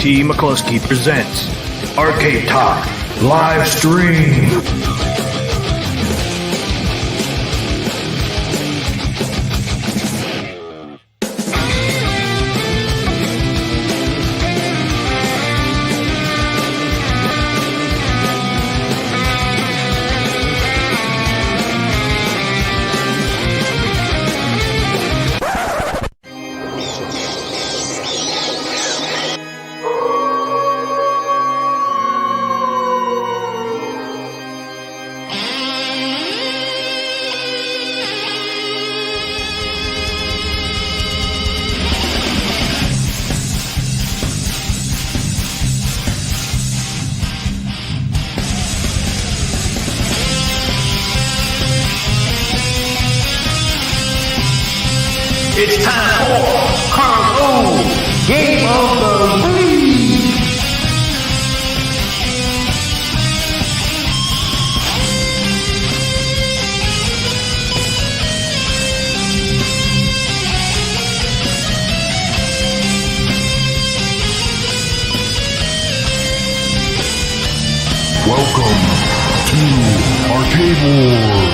T. McCluskey presents Arcade Talk Live Stream. It's time for Carl Game of the Week. Welcome to Arcade Wars.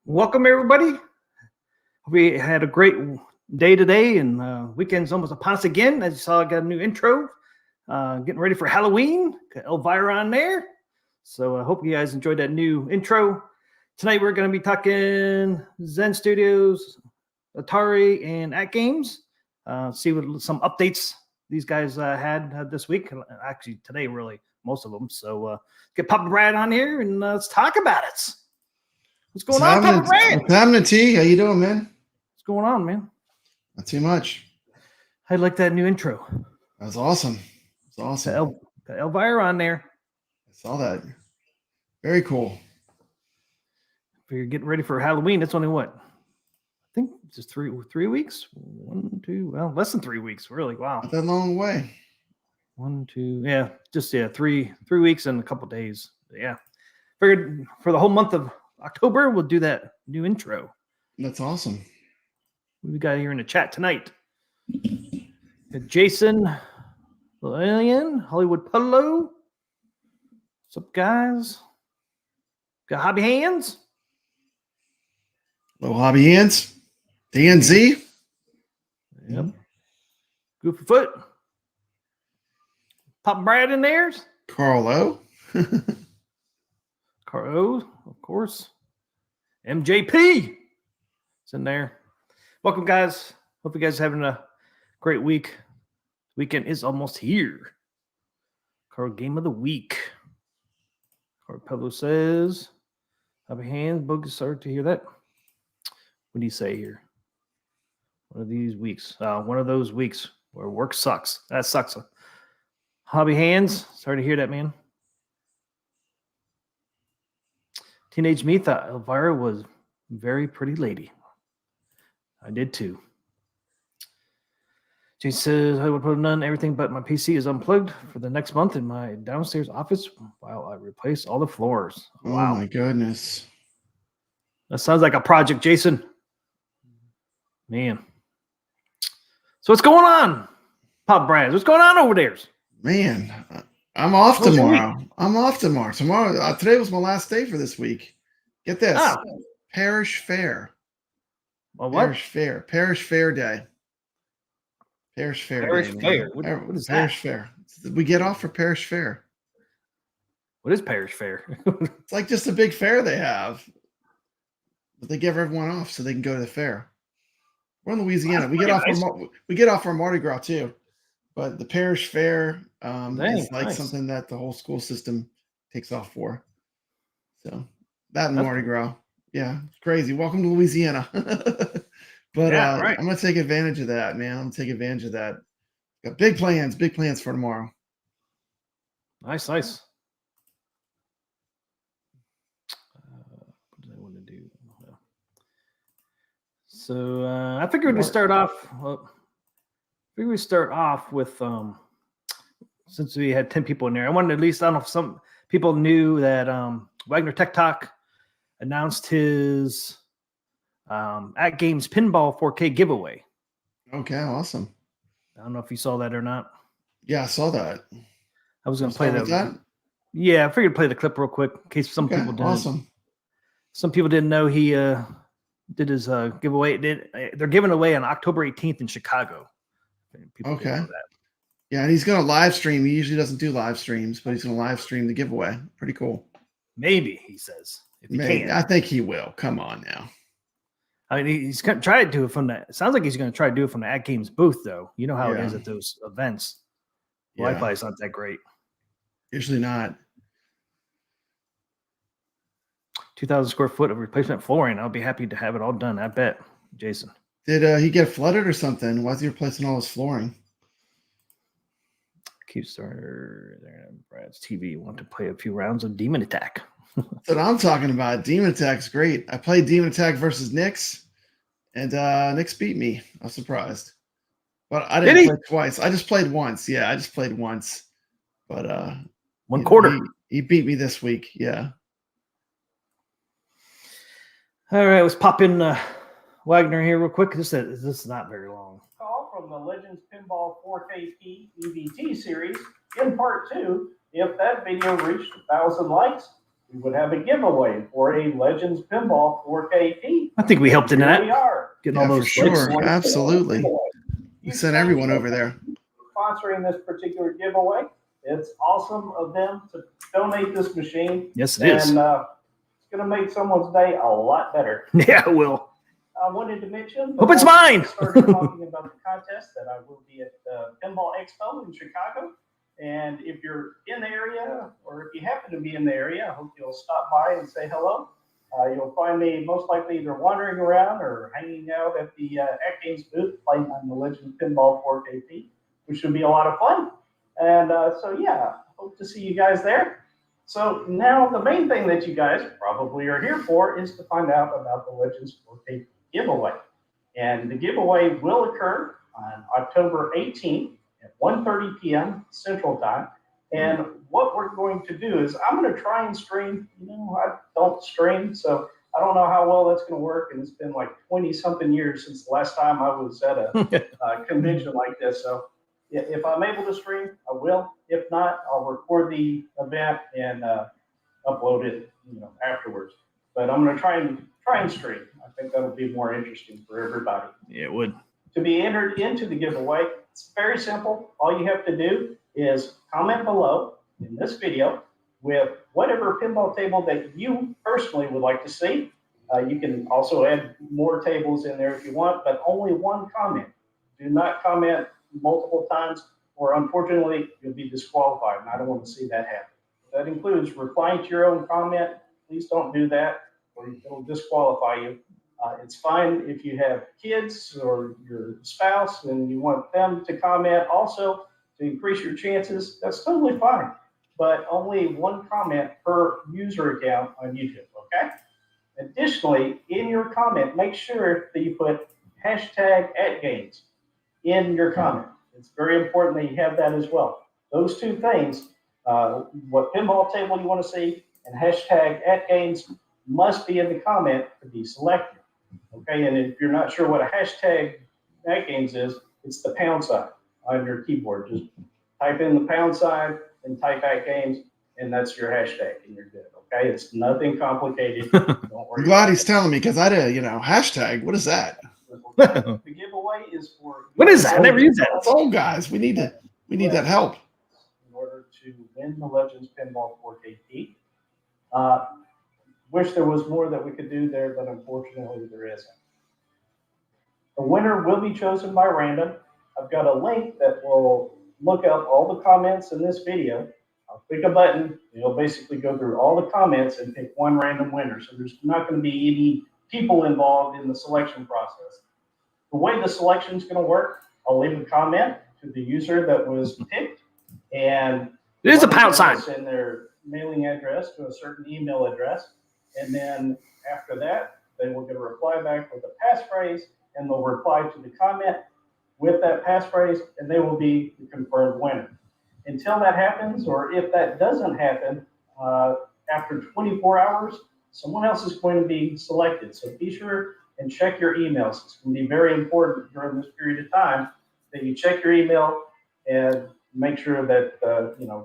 Welcome, everybody. We had a great day today, and weekend's almost upon us again. As you saw, I got a new intro. Getting ready for Halloween. Got Elvira on there. So I hope you guys enjoyed that new intro. Tonight, we're going to be talking Zen Studios, Atari, and Atgames. See what some updates these guys had this week. Actually, today, really, most of them. So get Papa Brad on here, and let's talk about it. What's going on, Papa Brad? What's happening, T? How you doing, man? What's going on, man? Not too much. I like that new intro. That was awesome. It's awesome. Got Elvira on there. I saw that. Very cool. If you're getting ready for Halloween, it's only what? I think just three weeks. 1, 2, well, less than 3 weeks, really. Wow. Not that long away. 1, 2, yeah, just 3 weeks and a couple days. Yeah. Figured for the whole month of October, we'll do that new intro. That's awesome. What we got here in the chat tonight? Got Jason, Lillian, Hollywood Polo. What's up, guys? Got Hobby Hands. Little Hobby Hands. DNZ. Yep. Goofy Foot. Papa Brad in there. Carlo. Carlo, of course. MJP. It's in there. Welcome, guys. Hope you guys are having a great week. Weekend is almost here. Card Game of the Week. Card Pablo says, Happy hands, bogus. Sorry to hear that. What do you say here? One of these weeks. One of those weeks where work sucks. That sucks. Hobby hands. Sorry to hear that, man. Teenage me thought Elvira was a very pretty lady. I did too. She says, I would put none, everything but my PC is unplugged for the next month in my downstairs office while I replace all the floors. Wow. Oh my goodness. That sounds like a project, Jason. Man. So what's going on, Pop Brad? What's going on over there? Man, I'm off tomorrow. I'm off tomorrow. Today was my last day for this week. Get this. Parish Fair. Well, what? Parish Fair. Parish Fair Day. Parish Fair Parish Day. Fair. What is Parish that? Fair. We get off for Parish Fair. What is Parish Fair? It's like just a big fair they have. But they give everyone off so they can go to the fair. We're in Louisiana. We get off our Mardi Gras too. But the Parish Fair is like something that the whole school system takes off for. So that and Mardi Gras. Yeah, it's crazy. Welcome to Louisiana. But I'm going to take advantage of that, man. I'm going to take advantage of that. Got big plans for tomorrow. Nice. What did I want to do? So I figured we'd start off. With since we had 10 people in there. I wanted at least, I don't know if some people knew that Wagner Tech Talk announced his Atgames Pinball 4K giveaway. Okay, awesome. I don't know if you saw that or not. Yeah, I saw that. I was going to play that. Yeah, I figured play the clip real quick in case some people didn't. Awesome. Some people didn't know he did his giveaway. They're giving away on October 18th in Chicago. People didn't know that. Yeah, and he's going to live stream. He usually doesn't do live streams, but he's going to live stream the giveaway. Pretty cool. Maybe, he says. If he can. I think he will. Come on now. I mean, he's going to try to do it from the. It sounds like he's going to try to do it from the Atgames booth, though. You know how it is at those events. Wi-Fi is not that great. Usually not. 2,000 square foot of replacement flooring. I'll be happy to have it all done. I bet, Jason. Did he get flooded or something? Why is he replacing all his flooring? Keepstar there. Brad's TV. Want to play a few rounds of Demon Attack? That's what I'm talking about. Demon Attack's great. I played Demon Attack versus Nix, and Nix beat me. I was surprised. But I didn't play twice. I just played once. Yeah, I just played once. But one quarter. He beat me this week. Yeah. All right, let's pop in Wagner here real quick. This is not very long. Call from the Legends Pinball 4KP EVT series in part 2. If that video reached 1,000 likes, we would have a giveaway for a Legends Pinball 4KP. I think we helped in that. We are getting all those sure. Absolutely. You sent everyone over there. Sponsoring this particular giveaway. It's awesome of them to donate this machine. Yes, it is. And it's going to make someone's day a lot better. Yeah, it will. I wanted to mention. Hope it's mine. Started talking about the contest that I will be at Pinball Expo in Chicago. And if you're in the area, or if you happen to be in the area, I hope you'll stop by and say hello. You'll find me most likely either wandering around or hanging out at the Atgames booth playing on the Legends Pinball 4KP, which should be a lot of fun. And so, yeah, hope to see you guys there. So now the main thing that you guys probably are here for is to find out about the Legends 4KP giveaway. And the giveaway will occur on October 18th at 1:30 p.m. Central Time. And what we're going to do is I'm going to try and stream. You know, I don't stream, so I don't know how well that's going to work. And it's been like 20-something years since the last time I was at a convention like this. So if I'm able to stream, I will. If not, I'll record the event and upload it, afterwards. But I'm going to try and stream. I think that'll be more interesting for everybody. Yeah, it would. To be entered into the giveaway, it's very simple. All you have to do is comment below in this video with whatever pinball table that you personally would like to see. You can also add more tables in there if you want, but only one comment. Do not comment multiple times, or unfortunately, you'll be disqualified, and I don't want to see that happen. That includes replying to your own comment. Please don't do that, or it'll disqualify you. It's fine if you have kids or your spouse and you want them to comment also to increase your chances. That's totally fine, but only one comment per user account on YouTube, okay? Additionally, in your comment, make sure that you put #@games in your comment. It's very important that you have that as well. Those two things, what pinball table you want to see and #@games must be in the comment to be selected. Okay, and if you're not sure what a #@games is, it's the pound sign on your keyboard. Just type in the pound sign and type @games, and that's your hashtag, and you're good. Okay, it's nothing complicated. Don't worry. I'm glad he's telling me, because I did, hashtag. What is that? The giveaway is for. What is that? I never used that. It's old guys. We need that help in order to win the Legends Pinball 4KP. Wish there was more that we could do there, but unfortunately there isn't. The winner will be chosen by random. I've got a link that will look up all the comments in this video. I'll click a button. It'll basically go through all the comments and pick one random winner. So there's not going to be any people involved in the selection process. The way the selection is going to work, I'll leave a comment to the user that was picked, and It is a pound sign. Send their mailing address to a certain email address, and then after that, they will get a reply back with a passphrase, and they'll reply to the comment with that passphrase, and they will be the confirmed winner. Until that happens, or if that doesn't happen, after 24 hours, someone else is going to be selected. So be sure and check your emails. It's going to be very important during this period of time that you check your email and make sure that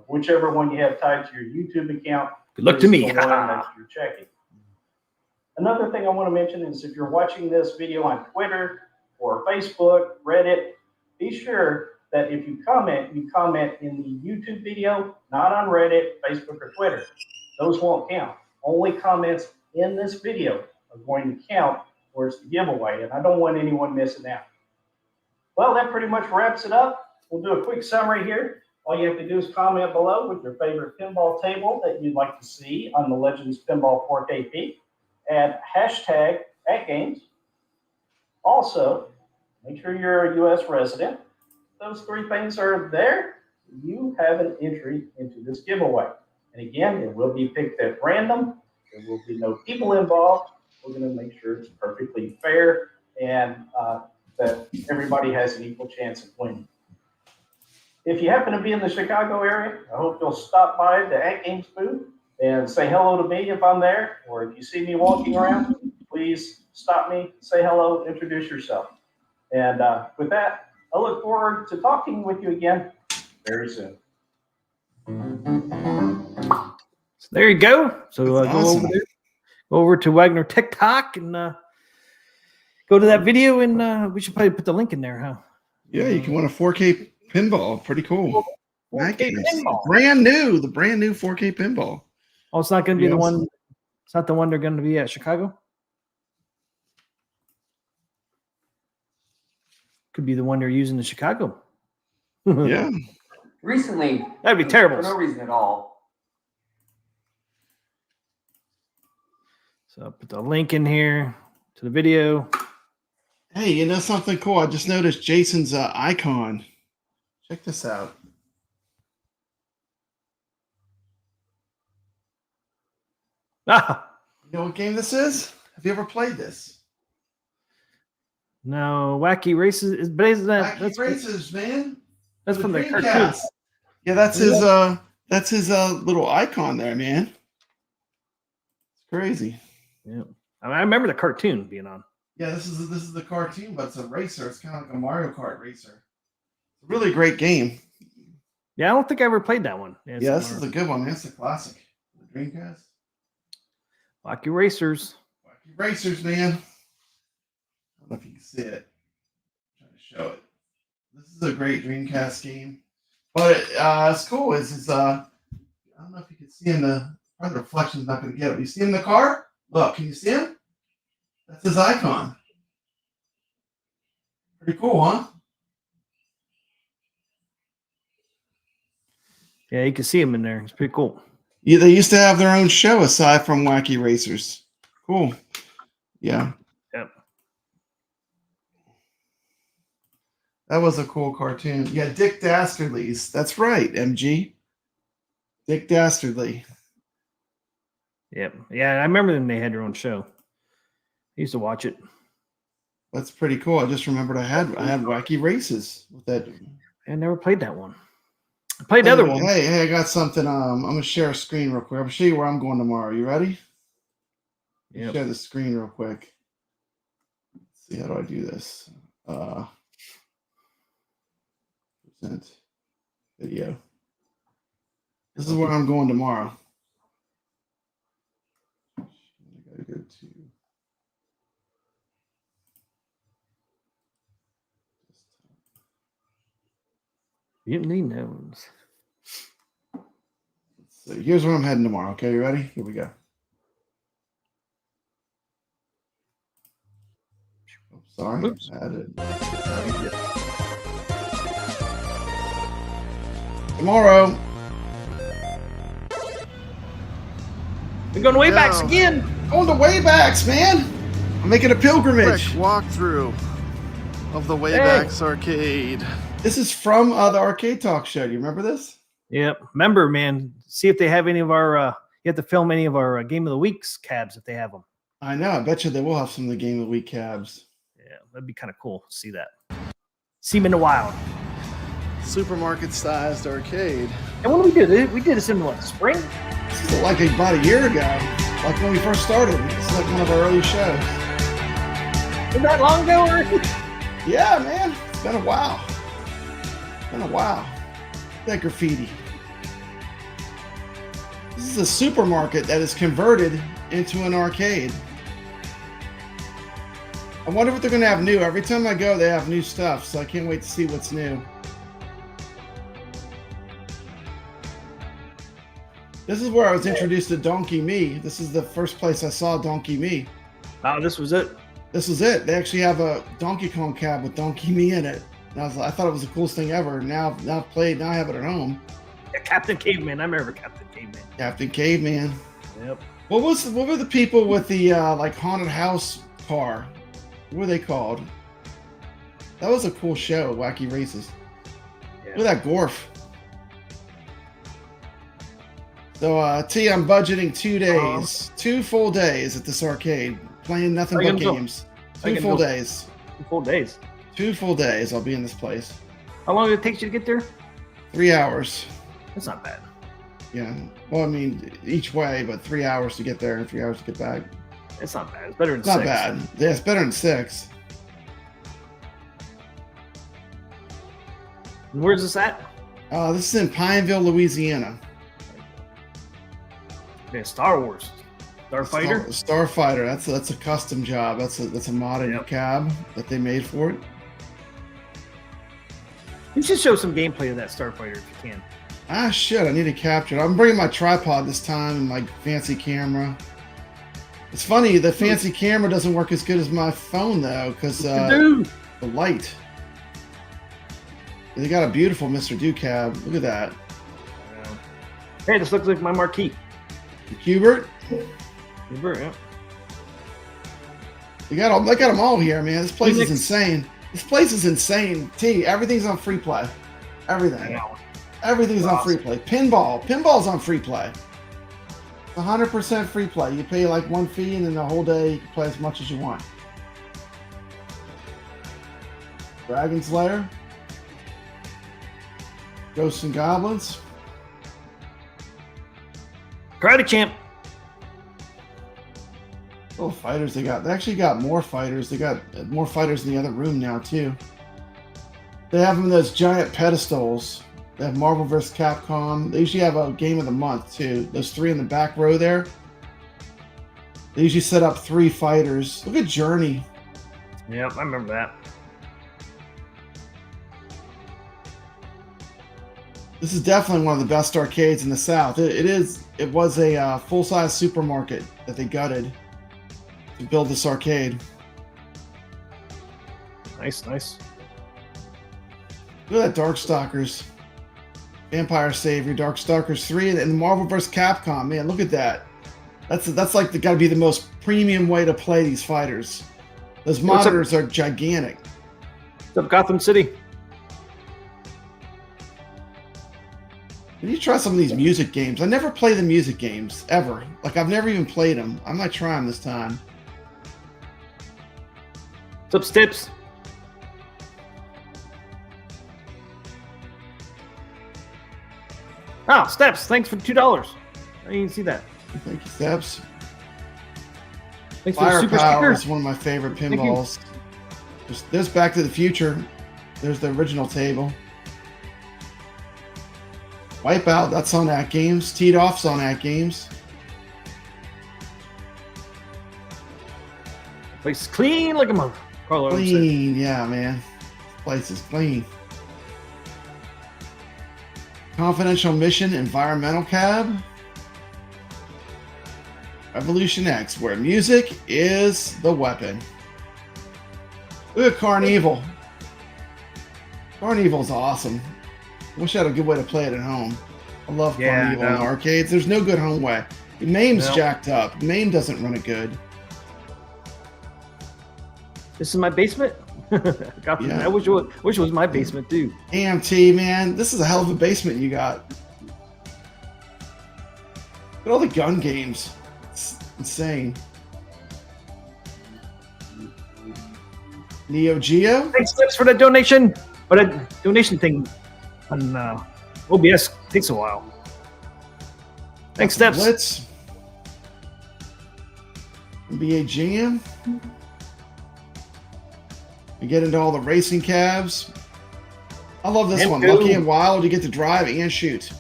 whichever one you have tied to your YouTube account. Good luck to me. The one that you're checking. Another thing I want to mention is if you're watching this video on Twitter or Facebook, Reddit, be sure that if you comment in the YouTube video, not on Reddit, Facebook, or Twitter. Those won't count. Only comments in this video are going to count towards the giveaway, and I don't want anyone missing out. Well, that pretty much wraps it up. We'll do a quick summary here. All you have to do is comment below with your favorite pinball table that you'd like to see on the Legends Pinball 4KP. Add hashtag #Atgames. Also, make sure you're a U.S. resident. Those three things are there. You have an entry into this giveaway. And again, it will be picked at random. There will be no people involved. We're going to make sure it's perfectly fair and that everybody has an equal chance of winning. If you happen to be in the Chicago area, I hope you'll stop by the Atgames booth and say hello to me if I'm there, or if you see me walking around, please stop me, say hello, introduce yourself. And with that, I look forward to talking with you again very soon. So there you go. So That's go awesome. over there, go over to Wagner Tech Talk and go to that video, and we should probably put the link in there, huh? Yeah, you can win a 4K pinball. Pretty cool. 4K pinball. The brand new 4K pinball. Oh, it's not going to be the Yes. one. It's not the one they're going to be at Chicago. Could be the one they're using in Chicago. Yeah. Recently, That'd be terrible. for no reason at all. So I'll put the link in here to the video. Hey, you know something cool? I just noticed Jason's icon. Check this out. Ah, You know what game this is? Have you ever played this? no, Wacky Races. But isn't that Wacky Races, man. that's The from the Dreamcast. cartoon? Yeah, that's his little icon there, man. It's crazy. Yeah, I remember the cartoon being on. Yeah, this is the cartoon, but it's a racer. It's kind of like a Mario Kart racer. It's a really great game. Yeah, I don't think I ever played that one. Yeah, this is a good one, man. It's a classic. The Dreamcast. Wacky Racers. Wacky Racers, man. I don't know if you can see it. I'm trying to show it. This is a great Dreamcast game. But it's cool. It's I don't know if you can see in the probably the reflection's not going to get it. You see him in the car? Look, can you see him? That's his icon. Pretty cool, huh? Yeah, you can see him in there. It's pretty cool. Yeah, they used to have their own show aside from Wacky Racers. Cool. Yeah. Yep. That was a cool cartoon. Yeah, Dick Dastardly's. That's right, MG. Dick Dastardly. Yep. Yeah, I remember them. They had their own show. I used to watch it. That's pretty cool. I just remembered I had Wacky Races with that. I never played that one. I played the other one. Hey, I got something. I'm gonna share a screen real quick. I'm gonna show you where I'm going tomorrow. You ready? Yep. Share the screen real quick. Let's see, how do I do this? Present video. This is where I'm going tomorrow. I gotta go to. You need those. So here's where I'm heading tomorrow. Okay, you ready? Here we go. Oh, sorry. Oops. Tomorrow. We're going way backs Yeah. again. Going to Waybacks, man. I'm making a Quick pilgrimage. walkthrough of the Waybacks Arcade. This is from the Arcade Talk show. Do you remember this? Yep. Remember, man, see if they have any of our, you have to film any of our Game of the Week's cabs if they have them. I know. I bet you they will have some of the Game of the Week cabs. Yeah, that'd be kind of cool to see that. See them in the wild. Supermarket-sized arcade. And when did we do? We did this in what, spring? This is like about a year ago, like when we first started. This is like one of our early shows. Isn't that long ago already? Yeah, man. It's been a while. That graffiti. This is a supermarket that is converted into an arcade. I wonder what they're going to have new. Every time I go, they have new stuff, so I can't wait to see what's new. This is where I was introduced to Donkey Me. This is the first place I saw Donkey Me. Oh, this was it. This was it. They actually have a Donkey Kong cab with Donkey Me in it. And I thought it was the coolest thing ever. Now I've played. Now I have it at home. Yeah, Captain Caveman. I remember Captain Caveman. Captain Caveman. Yep. What were the people with the like haunted house car? What were they called? That was a cool show. Wacky Races. Yeah. Look at that Gorf. So T, I'm budgeting 2 days, 2 full days at this arcade, playing nothing but games. 2 full days. 2 full days. 2 full days. I'll be in this place. How long did it take you to get there? 3 hours. That's not bad. Yeah. Well, I mean, each way, but 3 hours to get there and 3 hours to get back. It's not bad. It's better than It's not 6. bad. Yeah, it's better than 6. And where's this at? This is in Pineville, Louisiana. Yeah, Star Wars. Starfighter? Starfighter. That's a custom job. That's a modded cab that they made for it. You should show some gameplay of that Starfighter if you can. Ah, shit. I need to capture it. I'm bringing my tripod this time and my fancy camera. It's funny, the fancy camera doesn't work as good as my phone, though, because the light. They got a beautiful Mr. Do cab. Look at that. Hey, this looks like my marquee. Hubert? Hubert, yeah. They got them all here, man. This place is insane. This place is insane. T, everything's on free play. Everything. Everything's on free play. Pinball's on free play. 100% free play. You pay like 1 fee, and then the whole day you can play as much as you want. Dragon's Lair. Ghosts and Goblins. Karate Champ. Oh, fighters they got. They actually got more fighters. They got more fighters in the other room now, too. They have them in those giant pedestals. They have Marvel vs. Capcom. They usually have a game of the month, too. Those 3 in the back row there. They usually set up 3 fighters. Look at Journey. Yep, I remember that. This is definitely one of the best arcades in the South. It was a full-size supermarket that they gutted to build this arcade. Nice, nice. Look at that Darkstalkers. Vampire Savior, Darkstalkers 3, and the Marvel vs. Capcom. Man, look at that. That's like got to be the most premium way to play these fighters. Those monitors are gigantic. What's up, Gotham City? Can you try some of these music games? I never play the music games, ever. Like, I've never even played them. I might try them this time. What's up, Stips? Oh, Steps, thanks for $2. I didn't even see that. Thank you, Steps. Thanks for the super Firepower sticker. is one of my favorite pinballs. There's Back to the Future. There's the original table. Wipeout, that's on Atgames. Teed Off's on Atgames. Place is clean like a mother. Carlo said. Clean, yeah, man. This place is clean. Confidential Mission Environmental Cab. Revolution X, where music is the weapon. Look at Carnival. Carnival's awesome. Wish I had a good way to play it at home. I love Carnival in arcades. There's no good home way. MAME's jacked up. MAME doesn't run it good. This is my basement? I wish it was my basement, too. AMT, man. This is a hell of a basement you got. at all the gun games. It's insane. Neo Geo. Thanks, Steps, for that donation. But a donation thing on OBS takes a while. Thanks, Steps. Blitz. NBA Jam. You get into all the racing cabs. I love this one. Lucky and Wild. You get to drive and shoot.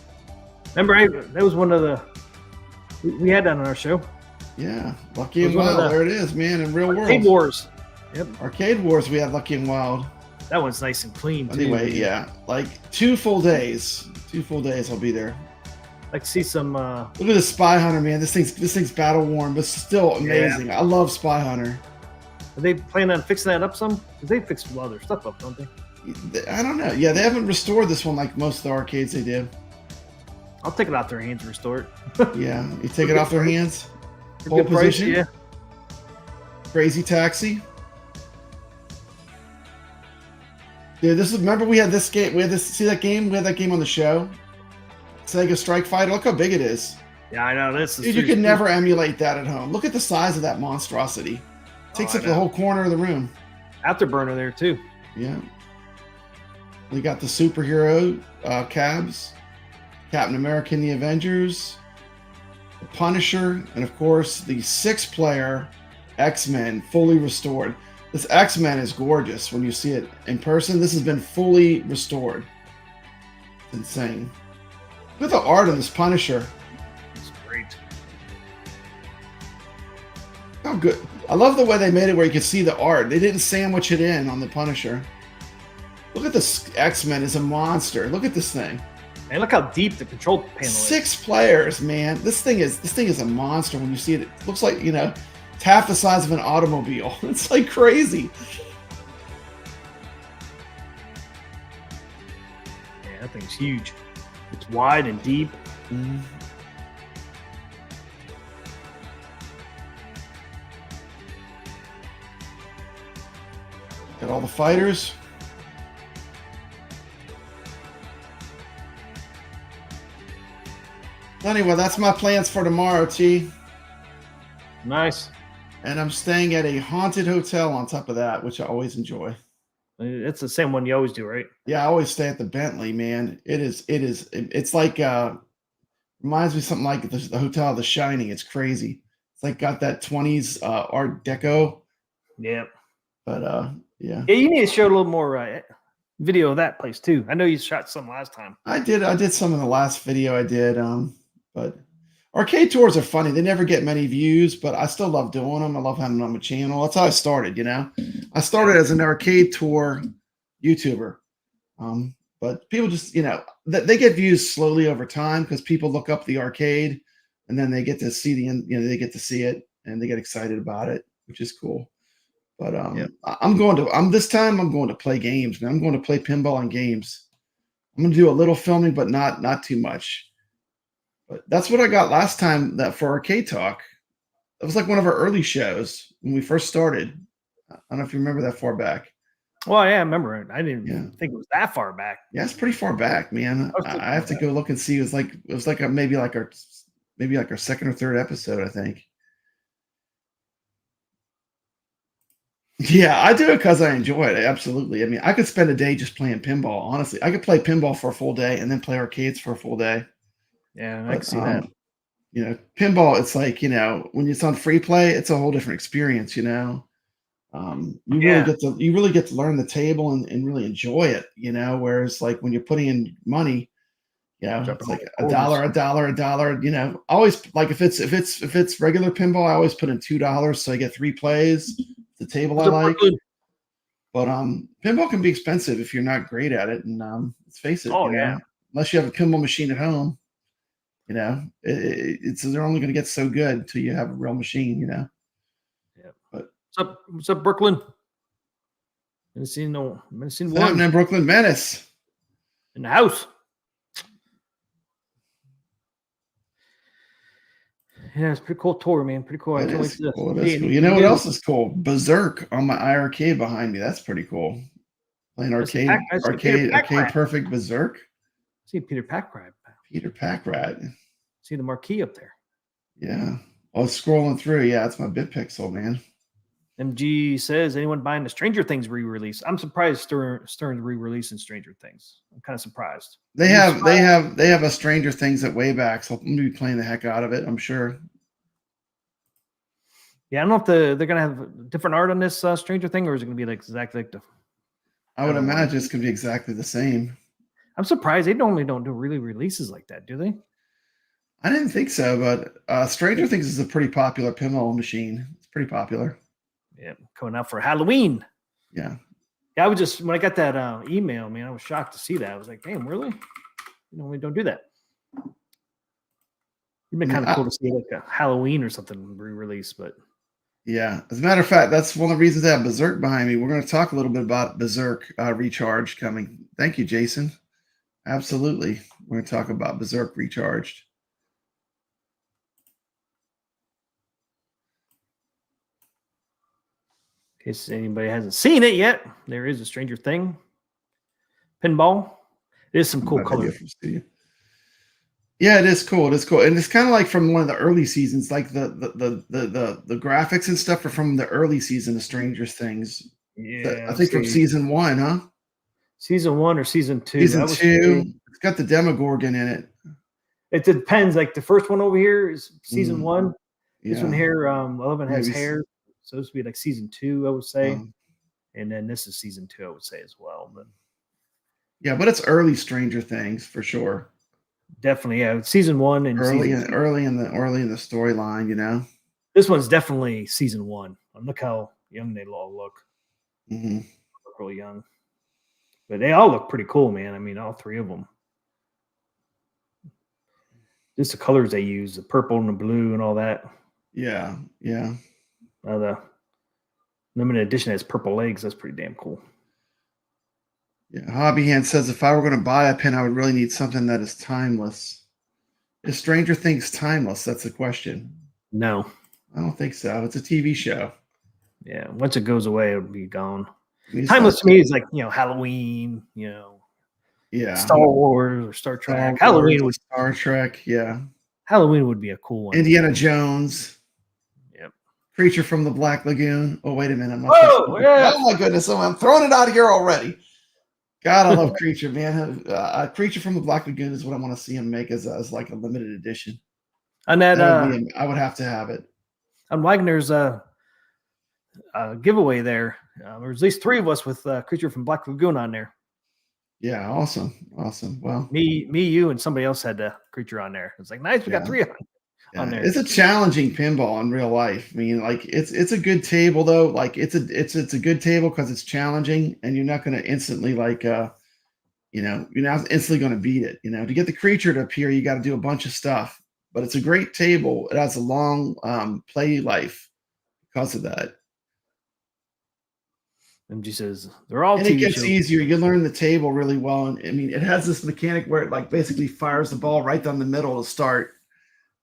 Remember, that was one of the we had that on our show. Yeah, Lucky and Wild. There it is, man. In real world. Arcade Wars. Yep. Arcade Wars. We had Lucky and Wild. That one's nice and clean. Anyway, too. Yeah, like 2 full days. 2 full days. I'll be there. Like to see some. Look at the Spy Hunter, man. This thing's battle worn, but still amazing. I love Spy Hunter. Are they planning on fixing that up some? Because they fixed a lot of their stuff up, don't they? I don't know. Yeah, they haven't restored this one like most of the arcades they do. I'll take it off their hands and restore it. Yeah, you take it off their hands. For Pole good price, position. yeah. Crazy Taxi. Dude, remember we had this game. We had this. See that game? We had that game on the show. Sega Strike Fighter. Look how big it is. Yeah, I know this. Dude, you could never emulate that at home. Look at the size of that monstrosity. It takes up the whole corner of the room. Afterburner there too. Yeah. We got the superhero cabs, Captain America and the Avengers, the Punisher, and of course the 6-player X-Men fully restored. This X-Men is gorgeous when you see it in person. This has been fully restored. It's insane. Look at the art of this Punisher. It's great. How good. I love the way they made it where you could see the art. They didn't sandwich it in on the Punisher. Look at this X-Men is a monster. Look at this thing. And look how deep the control panel is. 6 players, man. This thing is a monster when you see it. It looks like, it's half the size of an automobile. It's like crazy. Yeah, that thing's huge. It's wide and deep. Mm-hmm. Got all the fighters. Anyway, that's my plans for tomorrow, T. Nice. And I'm staying at a haunted hotel on top of that, which I always enjoy. It's the same one you always do, right? Yeah, I always stay at the Bentley, man. It's like reminds me of something like the Hotel The Shining. It's crazy. It's like got that 20s Art Deco. Yep. But yeah. Yeah, you need to show a little more video of that place too. I know you shot some last time. I did some in the last video I did. But arcade tours are funny. They never get many views, but I still love doing them. I love having them on my channel. That's how I started, I started as an arcade tour YouTuber. But people just, they get views slowly over time because people look up the arcade and then they get to see they get to see it and they get excited about it, which is cool. But this time I'm going to play games, man. I'm going to play pinball and games. I'm going to do a little filming, but not too much. But that's what I got last time that for Arcade Talk. That was like one of our early shows when we first started. I don't know if you remember that far back. Well, yeah, I remember it. I didn't think it was that far back. Yeah, it's pretty far back, man. I have to go look and see. It was like maybe our second or third episode, I think. Yeah, I do it because I enjoy it. Absolutely. I mean, I could spend a day just playing pinball. Honestly, I could play pinball for a full day and then play arcades for a full day. Yeah, I can see that. Pinball, it's like, when it's on free play, it's a whole different experience, You really get to learn the table and really enjoy it, whereas like when you're putting in money, it's like $1. Always like if it's regular pinball, I always put in $2 so I get 3 plays. The table I like. But pinball can be expensive if you're not great at it, and let's face it, unless you have a pinball machine at home. They're only going to get so good until you have a real machine, Yeah. But what's up, Brooklyn? Haven't seen one. And Brooklyn Menace in the house. Yeah, it's a pretty cool tour, man. Pretty cool. I can't wait to cool. You know what else is cool? Berserk on my iArcade behind me. That's pretty cool. Playing arcade perfect Berserk. See Peter Packrat. Peter Packrat. See the marquee up there. Yeah. I was scrolling through. Yeah, it's my BitPixel, man. MG says, anyone buying the Stranger Things re-release? I'm surprised Stern's re-releasing Stranger Things. I'm kind of surprised. They have a Stranger Things at Wayback, so I'm gonna be playing the heck out of it, I'm sure. Yeah, I don't know if they're gonna have different art on this Stranger Thing, or is it gonna be like exactly like the? I would imagine it's gonna be exactly the same. I'm surprised they normally don't do really releases like that, do they? I didn't think so, but Stranger Things is a pretty popular pinball machine. It's pretty popular. Yeah, coming out for Halloween. Yeah. Yeah, I was just when I got that email, man, I was shocked to see that. I was like, damn, really? You know, we don't do that. It'd been kind of cool to see like a Halloween or something re-release, but yeah. As a matter of fact, that's one of the reasons I have Berserk behind me. We're going to talk a little bit about Berserk Recharge coming. Thank you, Jason. Absolutely. We're going to talk about Berserk Recharged. in case anybody hasn't seen it yet, there is a Stranger Thing pinball. It is some cool colors. Yeah, it is cool. It is cool, and it's kind of like from one of the early seasons. Like the graphics and stuff are from the early season of Stranger Things. Yeah, I think from season 1, huh? Season 1 or season 2? Season 2. It's got the Demogorgon in it. It depends. Like the first one over here is season 1. Yeah. This one here, 11 has hair, so this would be like season 2, I would say. And then this is season 2, I would say as well. But yeah, but it's early Stranger Things for sure. Definitely, yeah. Season 1 and early in the storyline, you know. This one's definitely season 1. Look how young they all look. Mm-hmm. Look really young, but they all look pretty cool, man. I mean, all three of them. Just the colors they use, the purple and the blue and all that. Yeah, yeah. The limited edition has purple legs. That's pretty damn cool. Yeah, Hobby Hand says if I were going to buy a pin, I would really need something that is timeless. Is Stranger Things timeless? That's the question. No, I don't think so. It's a TV show. Yeah, once it goes away, it'll be gone. Timeless to me is like, Halloween, yeah, Star Wars or Star Trek. Halloween would Star Trek, yeah. Halloween would be a cool one. Indiana Jones. Yep. Creature from the Black Lagoon. Oh, wait a minute. Yeah. Oh my goodness. I'm throwing it out of here already. God, I love Creature, man. Creature from the Black Lagoon is what I want to see him make as like a limited edition. And that I would have to have it. On Wagner's giveaway there, there's at least 3 of us with Creature from Black Lagoon on there. Yeah, awesome. Well, me, you, and somebody else had the Creature on there. It's like, nice, we got 3 on there. It's a challenging pinball in real life. I mean, like it's a good table though. Like it's a good table because it's challenging, and you're not going to instantly you're not instantly going to beat it. To get the Creature to appear, you got to do a bunch of stuff. But it's a great table. It has a long play life because of that. MG says they're all. And it gets easier. You learn the table really well, and I mean, it has this mechanic where it like basically fires the ball right down the middle to start.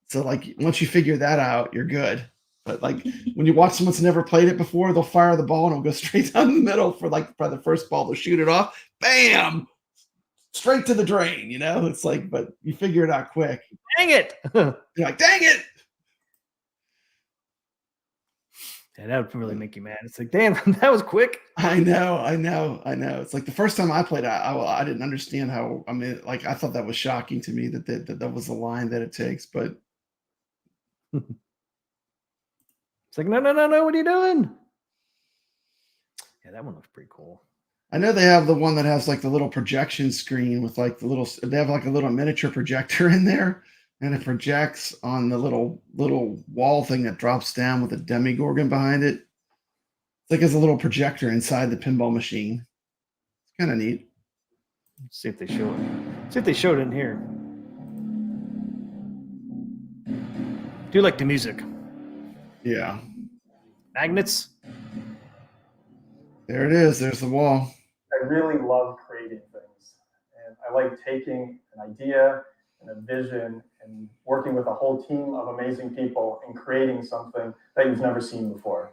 So like once you figure that out, you're good. But like when you watch someone that's never played it before, they'll fire the ball and it'll go straight down the middle for the first ball. They'll shoot it off, bam, straight to the drain. It's like, but you figure it out quick. Dang it! You're like, dang it! Yeah, that would really make you mad. It's like, damn, that was quick. I know. It's like the first time I played, I didn't understand how. I mean, like I thought that was shocking to me that was the line that it takes, but. It's like, no, what are you doing? Yeah, that one looks pretty cool. I know they have the one that has like the little projection screen with like they have like a little miniature projector in there, and it projects on the little wall thing that drops down with a Demogorgon behind it. It's like there's a little projector inside the pinball machine. It's kind of neat. Let's see if they show it. See if they showed it in here. Do you like the music? Yeah. Magnets. There it is. There's the wall. I really love creating things. And I like taking an idea and a vision and working with a whole team of amazing people and creating something that you've never seen before.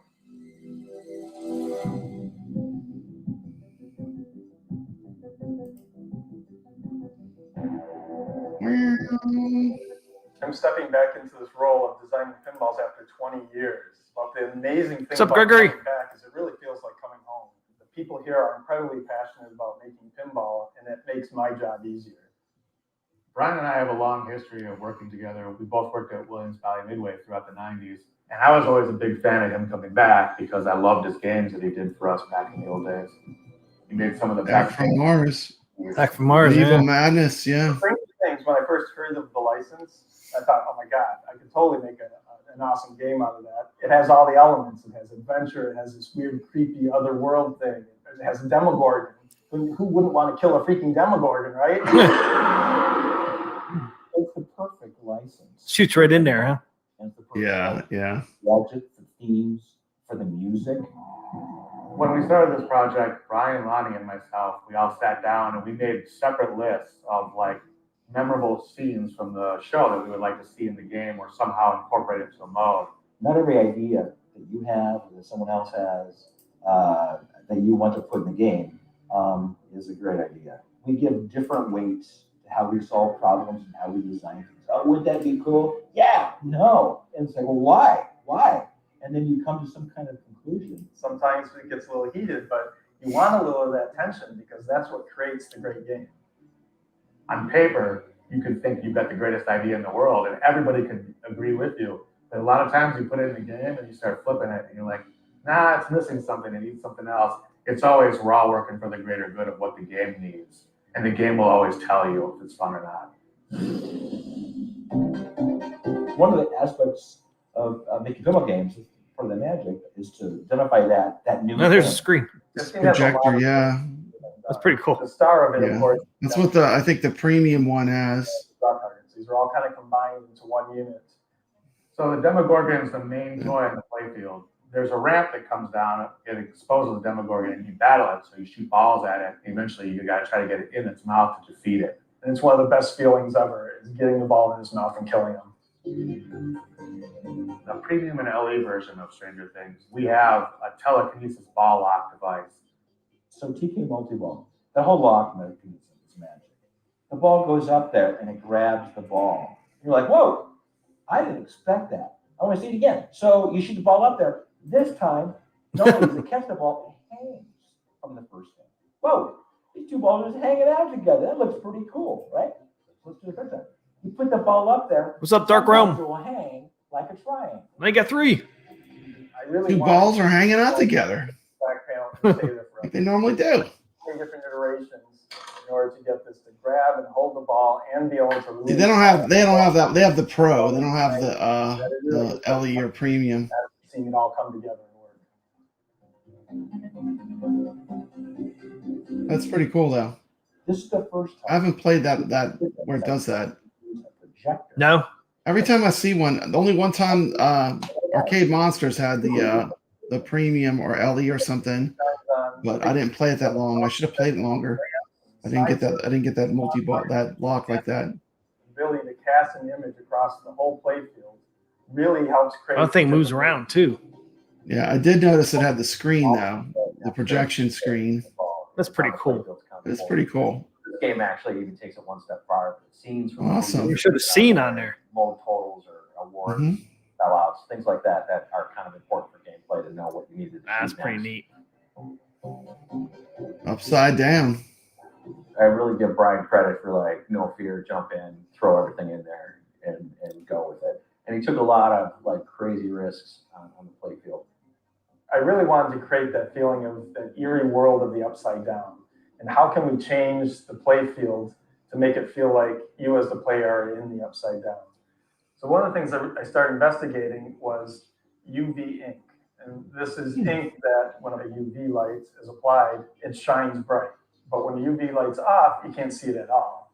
I'm stepping back into this role of designing pinballs after 20 years. But the amazing thing What's up, about Gregory? coming back is it really feels like coming home. The people here are incredibly passionate about making pinball, and it makes my job easier. Brian and I have a long history of working together. We both worked at Williams Valley Midway throughout the 90s. And I was always a big fan of him coming back because I loved his games that he did for us back in the old days. He made some of the Back best from games. Mars. Back from Mars. Medieval Yeah. Madness, yeah. The crazy things, when I first heard of the license, I thought, oh my God, I could totally make an awesome game out of that. It has all the elements. It has adventure. It has this weird, creepy, otherworld thing. It has a Demogorgon. Who wouldn't want to kill a freaking Demogorgon, right? It's the perfect license. Shoots right in there, huh? And it's the perfect Yeah, license yeah. for Logic, for themes, for the music. When we started this project, Brian, Lonnie, and myself, we all sat down and we made separate lists of like memorable scenes from the show that we would like to see in the game or somehow incorporate it into a mode. Not every idea that you have or that someone else has that you want to put in the game is a great idea. We give different weights to how we solve problems and how we design things. Oh, would that be cool? Yeah, no. And it's like, well, why? Why? And then you come to some kind of conclusion. Sometimes it gets a little heated, but you want a little of that tension because that's what creates the great game. On paper, you could think you've got the greatest idea in the world and everybody could agree with you. But a lot of times you put it in the game and you start flipping it and you're like, nah, it's missing something. It needs something else. It's always we're all working for the greater good of what the game needs. And the game will always tell you if it's fun or not. One of the aspects of making pinball games, part of the magic, is to identify that new No, there's a thing. screen. This thing has a lot Projector, of- yeah. That's pretty cool. The star of it, Yeah. of course. That's what I think the premium one has. Rock cards. These are all kind of combined into one unit. So the Demogorgon is the main toy in the playfield. There's a ramp that comes down, it exposes the Demogorgon, and you battle it. So you shoot balls at it. Eventually, you got to try to get it in its mouth to defeat it. And it's one of the best feelings ever, is getting the ball in his mouth and killing him. The premium and LE version of Stranger Things, we have a telekinesis ball lock device. So TK multi-ball, the whole lock mechanism is magic. The ball goes up there and it grabs the ball. You're like, whoa, I didn't expect that. I want to see it again. So you shoot the ball up there. This time, not only does it catch the ball, it hangs from the first thing. Whoa, these two balls are just hanging out together. That looks pretty cool, right? Let's do the first time. You put the ball up there. What's up, Dark Realm? It will hang like a triangle. They got 3. I really Two want balls are hanging out together back panel to stay there like forever. they normally do. 3 different iterations in order to get this to grab and hold the ball and be able to release. They don't have that. They have the Pro. They don't have the LE or Premium. Seeing it all come together and work. That's pretty cool though. This is the first time. I haven't played that where it does that. Projector. No. Every time I see one, only one time Arcade Monsters had the Premium or LE or something, but I didn't play it that long. I should have played it longer. I didn't get that multi-ball, that lock like that. Ability to cast an image across the whole playfield really helps create. That thing moves around too. Yeah, I did notice it had the screen though, the projection screen. That's pretty cool. It's pretty cool. This game actually even takes it one step farther. Scenes from Awesome. You should have seen on there. mode totals or awards, Mhm. sellouts, things like that are kind of important for gameplay to know what you need to do. That's pretty next. neat. Upside down. I really give Brian credit for like no fear, jump in, throw everything in there, and go with it. And he took a lot of like crazy risks on the playfield. I really wanted to create that feeling of that eerie world of the upside down. And how can we change the play field to make it feel like you as the player are in the upside down? So one of the things that I started investigating was UV ink. And this is ink that when a UV light is applied, it shines bright. But when the UV light's off, you can't see it at all.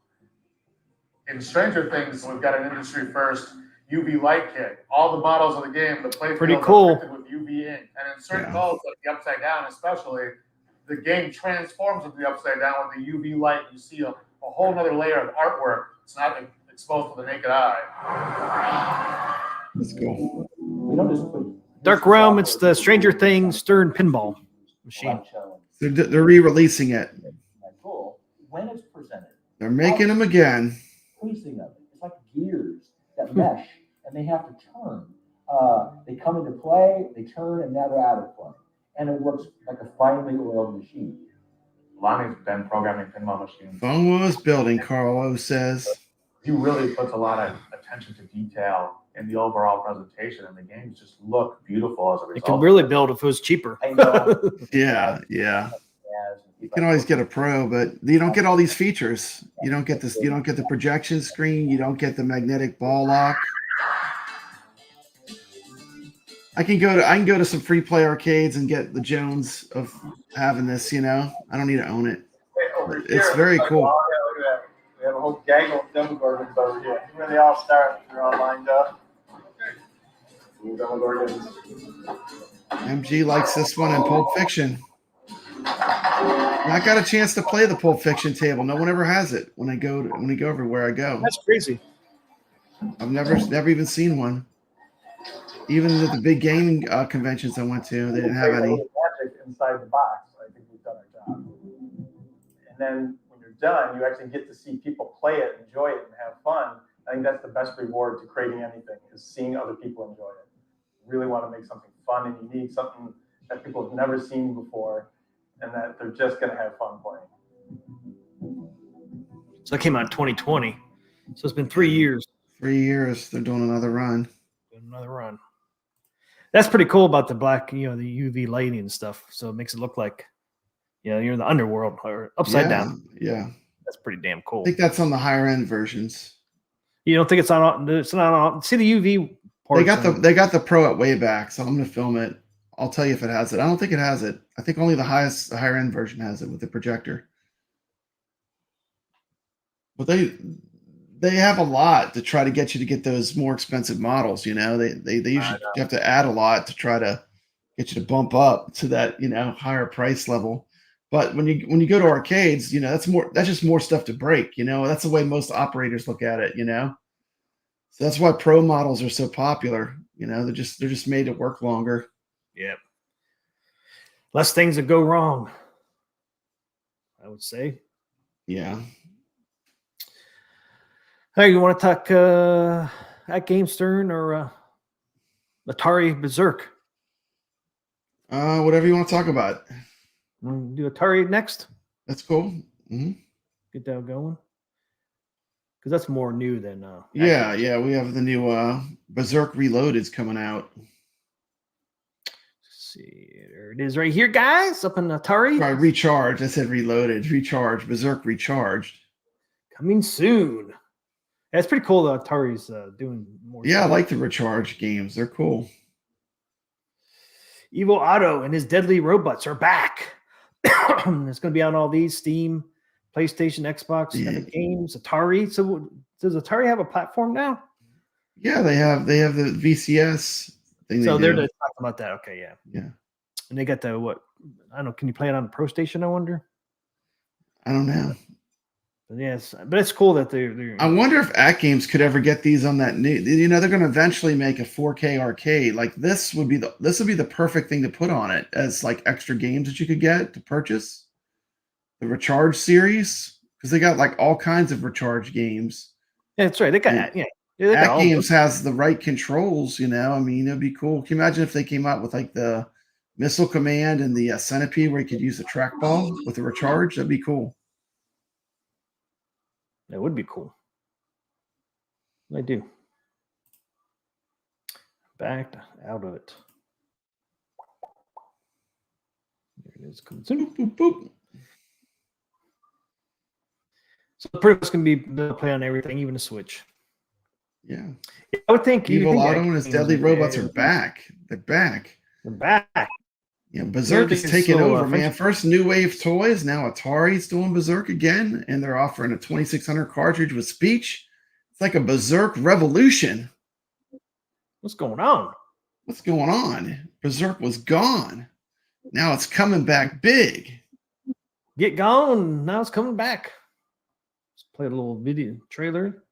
In Stranger Things, we've got an industry first UV light kit. All the models of the game, the playfield Pretty are cool. printed with UV ink. And in certain Yeah. modes, like the Upside Down especially, the game transforms with the Upside Down with the UV light. You see a whole other layer of artwork. It's not exposed to the naked eye. That's cool. We don't just put Dark Realm, it's the Stranger Things Stern Pinball machine. They're re-releasing it. Cool. When it's presented, They're making them again. pacing of it. It's like gears that mesh, and they have to turn. They come into play, they turn, and now they're out of play. And it looks like a finely oiled machine. Lonnie's been programming pinball machines. Phone was building, Carlo says. He really puts a lot of attention to detail in the overall presentation, and the games just look beautiful as a result. It could really build if it was cheaper. I know. Yeah. You can always get a pro, but you don't get all these features. You don't get this. You don't get the projection screen. You don't get the magnetic ball lock. I can go to some free play arcades and get the Jones of having this. I don't need to own it. It's very cool. Oh, yeah, look at that. We have a whole gaggle of Demogorgons over here. Where they all start. They're all lined up. Demogorgons. MG likes this one in Pulp Fiction. I got a chance to play the Pulp Fiction table. No one ever has it when I go everywhere I go. That's crazy. I've never even seen one. Even at the big gaming conventions I went to, they didn't have any. Magic inside the box. I think we've done our job. And then when you're done, you actually get to see people play it, enjoy it, and have fun. I think that's the best reward to creating anything, is seeing other people enjoy it. You really want to make something fun and unique, something that people have never seen before, and that they're just going to have fun playing. So it came out in 2020. So it's been 3 years. 3 years. They're doing another run. Another run. That's pretty cool about the black, the UV lighting and stuff. So it makes it look like, you're in the underworld or upside down. Yeah. That's pretty damn cool. I think that's on the higher end versions. You don't think it's on? It's not on. See the UV part. They got the Pro at way back, so I'm gonna film it. I'll tell you if it has it. I don't think it has it. I think only the higher end version has it with the projector. But they have a lot to try to get you to get those more expensive models. They usually have to add a lot to try to get you to bump up to that higher price level. But when you go to arcades, that's just more stuff to break. That's the way most operators look at it. So that's why pro models are so popular. They're just made to work longer. Yeah. Less things that go wrong, I would say. Yeah. Hey, you want to talk Atgames Stern or Atari Berserk? Whatever you want to talk about. Do Atari next? That's cool. Mm-hmm. Get that going. Because that's more new than yeah, we have the new Berserk Reloaded's coming out. Let's see, there it is right here, guys, up in Atari. Sorry, Recharged. I said Reloaded. Recharged. Berserk Recharged. Coming soon. Yeah, it's pretty cool that Atari's doing more. Yeah, I like the Recharged games. They're cool. Evil Otto and his deadly robots are back. It's going to be on all these: Steam, PlayStation, Xbox, Epic Games, Atari. So does Atari have a platform now? Yeah, they have the VCS thing. So they're talking about that. Okay, yeah. Yeah. And they got the what? I don't know. Can you play it on the Pro Station? I wonder. I don't know. But yes, but it's cool that they're. I wonder if Atgames could ever get these on that new. They're going to eventually make a 4K arcade. Like this would be the perfect thing to put on it as like extra games that you could get to purchase. The Recharge series, because they got like all kinds of Recharge games. Yeah, that's right. They got Atgames has the right controls. I mean, it'd be cool. Can you imagine if they came out with like the Missile Command and the Centipede, where you could use the trackball with the Recharge? That'd be cool. That would be cool. I do. Backed out of it. There it is. Coming soon. Boop, boop, boop. So pretty much going to be play on everything, even a Switch. Yeah. I would think Evil Otto and his deadly robots are back. They're back. They're back. Yeah, Berserk is taking over, man. First New Wave Toys. Now Atari's doing Berserk again, and they're offering a 2600 cartridge with speech. It's like a Berserk revolution. What's going on? What's going on? Berserk was gone. Now it's coming back big. Get gone. Now it's coming back. Let's play a little video trailer.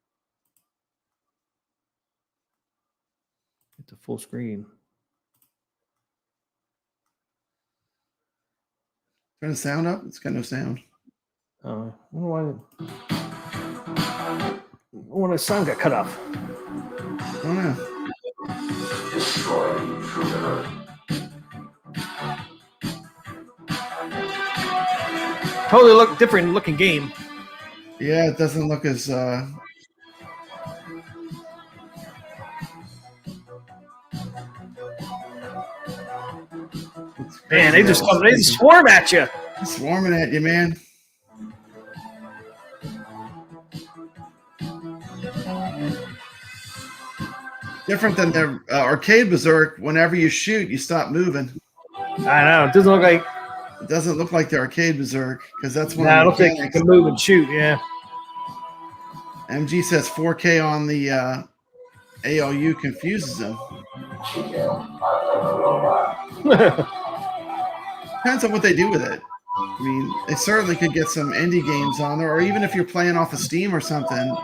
Get to full screen. Turn the sound up. It's got no sound. I wonder why the sound got cut off. don't know. Totally look different looking game. Yeah, it doesn't look as Man, they just come, they just swarm at you. swarming at you, man. Different than the arcade Berserk. Whenever you shoot, you stop moving. I know. It doesn't look like. It doesn't look like the arcade Berserk because that's one Nah, I of don't the think you mechanics. can move and shoot. Yeah. MG says 4K on the ALU confuses them. Depends on what they do with it. I mean, they certainly could get some indie games on there, or even if you're playing off of Steam or something.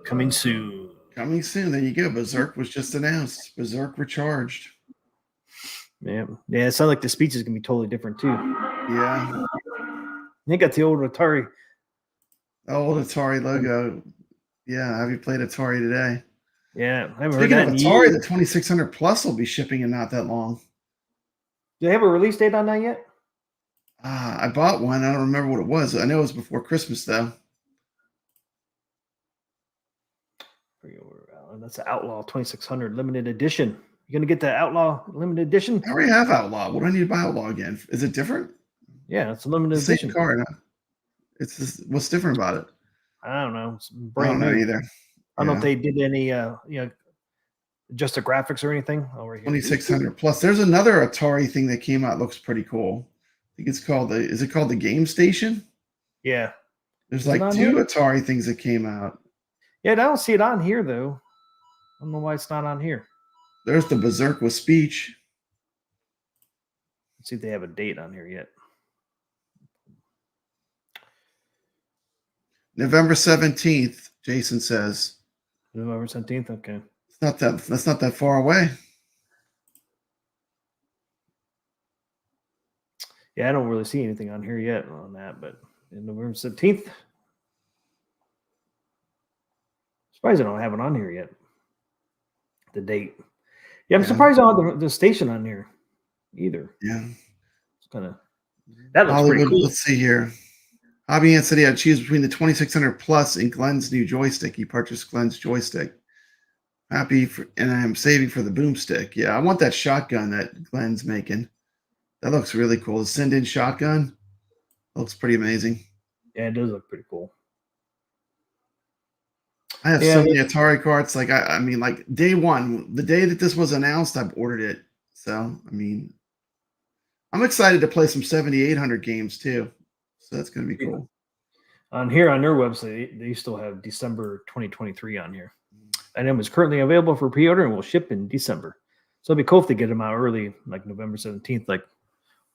Coming soon. Coming soon. There you go. Berserk was just announced. Berserk Recharged. Yeah. Yeah. It sounds like the speech is gonna be totally different too. Yeah. They got the old Atari. The old Atari logo. Yeah. Have you played Atari today? Yeah. I haven't Speaking heard of that in Atari, years. the 2600 Plus will be shipping in not that long. Do they have a release date on that yet? I bought one. I don't remember what it was. I know it was before Christmas, though. That's the Outlaw 2600 limited edition. You gonna get the Outlaw limited edition? I already have Outlaw. What do I need to buy Outlaw again? Is it different? Yeah, it's a limited The same edition. card. Huh? It's just, what's different about it? I don't know. It's I brand don't know new. either. I don't know if Yeah. they did any just the graphics or anything. Oh, right here. 2600 Plus. There's another Atari thing that came out. Looks pretty cool. I think it's called the. Is it called the Game Station? Yeah. There's Is it like on 2 here? Atari things that came out. Yeah, I don't see it on here though. I don't know why it's not on here. There's the Berserk with speech. Let's see if they have a date on here yet. November 17th, Jason says. November 17th. Okay. It's not that. That's not that far away. Yeah, I don't really see anything on here yet on that, but in November 17th. Surprised I don't have it on here yet. The date. Yeah, I'm Yeah. surprised I don't have the station on here either. Yeah. It's kind of that looks Hollywood. pretty cool. Let's see here. Hobby Ant said he had to choose between the 2600 Plus and Glenn's new joystick. He purchased Glenn's joystick. Happy for, and I'm saving for the boomstick. Yeah, I want that shotgun that Glenn's making. That looks really cool. The send-in shotgun looks pretty amazing. Yeah, it does look pretty cool. I have Yeah, so many Atari cards. Like I mean, like day one, the day that this was announced, I've ordered it. So I mean, I'm excited to play some 7800 games too. So that's going to be cool. On here on their website, they still have December 2023 on here. And it was currently available for pre-order and will ship in December. So it'd be cool if they get them out early, like November 17th, like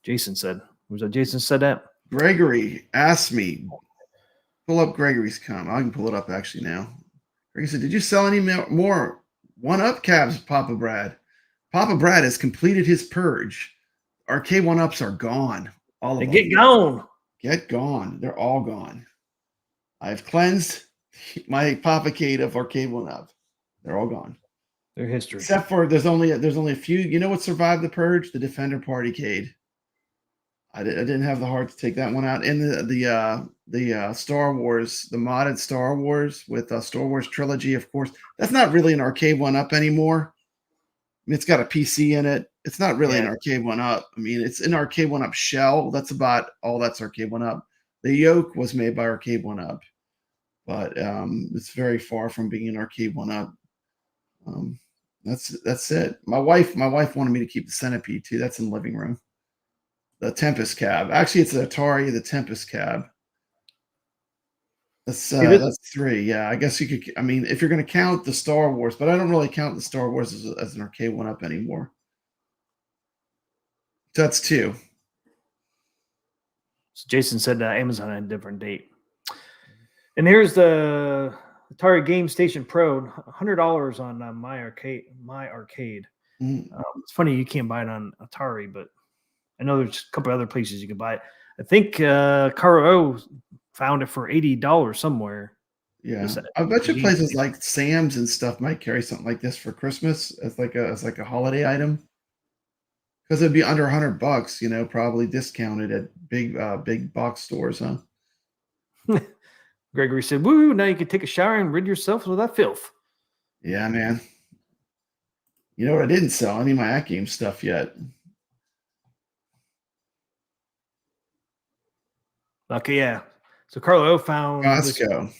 Jason said. Was that Jason said that? Gregory asked me, pull up Gregory's comment. I can pull it up actually now. Gregory said, did you sell any more one-up cabs, Papa Brad? Papa Brad has completed his purge. Arcade one-ups are gone. All of They them. get gone. Get gone. They're all gone. I've cleansed my Papa-cade of arcade one-up. They're all gone. Their history. Except for there's only a few. You know what survived the purge? The Defender Partycade. I didn't have the heart to take that one out. And the Star Wars, the modded Star Wars with Star Wars Trilogy, of course. That's not really an arcade one-up anymore. I mean, it's got a PC in it. It's not really an arcade one-up. I mean, it's an arcade one-up shell. That's about all that's arcade one-up. The yoke was made by arcade one-up, but it's very far from being an arcade one-up. That's it. My wife wanted me to keep the Centipede too. That's in the living room. The Tempest cab. Actually, it's the Atari, the Tempest cab. That's 3. Yeah, I guess you could. I mean, if you're going to count the Star Wars, but I don't really count the Star Wars as an arcade one-up anymore. So that's 2. So Jason said Amazon had a different date. And here's the Atari Game Station Pro, $100 on My Arcade. Mm. It's funny you can't buy it on Atari, but I know there's a couple other places you can buy it. I think Carl O found it for $80 somewhere. Yeah, Just I bet you game places like Sam's and stuff might carry something like this for Christmas as like a holiday item because it'd be under $100, you know, probably discounted at big box stores, huh? Gregory said, "Woo! Now you can take a shower and rid yourself of that filth." Yeah, man. You know what? I didn't sell any of my Atgames stuff yet. Okay, yeah. So Carlo found this Costco.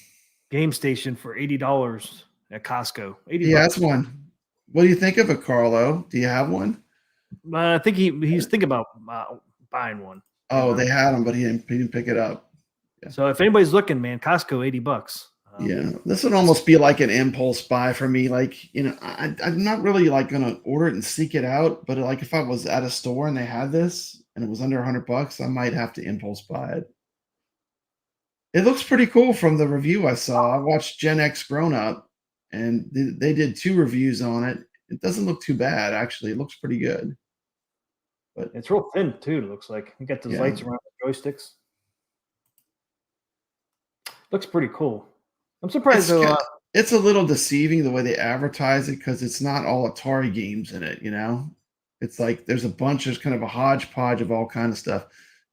game station for $80 at Costco. 80 Yeah, bucks. that's one. What do you think of it, Carlo? Do you have one? I think he's thinking about buying one. Oh, they had them, but he didn't pick it up. Yeah. So if anybody's looking, man, Costco, 80 bucks. Yeah, this would almost be like an impulse buy for me. Like, you know, I'm not really like gonna order it and seek it out, but like if I was at a store and they had this and it was under $100, I might have to impulse buy it. It looks pretty cool from the review I saw. I watched Gen X Grown Up, and they did 2 reviews on it. It doesn't look too bad, actually. It looks pretty good. But It's real thin too. It looks like you got those Yeah. lights around the joysticks. Looks pretty cool. I'm surprised though. It's a little deceiving the way they advertise it because it's not all Atari games in it, you know? It's like there's kind of a hodgepodge of all kind of stuff.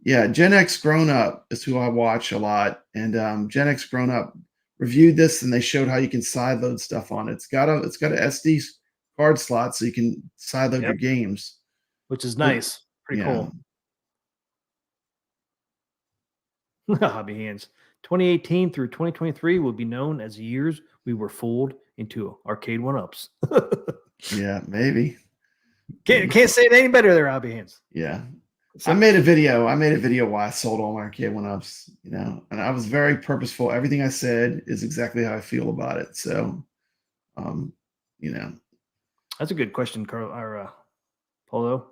Yeah, Gen X Grown Up is who I watch a lot. And Gen X Grown Up reviewed this and they showed how you can sideload stuff on it. It's got a SD card slot so you can sideload your games. Which is nice. Pretty Yeah. cool. Hobby Hands. 2018 through 2023 will be known as the years we were fooled into arcade one-ups. Yeah, maybe. Can't say it any better there, Hobby Hands. Yeah. I made a video why I sold all my arcade one-ups, you know, and I was very purposeful. Everything I said is exactly how I feel about it. So, you know, That's a good question, Carl or Polo.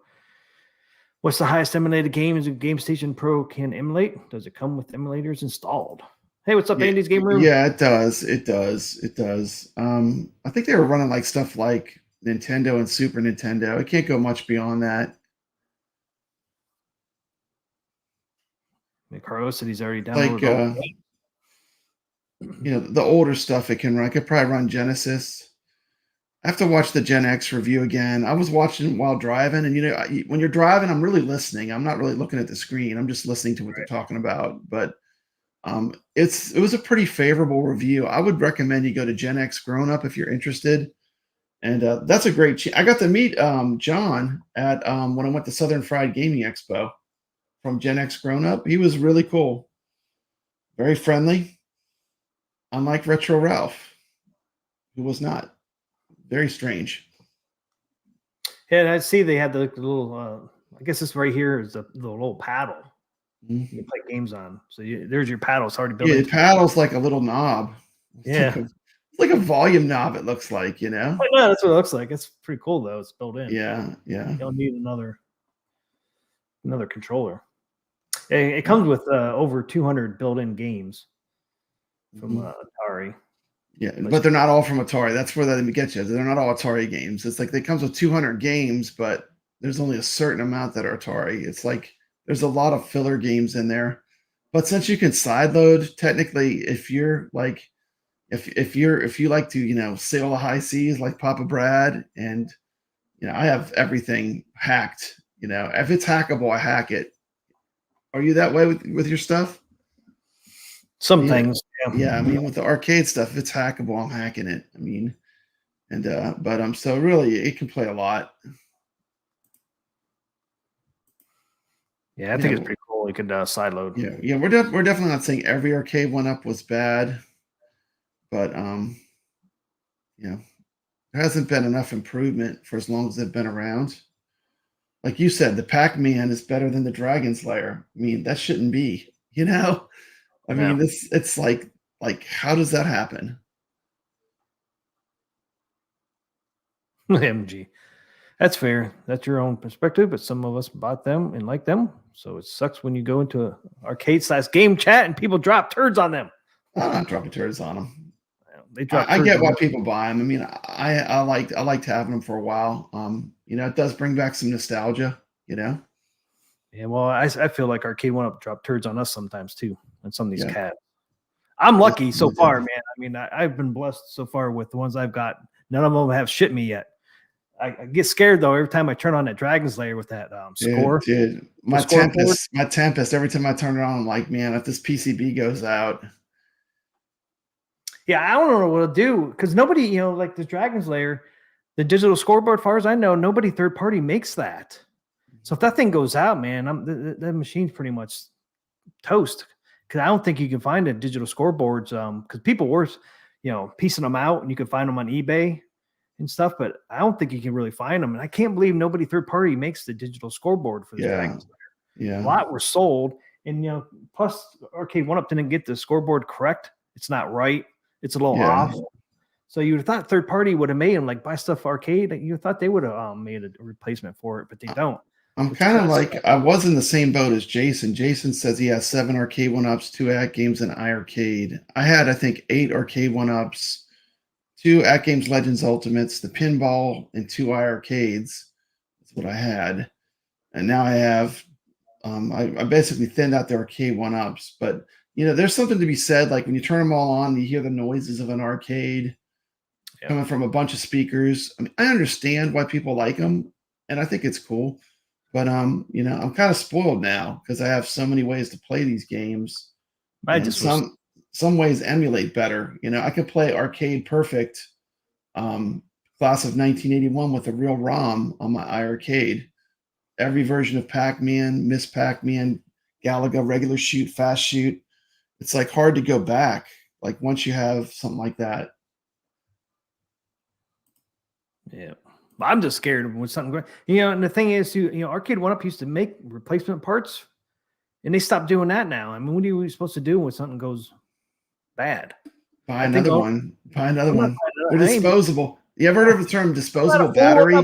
What's the highest emulated games a Game Station Pro can emulate? Does it come with emulators installed? Hey, what's up, Andy's Game Room? Yeah, it does. It does. It does. I think they were running like stuff like Nintendo and Super Nintendo. It can't go much beyond that. Carlos said he's already downloaded. Like, you know, the older stuff it can run. I could probably run Genesis. I have to watch the Gen X review again. I was watching while driving, and you know, when you're driving, I'm really listening. I'm not really looking at the screen. I'm just listening to what they're talking about. But it was a pretty favorable review. I would recommend you go to Gen X Grown Up if you're interested. And that's a great. I got to meet John at when I went to Southern Fried Gaming Expo from Gen X Grown Up. He was really cool, very friendly, unlike Retro Ralph, who was not. Very strange. Yeah, I see they had the little. I guess this right here is the little paddle. You can play games on. So there's your paddle. It's already built. Yeah, the paddle's like a little knob. Yeah, it's like a volume knob. It looks like, you know. Oh, no, that's what it looks like. It's pretty cool though. It's built in. Yeah, yeah. You don't need another controller. It comes with over 200 built-in games from Atari. Yeah, but they're not all from Atari. That's where they get you. They're not all Atari games. It's like they comes with 200 games, but there's only a certain amount that are Atari. It's like there's a lot of filler games in there. But since you can sideload, technically, if you're like, if you like to, you know, sail the high seas like Papa Brad, and you know, I have everything hacked. You know, if it's hackable, I hack it. Are you that way with your stuff? Some things. Yeah, I mean, with the arcade stuff, if it's hackable, I'm hacking it. I mean, and but so really, it can play a lot. Yeah, I think it's pretty cool. You could sideload. Yeah, yeah, we're definitely not saying every arcade one-up was bad, but you know, there hasn't been enough improvement for as long as they've been around. Like you said, the Pac-Man is better than the Dragon Slayer. I mean, that shouldn't be, you know. I mean, it's like how does that happen? MG. That's fair. That's your own perspective, but some of us bought them and like them. So it sucks when you go into an arcade/game chat and people drop turds on them. I'm not dropping turds on them. They drop. I get why people buy them. I mean, I liked having them for a while. You know, it does bring back some nostalgia. You know. Yeah, well, I feel like Arcade 1-Up drop turds on us sometimes too, and some of these Yeah. cats. I'm lucky Yes, so they far, do. man. I mean, I've been blessed so far with the ones I've got. None of them have shit me yet. I get scared though every time I turn on that Dragon's Lair with that score. Dude, my scoreboard. Tempest, every time I turn it on, I'm like, man, if this PCB goes out. Yeah, I don't know what to do because nobody, you know, like the Dragon's Lair, the digital scoreboard, far as I know, nobody third party makes that. So if that thing goes out, man, the machine's pretty much toast. Because I don't think you can find a digital scoreboards. Because people were, you know, piecing them out, and you can find them on eBay and stuff. But I don't think you can really find them. And I can't believe nobody third party makes the digital scoreboard for the Dragon's Lair. Yeah. A lot were sold, and you know, plus Arcade 1-Up didn't get the scoreboard correct. It's not right. It's a little off. So you would have thought third party would have made them like buy stuff arcade. You thought they would have made a replacement for it, but they don't. I'm kind of like, I was in the same boat as Jason. Jason says he has 7 Arcade 1-Ups, 2 Atgames, and iArcade. I had, I think, 8 Arcade 1-Ups, 2 Atgames Legends Ultimates, the Pinball, and 2 iArcades. That's what I had. And now I have, I basically thinned out the Arcade 1-Ups. But, you know, there's something to be said. Like when you turn them all on, you hear the noises of an arcade coming from a bunch of speakers. I mean, I understand why people like them, and I think it's cool. But you know, I'm kind of spoiled now because I have so many ways to play these games. Some ways emulate better. You know, I could play Arcade Perfect, class of 1981 with a real ROM on my iArcade. Every version of Pac-Man, Miss Pac-Man, Galaga, regular shoot, fast shoot. It's like hard to go back. Like once you have something like that. Yeah. I'm just scared when something going. You know, and the thing is, you know, Arcade 1-Up used to make replacement parts, and they stopped doing that now. I mean, what are you supposed to do when something goes bad? Buy another one. They're disposable. You ever heard of the term disposable What battery? I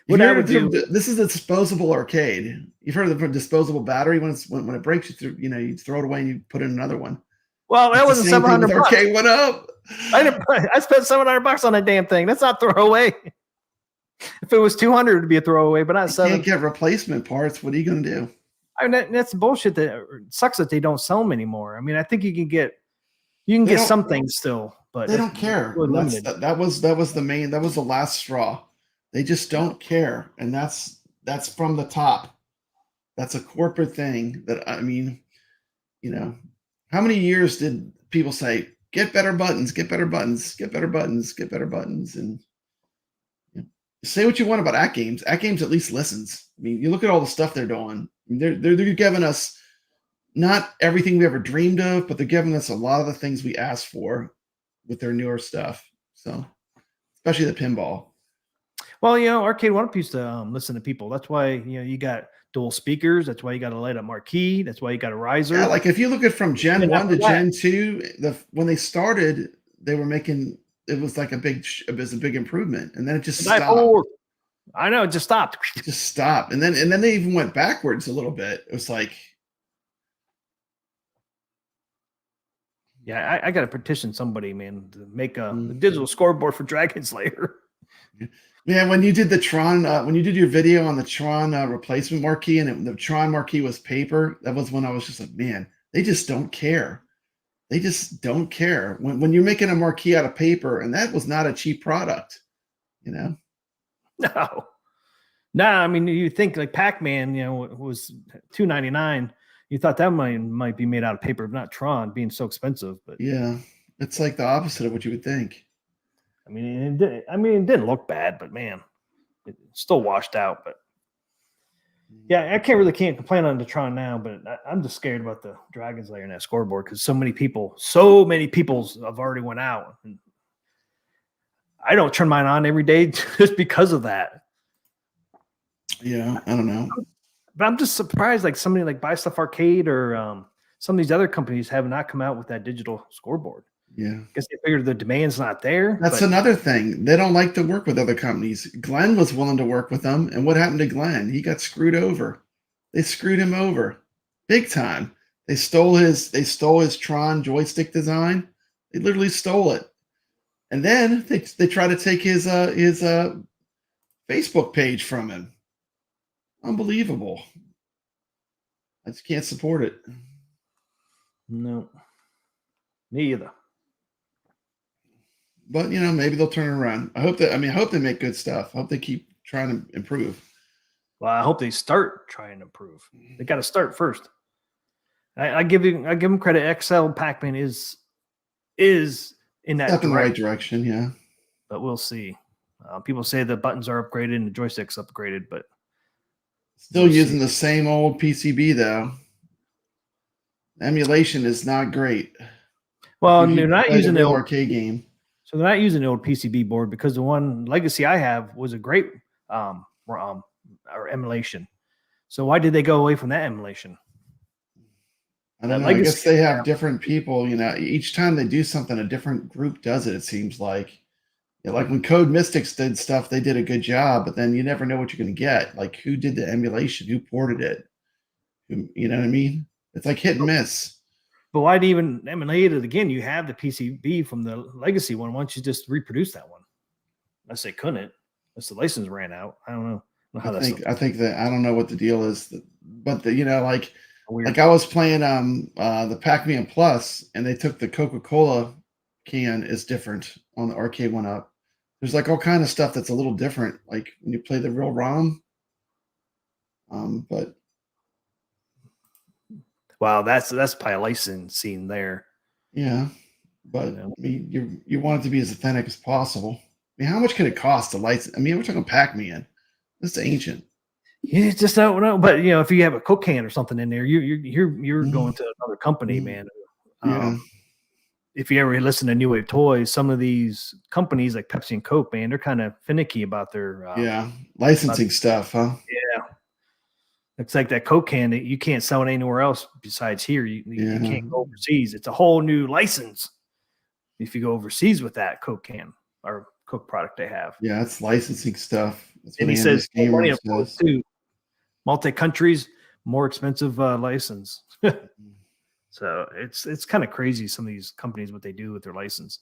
would do. This is a disposable arcade. You've heard of the disposable battery when it breaks, you throw it away and you put in another one. Well, that wasn't $700. Arcade 1-Up. I spent $700 on that damn thing. That's not throwaway. If it was 200, it'd be a throwaway, but not You 7. can't get replacement parts. What are you going to do? I mean, that's bullshit. That sucks that they don't sell them anymore. I mean, I think you can get some things still, but they don't care. Really limited. That was the last straw. They just don't care, and that's from the top. That's a corporate thing. That I mean, you know, how many years did people say get better buttons, get better buttons, get better buttons, get better buttons, and say what you want about Atgames. Atgames at least listens. I mean, you look at all the stuff they're doing. They're giving us not everything we ever dreamed of, but they're giving us a lot of the things we asked for with their newer stuff. So, especially the pinball. Well, you know, Arcade 1-Up used to listen to people. That's why, you know, you got dual speakers. That's why you got a light up marquee. That's why you got a riser. Yeah, like if you look at from Gen 1 to Gen 2, when they started, they were making. It was like a big improvement, and then it just stopped. I know, it just stopped. It just stopped, and then they even went backwards a little bit. It was like, yeah, I got to petition somebody, man, to make a digital scoreboard for Dragon's Lair. Yeah, when you did the Tron, when you did your video on the Tron replacement marquee, and the Tron marquee was paper, that was when I was just like, man, they just don't care. They just don't care when you're making a marquee out of paper, and that was not a cheap product, you know. No. I mean, you think like Pac-Man, you know, was $2.99. You thought that might be made out of paper, not Tron being so expensive. But yeah, it's like the opposite of what you would think. I mean, it didn't look bad, but man, it still washed out. But yeah, I can't complain on the Tron now, but I'm just scared about the Dragon's Lair and that scoreboard because so many people have already went out. And I don't turn mine on every day just because of that. Yeah, I don't know. But I'm just surprised, like somebody like Buy Stuff Arcade or some of these other companies have not come out with that digital scoreboard. Yeah. I guess they figured the demand's not there. That's another thing. They don't like to work with other companies. Glenn was willing to work with them. And what happened to Glenn? He got screwed over. They screwed him over big time. They stole his Tron joystick design. They literally stole it. And then they try to take his Facebook page from him. Unbelievable. I just can't support it. No, me either. But maybe they'll turn it around. I hope that. I hope they make good stuff. I hope they keep trying to improve. Well, I hope they start trying to improve. They got to start first. I give them credit. XL Pac-Man is in that Step in the right direction, yeah. But we'll see. People say the buttons are upgraded and the joystick's upgraded, but still using the same old PCB though. Emulation is not great. Well, they're not using the arcade game. So they're not using the old PCB board because the one legacy I have was a great or emulation. So why did they go away from that emulation? I don't know. I guess they have different people. Each time they do something, a different group does it. It seems like, like when Code Mystics did stuff, they did a good job, but then you never know what you're going to get. Like who did the emulation? Who ported it? You know what I mean? It's like hit and miss. But why do you even emulate it again? You have the PCB from the legacy one. Why don't you just reproduce that one? Unless they couldn't. Unless the license ran out. I don't know. I think that I don't know what the deal is, but like I was playing the Pac-Man Plus, and they took the Coca-Cola can is different on the arcade one up. There's like all kind of stuff that's a little different, like when you play the real ROM. But wow, that's probably a licensing there. Yeah, but you want it to be as authentic as possible. How much could it cost to license? We're talking Pac-Man. This is ancient. Yeah, it's just don't know. But if you have a Coke can or something in there, you're going to another company, man. Yeah. If you ever listen to New Wave Toys, some of these companies like Pepsi and Coke, man, they're kind of finicky about their licensing stuff, huh? Yeah, it's like that Coke can that you can't sell it anywhere else besides here. You can't go overseas. It's a whole new license if you go overseas with that Coke can or Coke product they have. Yeah, it's licensing stuff. And he says money of course too. Multi countries, more expensive license. So it's kind of crazy. Some of these companies, what they do with their license.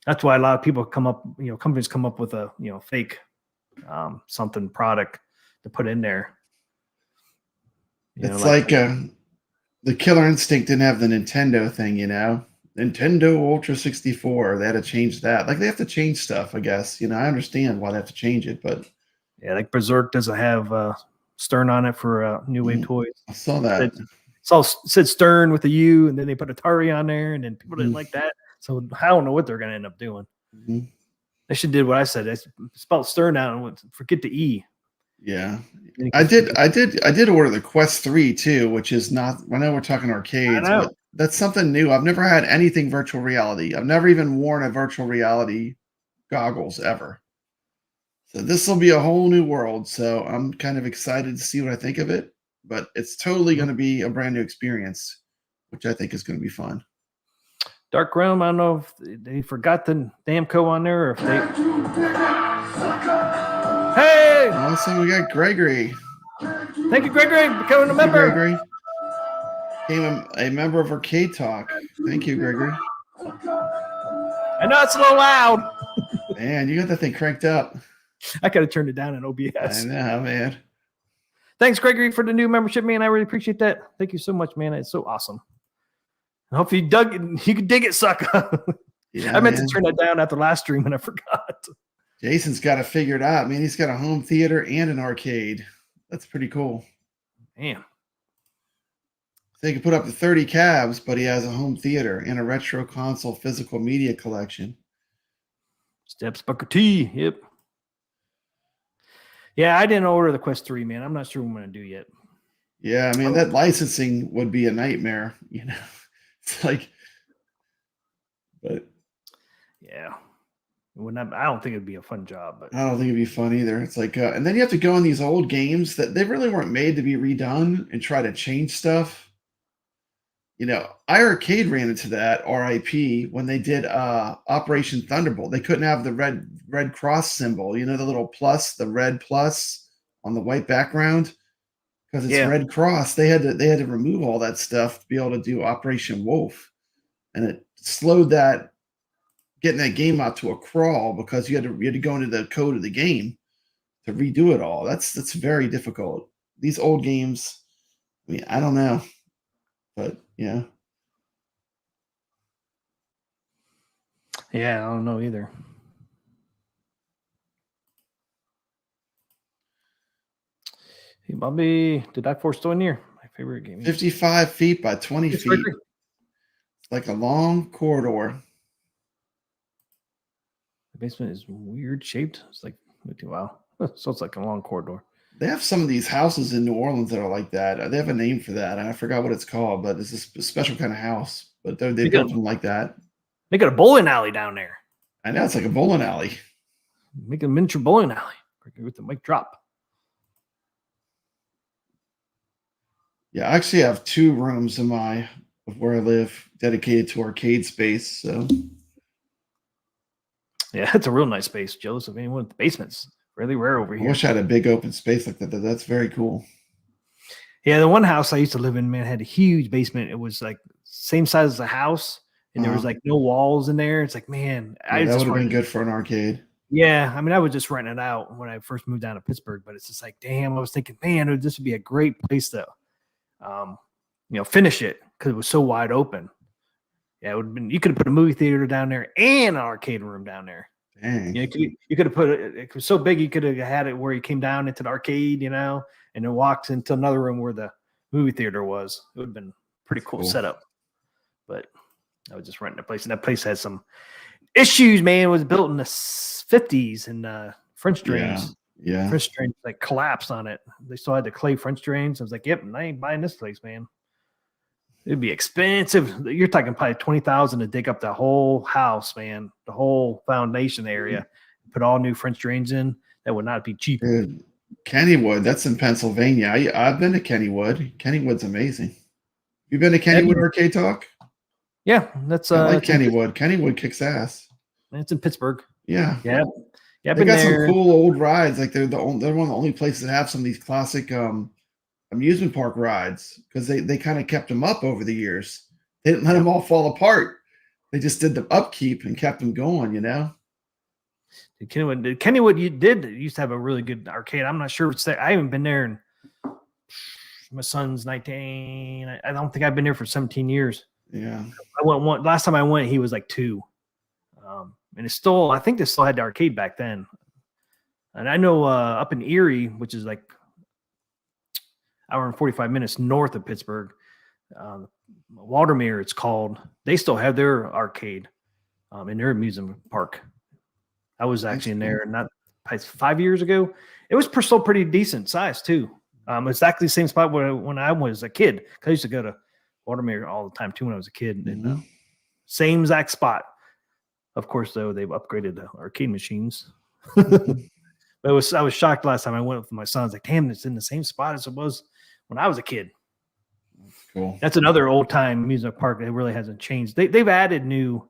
That's why a lot of people companies come up with a fake something product to put in there. It's like the Killer Instinct didn't have the Nintendo thing, Nintendo Ultra 64. They had to change that. Like they have to change stuff, I guess. I understand why they have to change it, but yeah, like Berserk doesn't have Stern on it for New Wave Toys. I saw that. It said Stern with a U, and then they put Atari on there, and then people didn't like that. So I don't know what they're going to end up doing. They should did what I said. They spelled Stern out and forget the E. Yeah, I did order the Quest 3 too, which is not. I know we're talking arcades, but that's something new. I've never had anything virtual reality. I've never even worn a virtual reality goggles ever. So this will be a whole new world. So I'm kind of excited to see what I think of it. But it's totally going to be a brand new experience, which I think is going to be fun. Dark Realm, I don't know if they forgot the Namco on there or if they. Hey! Awesome, we got Gregory. Thank you, Gregory, for becoming a member. Gregory became a member of Arcade Talk. Thank you, Gregory. I know it's a little loud. Man, you got that thing cranked up. I got to turn it down in OBS. I know, man. Thanks, Gregory, for the new membership, man. I really appreciate that. Thank you so much, man. It's so awesome. I hope you could dig it, sucker. Yeah, I meant to turn that down after last stream and I forgot. Jason's got to figure it out, man. He's got a home theater and an arcade. That's pretty cool. Man. So he can put up to 30 cabs, but he has a home theater and a retro console physical media collection. Steps Booker T. Yep. Yeah, I didn't order the Quest 3, man. I'm not sure what I'm going to do yet. Yeah, I mean, that licensing would be a nightmare, It's like, but yeah. I don't think it'd be a fun job. But I don't think it'd be fun either. It's like, and then you have to go on these old games that they really weren't made to be redone and try to change stuff. iArcade ran into that, RIP, when they did Operation Thunderbolt. They couldn't have the red cross symbol, the little plus, the red plus on the white background, because it's red cross. They had to remove all that stuff to be able to do Operation Wolf, and it slowed getting that game out to a crawl because you had to go into the code of the game to redo it all. That's very difficult. These old games, I mean, I don't know, but yeah. Yeah, I don't know either. Hey, Bobby, the Dark Force still in here? My favorite game. 55 feet by 20 It's feet. right there. It's like a long corridor. The basement is weird shaped. It's like, wow. So it's like a long corridor. They have some of these houses in New Orleans that are like that. They have a name for that. I forgot what it's called, but it's a special kind of house. But they built them like that. They got a bowling alley down there. I know, it's like a bowling alley. Make a miniature bowling alley with the mic drop. Yeah, I actually have 2 rooms of where I live dedicated to arcade space. So yeah, it's a real nice space, Joseph. Anyone with the basement's really rare over I here. wish I had a big open space like that. That's very cool. Yeah, the one house I used to live in, man, had a huge basement. It was like same size as a house, and there was like no walls in there. It's like, man, Yeah, that would have been good for an arcade. Yeah, I mean, I was just renting it out when I first moved down to Pittsburgh, but it's just like, damn, I was thinking, man, this would be a great place to, finish it because it was so wide open. Yeah, it would have been. You could have put a movie theater down there and an arcade room down there. Dang. You could have put it. It was so big, you could have had it where you came down into the arcade, and then walked into another room where the movie theater was. It would have been a pretty cool setup. But I was just renting a place, and that place had some issues, man. It was built in the 50s, and French drains. Yeah. French drains like collapsed on it. They still had the clay French drains. I was like, yep, I ain't buying this place, man. It'd be expensive. You're talking probably $20,000 to dig up the whole house, man, the whole foundation area, put all new French drains in. That would not be cheap. Dude, Kennywood, that's in Pennsylvania. I've been to Kennywood. Kennywood's amazing. You been to Kennywood Arcade Talk? Yeah, that's I like Kennywood. Kennywood kicks ass. It's in Pittsburgh. Yeah. Yeah. Yeah, they got some cool old rides. Like they're one of the only places that have some of these classic amusement park rides because they kind of kept them up over the years. They didn't let them all fall apart. They just did the upkeep and kept them going, Kennywood used to have a really good arcade. I'm not sure if it's there. I haven't been there in my son's 19. I don't think I've been there for 17 years. Yeah. I went last time I went, he was like 2. And I think they still had the arcade back then. And I know up in Erie, which is like hour and 45 minutes north of Pittsburgh, Waldermere, it's called. They still have their arcade in their amusement park. I was actually in there not 5 years ago. It was still pretty decent size too. Exactly the same spot when I was a kid. Cause I used to go to Waldermere all the time too when I was a kid. Mm-hmm. And same exact spot. Of course, though, they've upgraded the arcade machines. But I was shocked last time I went with my son. I was like, damn, it's in the same spot as it was when I was a kid. That's cool. That's another old-time amusement park that really hasn't changed. They've added new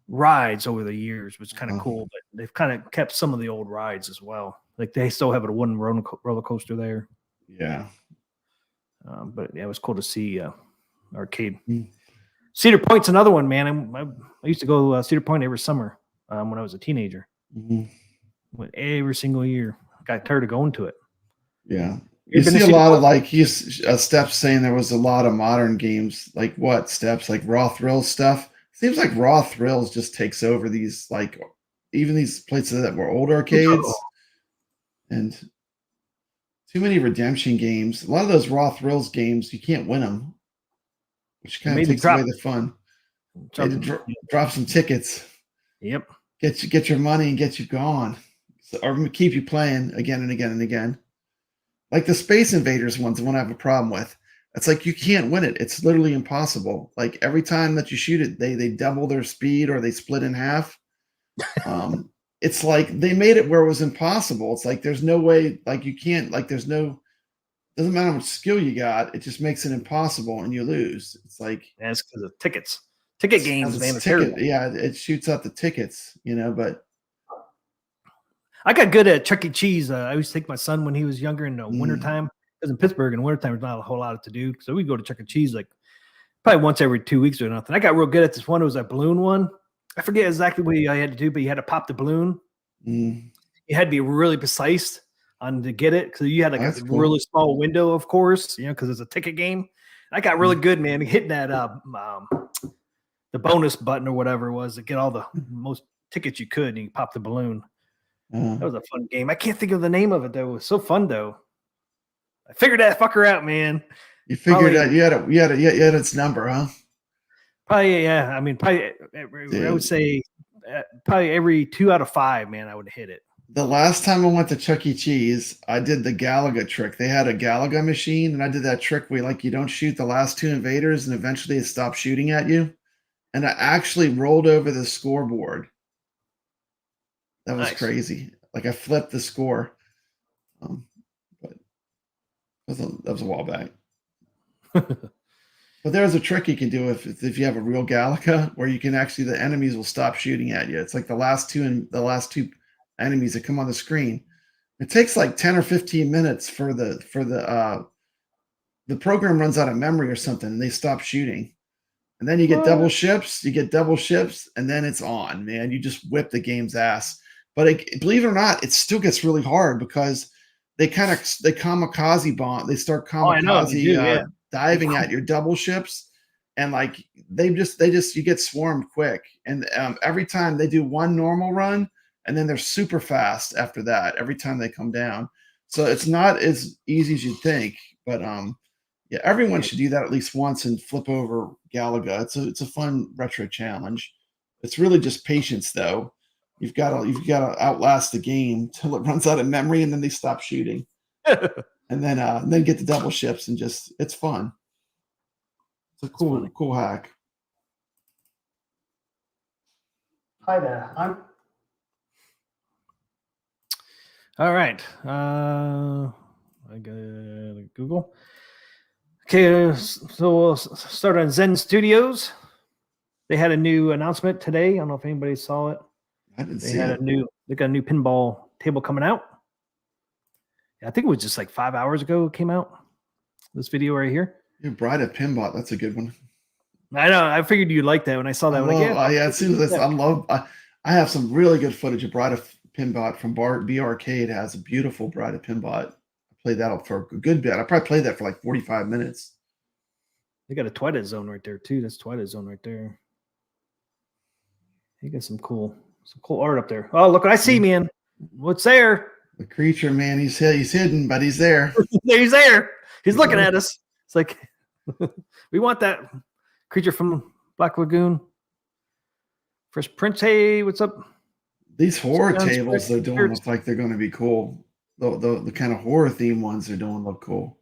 rides over the years, which is kind of cool, but they've kind of kept some of the old rides as well. Like they still have a wooden roller coaster there. Yeah. But yeah, it was cool to see arcade. Cedar Point's another one, man. I used to go Cedar Point every summer when I was a teenager. Went every single year. Got tired of going to it. Yeah. You see a lot of Steps saying there was a lot of modern games. Like what Steps? Like Raw Thrills stuff. Seems like Raw Thrills just takes over these, like even these places that were old arcades. And too many redemption games. A lot of those Raw Thrills games, you can't win them. Which kind of takes away the fun. Drop some tickets. Yep. Get your money and get you gone. Or keep you playing again and again and again. Like the Space Invaders one's the one I have a problem with. It's like you can't win it. It's literally impossible. Like every time that you shoot it, they double their speed or they split in half. It's like they made it where it was impossible. It's like there's no way, like you can't, like doesn't matter how much skill you got, it just makes it impossible and you lose. It's like that's because of tickets. Ticket games, man. Yeah, it shoots out the tickets, but I got good at Chuck E. Cheese. I used to take my son when he was younger in the wintertime. Because in Pittsburgh in the wintertime, there's not a whole lot to do. So we go to Chuck E. Cheese like probably once every 2 weeks or nothing. I got real good at this one. It was a balloon one. I forget exactly what I had to do, but you had to pop the balloon. You had to be really precise on to get it because you had like That's a cool. really small window, of course, because it's a ticket game. I got really good, man, hitting that the bonus button or whatever it was to get all the most tickets you could, and you pop the balloon. That was a fun game. I can't think of the name of it though. It was so fun though. I figured that fucker out, man. You figured Probably- out you had its number, huh? Probably, yeah. I mean, probably I would say probably every 2 out of 5, man, I would hit it. The last time I went to Chuck E. Cheese, I did the Galaga trick. They had a Galaga machine, and I did that trick where you don't shoot the last 2 invaders, and eventually it stops shooting at you. And I actually rolled over the scoreboard. That was Nice. crazy. Like I flipped the score. But that was a while back. But there's a trick you can do if you have a real Galaga, where you can actually the enemies will stop shooting at you. It's like the last two enemies that come on the screen. It takes like 10 or 15 minutes for the program runs out of memory or something, and they stop shooting. And then you get double ships, and then it's on, man. You just whip the game's ass. But believe it or not, it still gets really hard because they kamikaze bomb. They start kamikaze diving at your double ships, and like they just you get swarmed quick. And every time they do one normal run, and then they're super fast after that. Every time they come down, so it's not as easy as you'd think. But yeah, everyone should do that at least once and flip over Galaga. It's a fun retro challenge. It's really just patience, though. You've got to outlast the game till it runs out of memory, and then they stop shooting, and then get the double ships, and just it's fun. It's a cool hack. Hi there. All right. I got Google. Okay, so we'll start on Zen Studios. They had a new announcement today. I don't know if anybody saw it. I didn't They see had it. they got a new pinball table coming out. I think it was just like 5 hours ago it came out. This video right here. Your Bride of Pinball. That's a good one. I know. I figured you'd like that when I saw that. As soon as I have some really good footage of Bride of Pinball from B Arcade. Has a beautiful Bride of Pinball. I played that for a good bit. I probably played that for like 45 minutes. They got a Twilight Zone right there too. That's Twilight Zone right there. You got some cool art up there. Oh, look what I see, man. What's there? The creature, man, he's hidden, but he's there. He's there. He's looking at us. It's like we want that creature from Black Lagoon. Fresh Prince, hey, what's up? These horror Sounds tables they're doing spirits. look like they're going to be cool. The kind of horror theme ones they're doing look cool.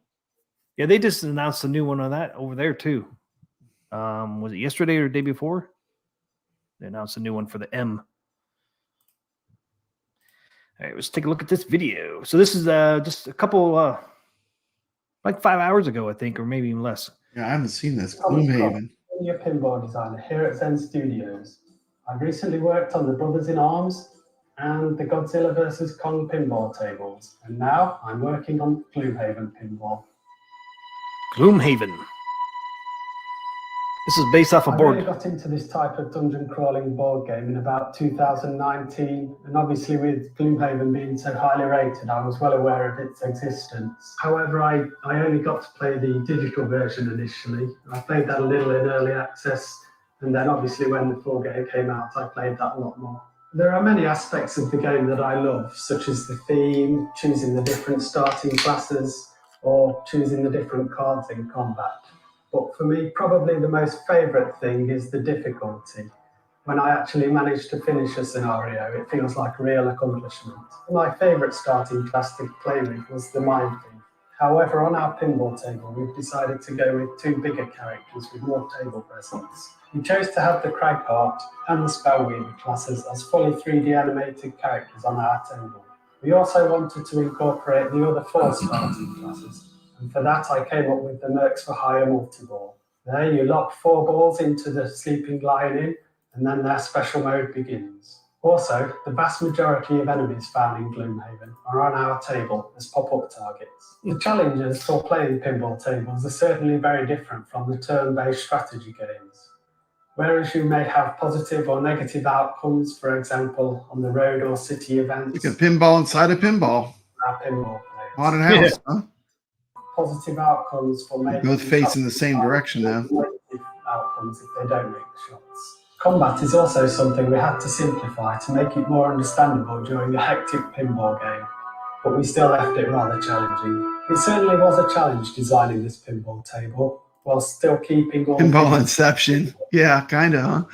Yeah, they just announced a new one on that over there too. Was it yesterday or the day before? They announced a new one for the M. All right, let's take a look at this video. So this is just a couple, like 5 hours ago, I think, or maybe even less. Yeah, I haven't seen this. Thomas Gloomhaven. Senior pinball designer here at Zen Studios. I've recently worked on the Brothers in Arms and the Godzilla vs. Kong pinball tables, and now I'm working on Gloomhaven pinball. Gloomhaven. This is based off a I board. really got into this type of dungeon crawling board game in about 2019, and obviously with Gloomhaven being so highly rated, I was well aware of its existence. However, I only got to play the digital version initially. I played that a little in early access, and then obviously when the full game came out, I played that a lot more. There are many aspects of the game that I love, such as the theme, choosing the different starting classes, or choosing the different cards in combat. But for me, probably the most favourite thing is the difficulty. When I actually manage to finish a scenario, it feels like a real accomplishment. My favourite starting class to play with was the Mind Thief. However, on our pinball table, we've decided to go with 2 bigger characters with more table presence. We chose to have the Cragheart and the Spellweaver classes as fully 3D animated characters on our table. We also wanted to incorporate the other 4 starting classes, and for that I came up with the Mercs for Hire multi-ball. There you lock 4 balls into the Sleeping Lion Inn, and then their special mode begins. Also, the vast majority of enemies found in Gloomhaven are on our table as pop-up targets. The challenges for playing pinball tables are certainly very different from the turn-based strategy games. Whereas you may have positive or negative outcomes, for example, on the road or city events. Like a pinball inside a pinball. our pinball players. Haunted house, huh? Positive outcomes for making Both facing the same direction now. negative outcomes if they don't make the shots. Combat is also something we had to simplify to make it more understandable during a hectic pinball game, but we still left it rather challenging. It certainly was a challenge designing this pinball table, while still keeping all Pinball Inception. Yeah, kind of, huh?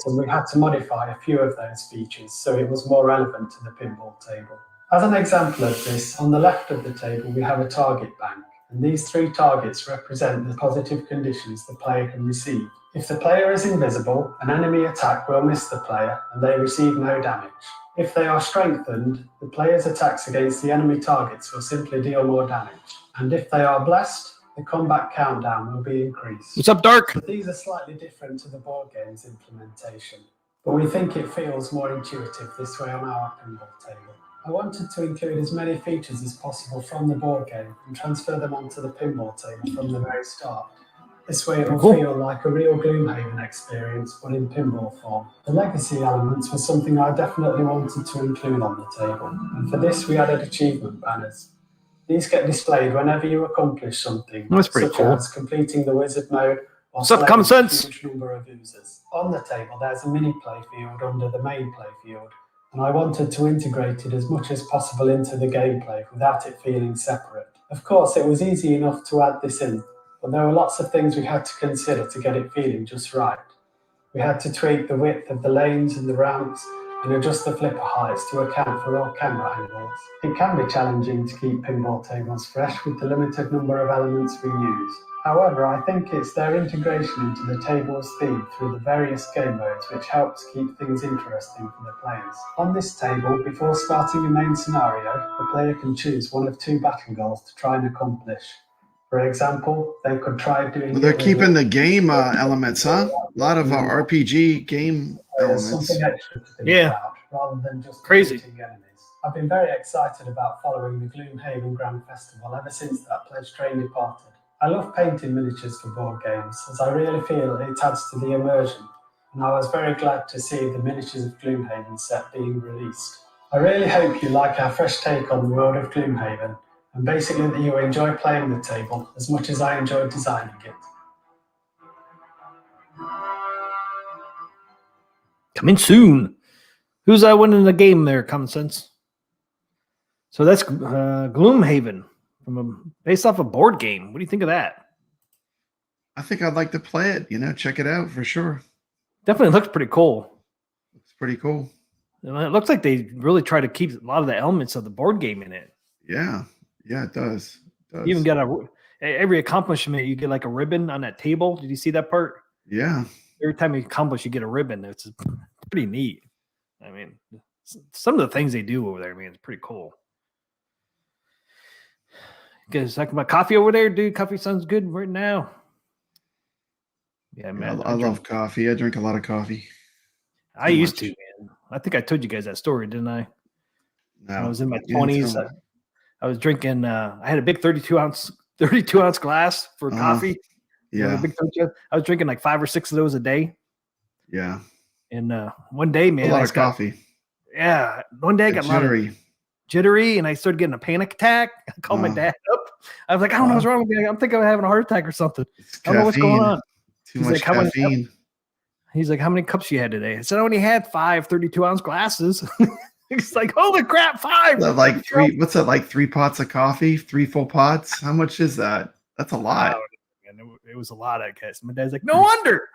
and we had to modify a few of those features so it was more relevant to the pinball table. As an example of this, on the left of the table we have a target bank, and these 3 targets represent the positive conditions the player can receive. If the player is invisible, an enemy attack will miss the player and they receive no damage. If they are strengthened, the player's attacks against the enemy targets will simply deal more damage. And if they are blessed, the combat countdown will be increased. What's up, Dark? But these are slightly different to the board game's implementation, but we think it feels more intuitive this way on our pinball table. I wanted to include as many features as possible from the board game and transfer them onto the pinball table from the very start. This way it will feel like a real Gloomhaven experience, but in pinball form. The legacy elements were something I definitely wanted to include on the table, and for this we added achievement banners. These get displayed whenever you accomplish something, That's pretty such cool. as completing the wizard mode or What's up, Common selecting a Sense? huge number of users. On the table, there's a mini play field under the main play field, and I wanted to integrate it as much as possible into the gameplay without it feeling separate. Of course, it was easy enough to add this in, but there were lots of things we had to consider to get it feeling just right. We had to tweak the width of the lanes and the ramps and adjust the flipper heights to account for all camera angles. It can be challenging to keep pinball tables fresh with the limited number of elements we use. However, I think it's their integration into the table's theme through the various game modes which helps keep things interesting for the players. On this table, before starting a main scenario, the player can choose one of 2 battle goals to try and accomplish. For example, they could try doing... Well, they're keeping the game elements, huh? A lot of RPG game elements. Something extra to think Yeah. about, rather than just Crazy. defeating enemies. I've been very excited about following the Gloomhaven Grand Festival ever since that pledge train departed. I love painting miniatures for board games, as I really feel it adds to the immersion, and I was very glad to see the Miniatures of Gloomhaven set being released. I really hope you like our fresh take on the world of Gloomhaven, and basically that you enjoy playing the table as much as I enjoyed designing it. Coming soon. Who's winning the game there, Common Sense? So that's Gloomhaven based off a board game. What do you think of that? I think I'd like to play it, check it out for sure. Definitely looks pretty cool. It's pretty cool. And it looks like they really try to keep a lot of the elements of the board game in it. Yeah, it does. You even got every accomplishment, you get like a ribbon on that table. Did you see that part? Yeah. Every time you accomplish, you get a ribbon. It's pretty neat. I mean, some of the things they do over there, man, it's pretty cool. You guys talking about coffee over there, dude? Coffee sounds good right now. Yeah, man. I love coffee. I drink a lot of coffee. I used to, man. I think I told you guys that story, didn't I? No, I was in my 20s. I was drinking. I had a big 32 ounce glass for coffee. Yeah, big 32. I was drinking like 5 or 6 of those a day. Yeah, and one day, man, a lot of coffee. Yeah, one day I got jittery, and I started getting a panic attack. I called my dad up. I was like, I don't know what's wrong with me. I'm thinking I'm having a heart attack or something. I don't know what's going on. Too much caffeine. He's like, how many cups you had today? I said, I only had 5 32-ounce glasses. He's like, holy crap, 5. Like 3. What's that? Like 3 pots of coffee? 3 full pots? How much is that? That's a lot. It was a lot, I guess. My dad's like, no wonder.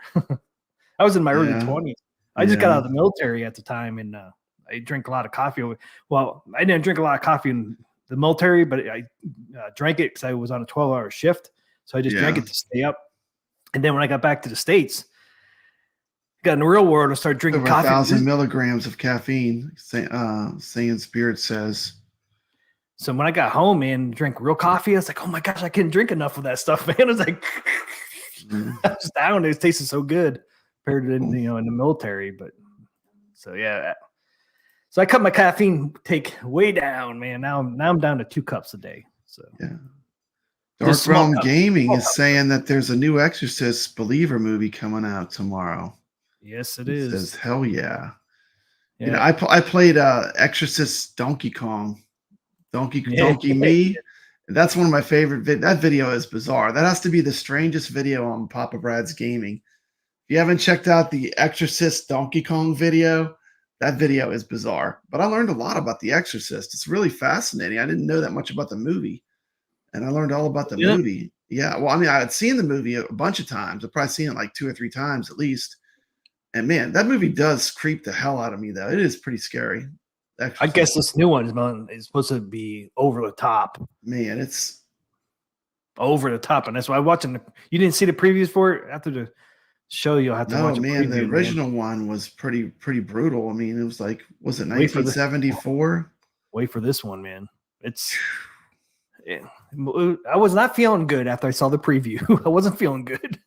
I was in my early 20s. I just got out of the military at the time, and I drink a lot of coffee. Well, I didn't drink a lot of coffee in the military, but I drank it because I was on a 12-hour shift. So I just drank it to stay up. And then when I got back to the States, got in the real world, I started drinking coffee. 1,000 milligrams of caffeine, Saiyan Spirit says. So when I got home and drank real coffee, I was like, oh my gosh, I couldn't drink enough of that stuff, man. I was like, I was down. It tasted so good compared to, in the military. But so, yeah. So I cut my caffeine take way down, man. Now I'm down to 2 cups a day. So, yeah. Dark Realm Gaming is saying that there's a new Exorcist Believer movie coming out tomorrow. Yes, it is. Says, hell yeah. I played Exorcist Donkey Kong, Donkey Me. That's one of my favorite. That video is bizarre. That has to be the strangest video on Papa Brad's Gaming. If you haven't checked out the Exorcist Donkey Kong video, that video is bizarre. But I learned a lot about the Exorcist. It's really fascinating. I didn't know that much about the movie, and I learned all about the movie. Yeah, well, I mean, I had seen the movie a bunch of times. I've probably seen it like 2 or 3 times at least. And man, that movie does creep the hell out of me, though. It is pretty scary. I guess this new one is supposed to be over the top. Man, it's over the top, and that's why I'm watching. You didn't see the previews for it after the show. You'll have to watch. No, man, the original one was pretty brutal. I mean, it was like, was it 1974? Wait for this one, man. I was not feeling good after I saw the preview. I wasn't feeling good.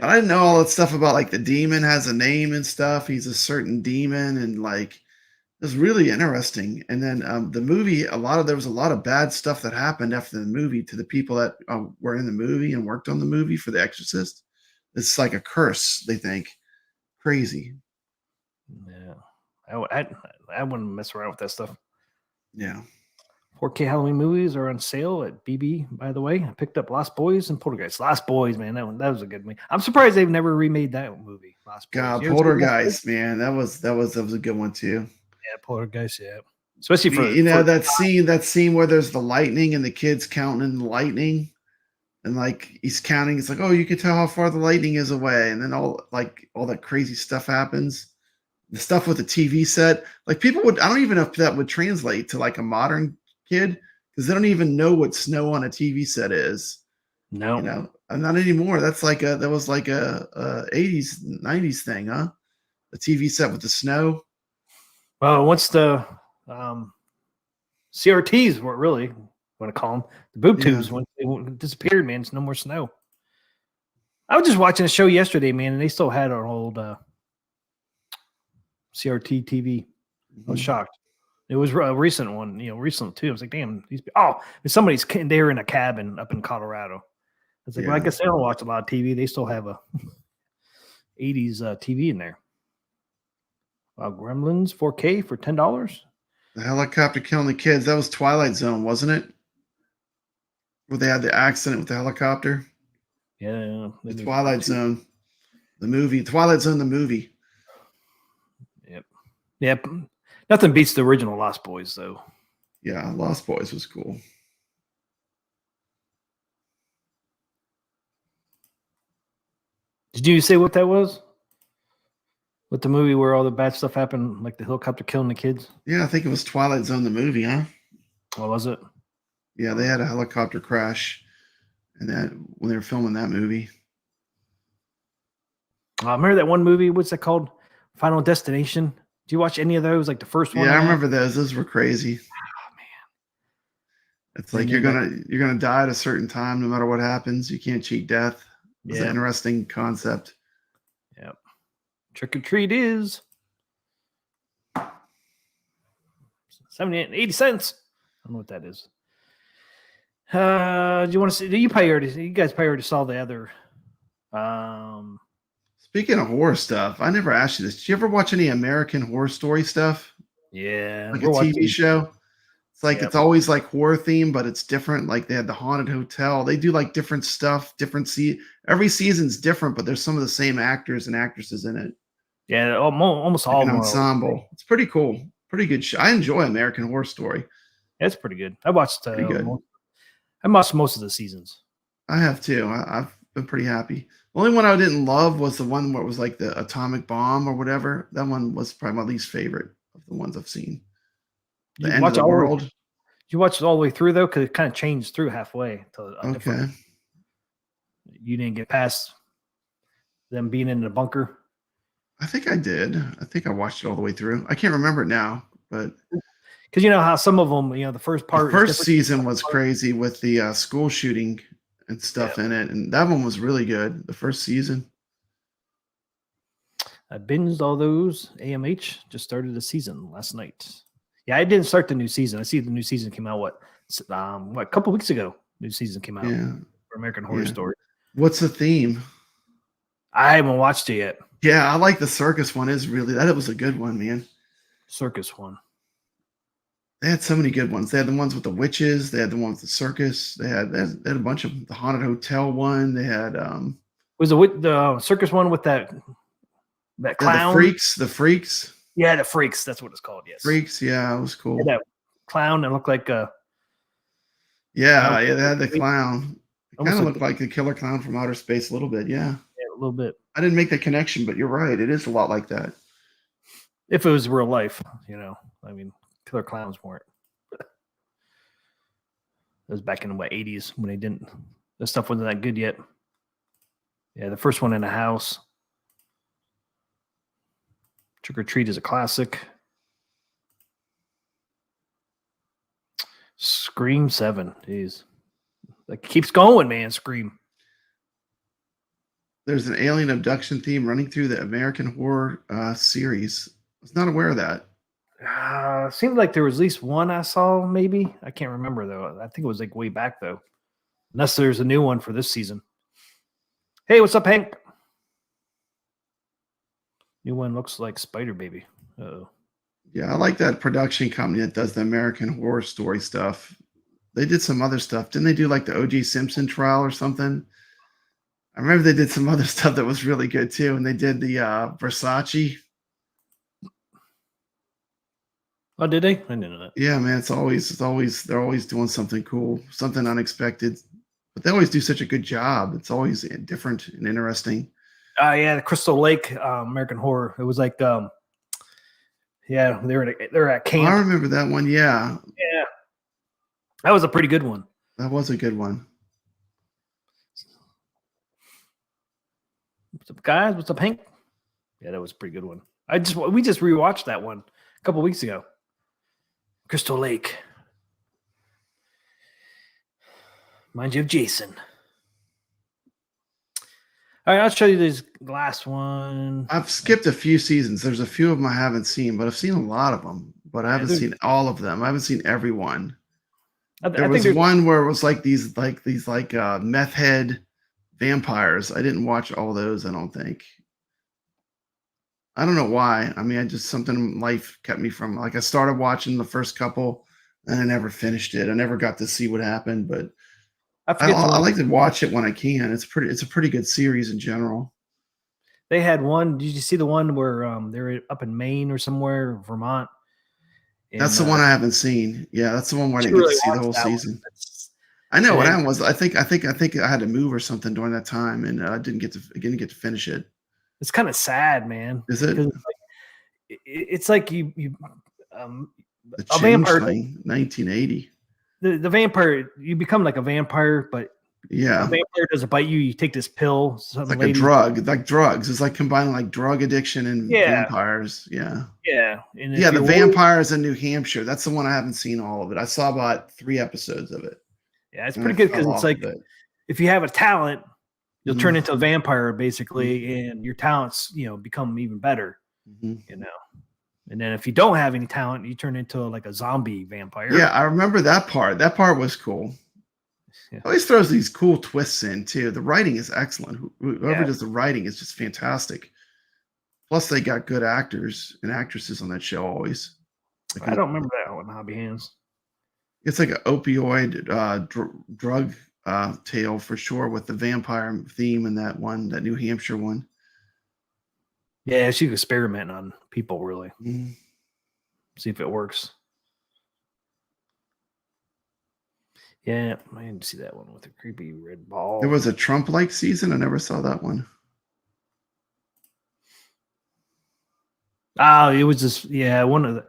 I didn't know all that stuff about like the demon has a name and stuff. He's a certain demon, and like it was really interesting. And then the movie, there was a lot of bad stuff that happened after the movie to the people that were in the movie and worked on the movie for The Exorcist. It's like a curse, they think. Crazy. Yeah, I wouldn't mess around with that stuff. Yeah. 4K Halloween movies are on sale at BB, by the way. I picked up Lost Boys and Poltergeist. Lost Boys, man, that was a good movie. I'm surprised they've never remade that movie. Lost Boys. God, Poltergeist, man, that was a good one too. Yeah, Poltergeist, yeah. Especially for that scene where there's the lightning and the kid's counting in the lightning, and like he's counting. It's like, oh, you can tell how far the lightning is away, and then all that crazy stuff happens. The stuff with the TV set, like I don't even know if that would translate to like a modern kid, because they don't even know what snow on a TV set is. No, not anymore. That was like a 80s 90s thing, huh? The TV set with the snow. Well, once the CRTs were really want to call them the boob tubes when they disappeared, man, it's no more snow. I was just watching a show yesterday, man, and they still had our old CRT TV. I was shocked. It was a recent one, recent too. I was like, damn, they're in a cabin up in Colorado. I was like, well, I guess they don't watch a lot of TV. They still have a 80s TV in there. Gremlins 4K for $10. The helicopter killing the kids. That was Twilight Zone, wasn't it? Where they had the accident with the helicopter. Yeah. The Twilight Zone. The movie. Twilight Zone, the movie. Yep. Nothing beats the original Lost Boys, though. Yeah, Lost Boys was cool. Did you say what that was? With the movie where all the bad stuff happened, like the helicopter killing the kids? Yeah, I think it was Twilight Zone, the movie, huh? What was it? Yeah, they had a helicopter crash and when they were filming that movie. Remember that one movie? What's that called? Final Destination. Do you watch any of those? Like the first one? Yeah, I remember those. Those were crazy. Oh man. It's like you're gonna die at a certain time no matter what happens. You can't cheat death. It's an interesting concept. Yep. Trick or treat is 80 cents. I don't know what that is. Do you want to see? You guys probably already saw the other. Speaking of horror stuff, I never asked you this. Did you ever watch any American Horror Story stuff? Yeah. Like a TV show? It's like it's always like horror theme, but it's different. Like they had the haunted hotel. They do like different stuff, every season's different, but there's some of the same actors and actresses in it. Yeah, almost all an ensemble. It's pretty cool. Pretty good show. I enjoy American Horror Story. That's pretty good. I watched most of the seasons. I have too. I've been pretty happy. The only one I didn't love was the one where it was like the atomic bomb or whatever. That one was probably my least favorite of the ones I've seen. The End of the World. You watched it all the way through though, because it kind of changed through halfway. Okay. You didn't get past them being in the bunker. I think I did. I think I watched it all the way through. I can't remember it now, but because you know how some of them, the first part. The first season was crazy with the school shooting and stuff in it, and that one was really good. The first season. I binged all those. AMH just started the season last night. Yeah, I didn't start the new season. I see the new season came out a couple weeks ago. New season came out for American Horror Story. What's the theme? I haven't watched it yet. Yeah, I like the circus one. That was a good one, man. Circus one. They had so many good ones. They had the ones with the witches. They had the ones with the circus. They had a bunch of the haunted hotel one. They had Was the circus one with that clown? The freaks. Yeah, the freaks. That's what it's called. Yes, Freaks. Yeah, it was cool. Yeah, that clown that looked like a. Yeah, they had the clown. It Almost kind of like looked like the killer clown from outer space a little bit. Yeah, a little bit. I didn't make the connection, but you're right. It is a lot like that. If it was real life, I mean, killer clowns weren't. It was back in the 80s when they didn't. The stuff wasn't that good yet. Yeah, the first one in the house. Trick or Treat is a classic. Scream 7. Jeez. Like keeps going, man. Scream. There's an alien abduction theme running through the American Horror series. I was not aware of that. Seemed like there was at least one I saw, maybe. I can't remember, though. I think it was like way back, though. Unless there's a new one for this season. Hey, what's up, Hank? New one looks like Spider Baby. Uh-oh. Yeah, I like that production company that does the American Horror Story stuff. They did some other stuff. Didn't they do like the O.J. Simpson trial or something? I remember they did some other stuff that was really good too. And they did the Versace. Oh, did they? I didn't know that. Yeah, man, they're always doing something cool, something unexpected. But they always do such a good job. It's always different and interesting. Yeah, the Crystal Lake American Horror. It was like, yeah, they're at camp. I remember that one. Yeah, yeah, that was a pretty good one. That was a good one. What's up, guys? What's up, Hank? Yeah, that was a pretty good one. We just rewatched that one a couple weeks ago. Crystal Lake. Mind you of Jason. All right, I'll show you this last one. I've skipped a few seasons. There's a few of them I haven't seen, but I've seen a lot of them. But I haven't seen all of them. I haven't seen every one. There was one where it was like these meth head vampires. I didn't watch all those, I don't think. I don't know why. I mean, something in life kept me from, like, I started watching the first couple and I never finished it. I never got to see what happened, but I like to watch it when I can. It's a pretty good series in general. They had one. Did you see the one where they're up in Maine or somewhere, Vermont? And, that's the one I haven't seen. Yeah, that's the one where I didn't get to see the whole season. I know what happened was I think I had to move or something during that time, and I didn't get to finish it. It's kind of sad, man. Is it? It's like the a vampire thing, 1980. The vampire, you become like a vampire, but yeah, a vampire doesn't bite you. You take this pill. It's like a drug, like drugs. It's like combining like drug addiction and vampires. Yeah. Yeah. Yeah, the vampires in New Hampshire. That's the one I haven't seen all of it. I saw about 3 episodes of it. Yeah, it's pretty good because it's like if you have a talent, you'll turn into a vampire basically, and your talents, become even better. And then if you don't have any talent, you turn into like a zombie vampire. Yeah, I remember that part. That part was cool. Yeah. Always throws these cool twists in too. The writing is excellent. Whoever does the writing is just fantastic. Plus, they got good actors and actresses on that show always. Like I don't remember that one, Hobby Hands. It's like an opioid drug tale for sure, with the vampire theme in that New Hampshire one. Yeah, she's experimenting on people, really. See if it works. Yeah, I didn't see that one with the creepy red ball. There was a Trump-like season. I never saw that one. Oh, it was just, one of the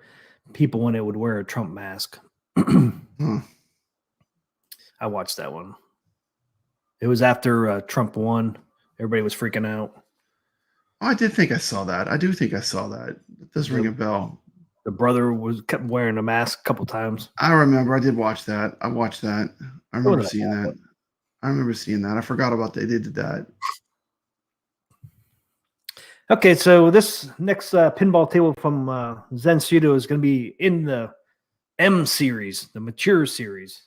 people when it would wear a Trump mask. I watched that one. It was after Trump won. Everybody was freaking out. Oh, I did think I saw that. I do think I saw that. It does ring a bell. The brother kept wearing a mask a couple times. I remember. I did watch that. I watched that. I remember seeing that. I forgot about they did that. Okay, so this next pinball table from Zen Studios is going to be in the M series, the mature series.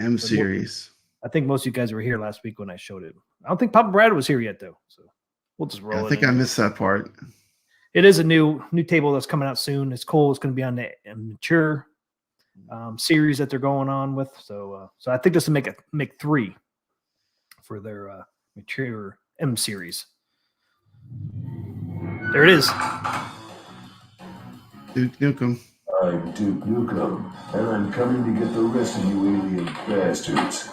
M series. I think most of you guys were here last week when I showed it. I don't think Papa Brad was here yet, though. So we'll just roll it. I think I missed that part. It is a new table that's coming out soon. It's cool. It's going to be on the mature. series that they're going on with. So I think this will make 3 for their mature M series. There it is. Duke Nukem. I'm Duke Nukem, and I'm coming to get the rest of you alien bastards.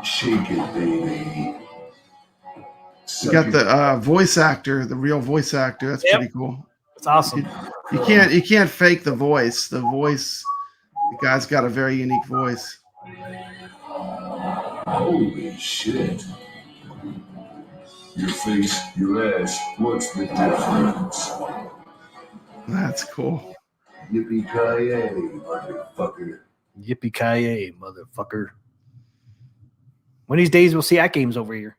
Shake it, baby. You got the voice actor, the real voice actor. That's pretty cool. It's awesome. You can't fake the voice. The guy's got a very unique voice. Holy shit. Your face, your ass, what's the difference? That's cool. Yippee-ki-yay, motherfucker. Yippee-ki-yay, motherfucker. One of these days we'll see Atgames over here.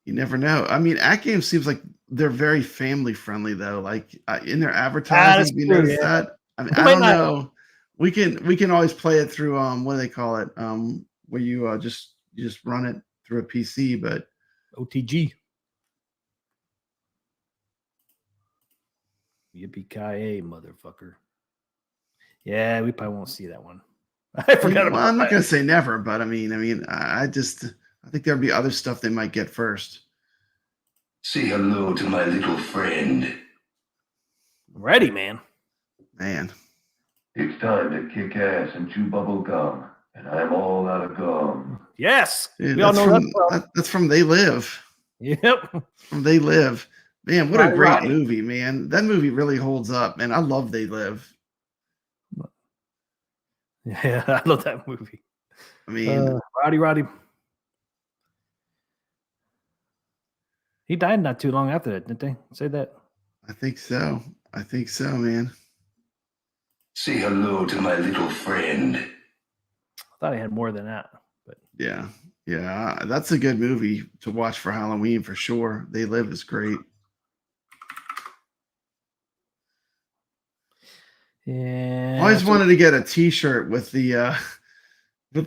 You never know. I mean, Atgames seems like they're very family friendly though. Like in their advertising, you notice that? I mean, I don't know. We can always play it through what do they call it? Where you just run it through a PC, but OTG. Yippee-ki-yay, motherfucker. Yeah, we probably won't see that one. I forgot about that. I'm not going to say never, but I mean, I think there'll be other stuff they might get first. Say hello to my little friend. I'm ready, man. Man. It's time to kick ass and chew bubble gum, and I'm all out of gum. Yes. Dude, we all know that's from They Live. Yep. From They Live. Man, what a great Right. movie, man. That movie really holds up, man. I love They Live. Yeah, I love that movie. I mean, Roddy. He died not too long after that, didn't they say that? I think so, man. Say hello to my little friend. I thought I had more than that, but Yeah, that's a good movie to watch for Halloween for sure. They Live is great. yeah. I always wanted to get a T-shirt with the They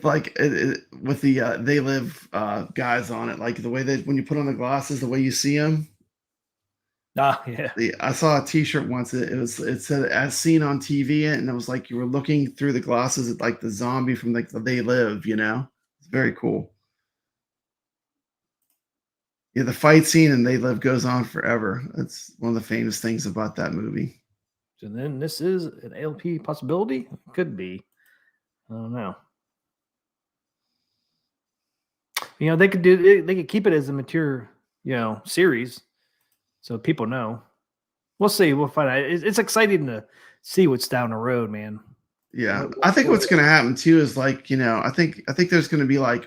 Live guys on it, like the way that when you put on the glasses, the way you see them. Yeah. I saw a T-shirt once. It said as seen on TV, and it was like you were looking through the glasses at like the zombie from like the They Live. You know, it's very cool. Yeah, the fight scene in They Live goes on forever. That's one of the famous things about that movie. And then this is an LP possibility. Could be. I don't know. You know, they could keep it as a mature, series, so people know. We'll see. We'll find out. It's exciting to see what's down the road, man. Yeah, I think what's going to happen too is like, I think there's going to be like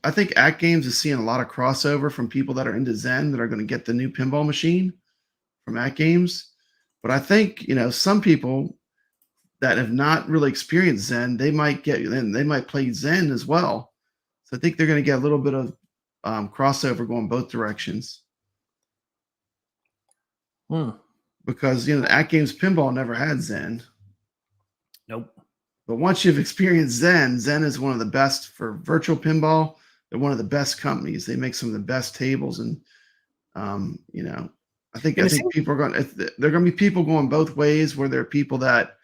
I think Atgames is seeing a lot of crossover from people that are into Zen that are going to get the new pinball machine from Atgames. But I think, some people that have not really experienced Zen, they might play Zen as well. So I think they're going to get a little bit of crossover going both directions. Because, Atgames Pinball never had Zen. Nope. But once you've experienced Zen is one of the best for virtual pinball. They're one of the best companies. They make some of the best tables, and I think people are they're going to be people going both ways, where there are people that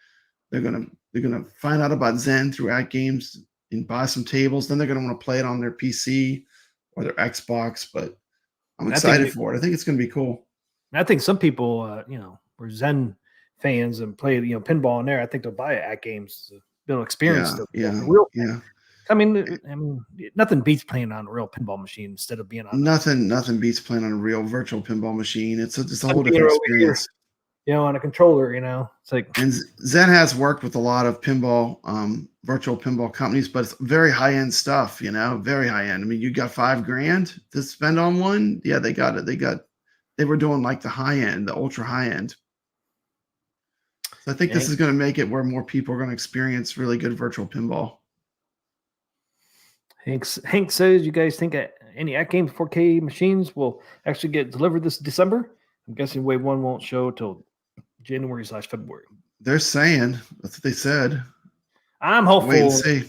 they're going to find out about Zen through Atgames and buy some tables. Then they're going to want to play it on their PC or their Xbox. But I'm excited for it. I think it's going to be cool. I think some people, were Zen fans and play, pinball in there. I think they'll buy Atgames to build experience. I mean, nothing beats playing on a real pinball machine instead of being on. Nothing beats playing on a real virtual pinball machine. It's a whole different experience. On a controller, it's like. And Zen has worked with a lot of pinball, virtual pinball companies, but it's very high end stuff. Very high end. I mean, you got $5,000 to spend on one. Yeah, they got it. They were doing like the high end, the ultra high end. So I think this is going to make it where more people are going to experience really good virtual pinball. Hank says, you guys think any Atgames 4K machines will actually get delivered this December? I'm guessing Wave 1 won't show till January/February. They're saying that's what they said. I'm hopeful. Wait and see.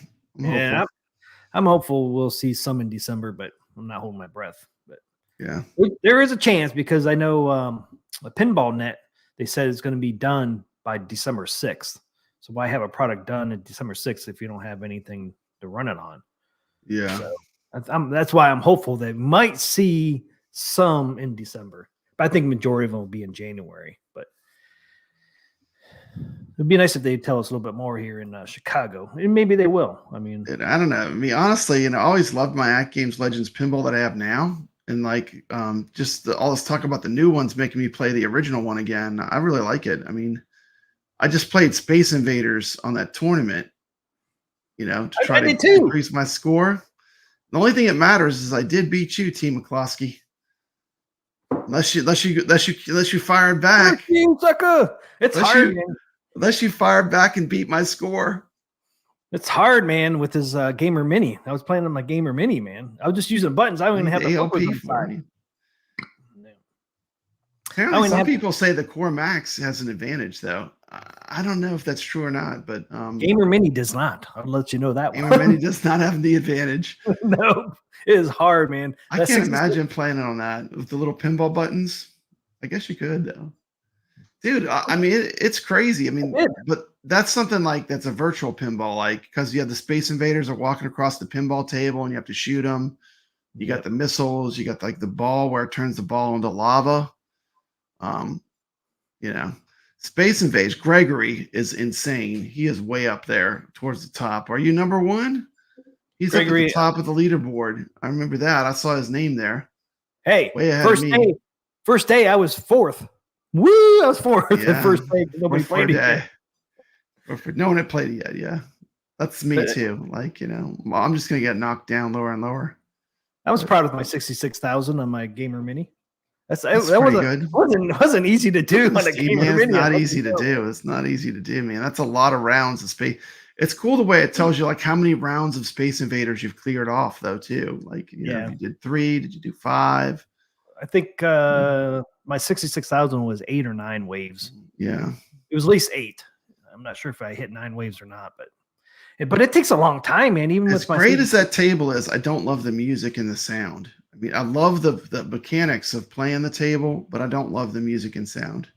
I'm hopeful we'll see some in December, but I'm not holding my breath. But yeah, there is a chance, because I know a Pinball Net, they said it's going to be done by December 6th. So why have a product done at December 6th if you don't have anything to run it on? Yeah. So that's why I'm hopeful that we might see some in December, but I think majority of them will be in January. But it'd be nice if they tell us a little bit more here in Chicago, and maybe they will. I mean, I don't know. I mean, honestly, I always loved my Atgames Legends pinball that I have now, and like just all this talk about the new ones making me play the original one again. I really like it. I mean, I just played Space Invaders on that tournament, to try to increase my score. The only thing that matters is I did beat you, Team McCloskey. Unless you fired back. Team sucker. It's hard, man. Unless you fired back and beat my score. It's hard, man, with his Gamer Mini. I was playing on my Gamer Mini, man. I was just using buttons. I don't even have the ALP for me. Apparently, some people say the Core Max has an advantage, though. I don't know if that's true or not, but Gamer Mini does not. I'll let you know that one. Gamer Mini does not have the advantage. No, it is hard, man. I can't imagine playing on that with the little pinball buttons. I guess you could, though. Dude, I mean, it's crazy. I mean, but that's something like that's a virtual pinball, like because you have the Space Invaders are walking across the pinball table and you have to shoot them. You got the missiles. You got like the ball where it turns the ball into lava. Space Invaders. Gregory is insane. He is way up there towards the top. Are you number one? He's Gregory, up at the top of the leaderboard. I remember that. I saw his name there. Hey, way ahead of me. First day, I was fourth. Woo! I was fourth. Yeah. The first day, nobody played it. No one had played it yet. Yeah, that's me too. Like I'm just gonna get knocked down lower and lower. I was proud of my 66,000 on my Gamer Mini. That wasn't easy to do on a Gamer Mini. It's not easy to do. It's not easy to do, man. That's a lot of rounds of space. It's cool the way it tells you like how many rounds of Space Invaders you've cleared off, though, too. Like, you did 3, did you do 5? I think my 66,000 was 8 or 9 waves. Yeah, it was at least 8. I'm not sure if I hit 9 waves or not, but it takes a long time, man. Even as great as that table is, I don't love the music and the sound. I mean, I love the mechanics of playing the table, but I don't love the music and sound.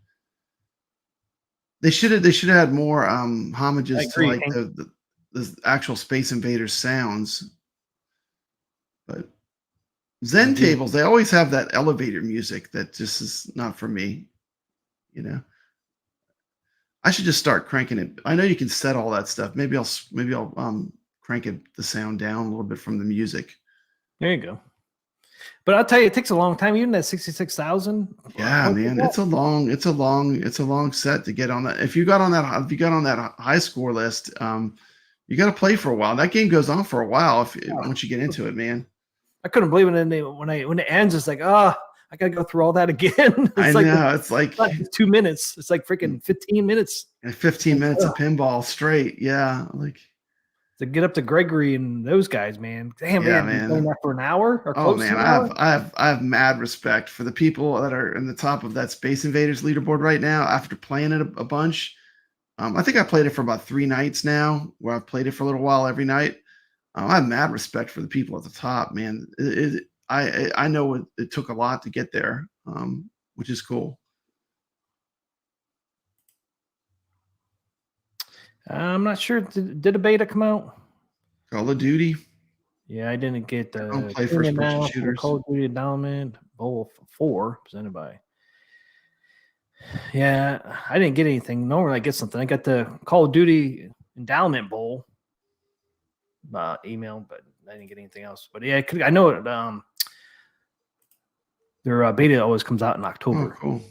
They should have had more homages to like the actual Space Invaders sounds. But Zen tables, they always have that elevator music that just is not for me. I should just start cranking it. I know you can set all that stuff. Maybe I'll crank the sound down a little bit from the music. There you go. But I'll tell you, it takes a long time. Even that 66,000. Yeah, man, it's a long set to get on that. If you got on that high score list, you got to play for a while. That game goes on for a while once you get into it, man. I couldn't believe it. When it ends, it's like, I gotta go through all that again. I know. It's like 2 minutes. It's like freaking 15 minutes. And 15 minutes of pinball straight. Yeah, like. To get up to Gregory and those guys, man. Damn, man. Playing that for an hour or close to an hour? I have mad respect for the people that are in the top of that Space Invaders leaderboard right now. After playing it a bunch, I think I played it for about 3 nights now, where I've played it for a little while every night. I have mad respect for the people at the top, man. I know it took a lot to get there, which is cool. I'm not sure. Did a beta come out? Call of Duty. Yeah, I didn't get the. Don't play first-person shooters. Call of Duty Endowment Bowl 4 presented by. Yeah, I didn't get anything. Normally I get something. I got the Call of Duty Endowment Bowl email, but I didn't get anything else. But yeah, I know it. Their beta always comes out in October. Oh, cool.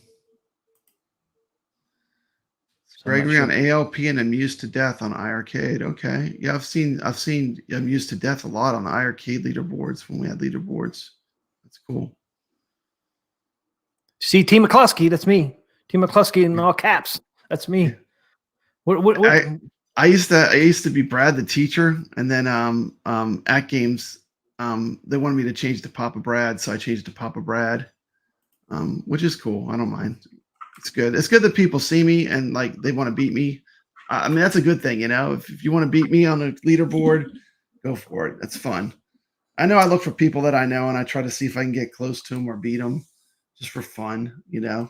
Gregory on ALP and Amused to Death on iArcade. Okay, yeah, I've seen Amused to Death a lot on the iArcade leaderboards when we had leaderboards. That's cool. See, Team McCluskey, that's me. Team McCluskey in all caps. That's me. What? I used to be Brad the teacher, and then at games they wanted me to change to Papa Brad, so I changed to Papa Brad, which is cool. I don't mind. It's good. It's good that people see me and like they want to beat me. I mean, that's a good thing, If you want to beat me on a leaderboard, go for it. That's fun. I know I look for people that I know and I try to see if I can get close to them or beat them, just for fun, not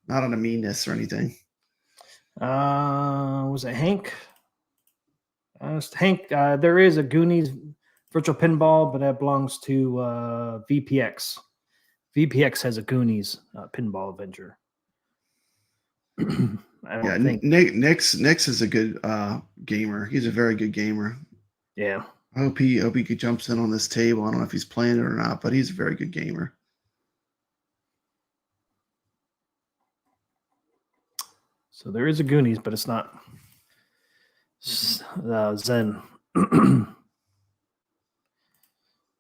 on a meanness or anything. Was it Hank? Hank, there is a Goonies virtual pinball, but that belongs to VPX. VPX has a Goonies pinball adventure. I don't think. Nix is a good gamer. He's a very good gamer. Yeah. I hope he jumps in on this table. I don't know if he's playing it or not, but he's a very good gamer. So there is a Goonies, but it's not Zen. I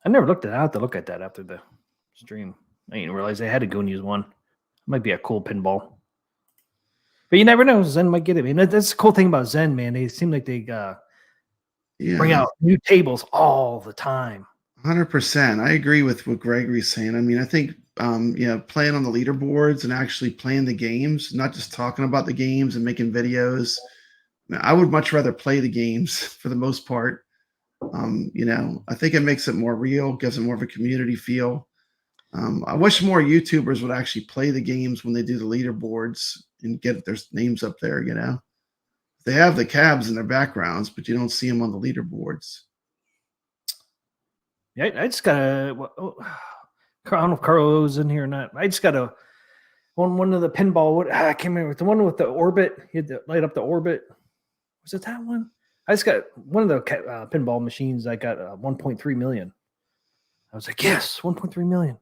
never looked at it. I have to look at that after the stream. I didn't realize they had a Goonies one. It might be a cool pinball. But you never know. Zen might get it. I mean, that's the cool thing about Zen, man. They seem like they bring out new tables all the time. 100%. I agree with what Gregory's saying. I mean, I think playing on the leaderboards and actually playing the games, not just talking about the games and making videos. I would much rather play the games for the most part. I think it makes it more real, gives it more of a community feel. I wish more YouTubers would actually play the games when they do the leaderboards and get their names up there. They have the cabs in their backgrounds, but you don't see them on the leaderboards. Yeah, I just gotta. I don't know if Carlo's in here or not. I just gotta one of the pinball. I can't remember the one with the orbit. You had to light up the orbit. Was it that one? I just got one of the pinball machines. I got 1.3 million. I was like, yes, 1.3 million.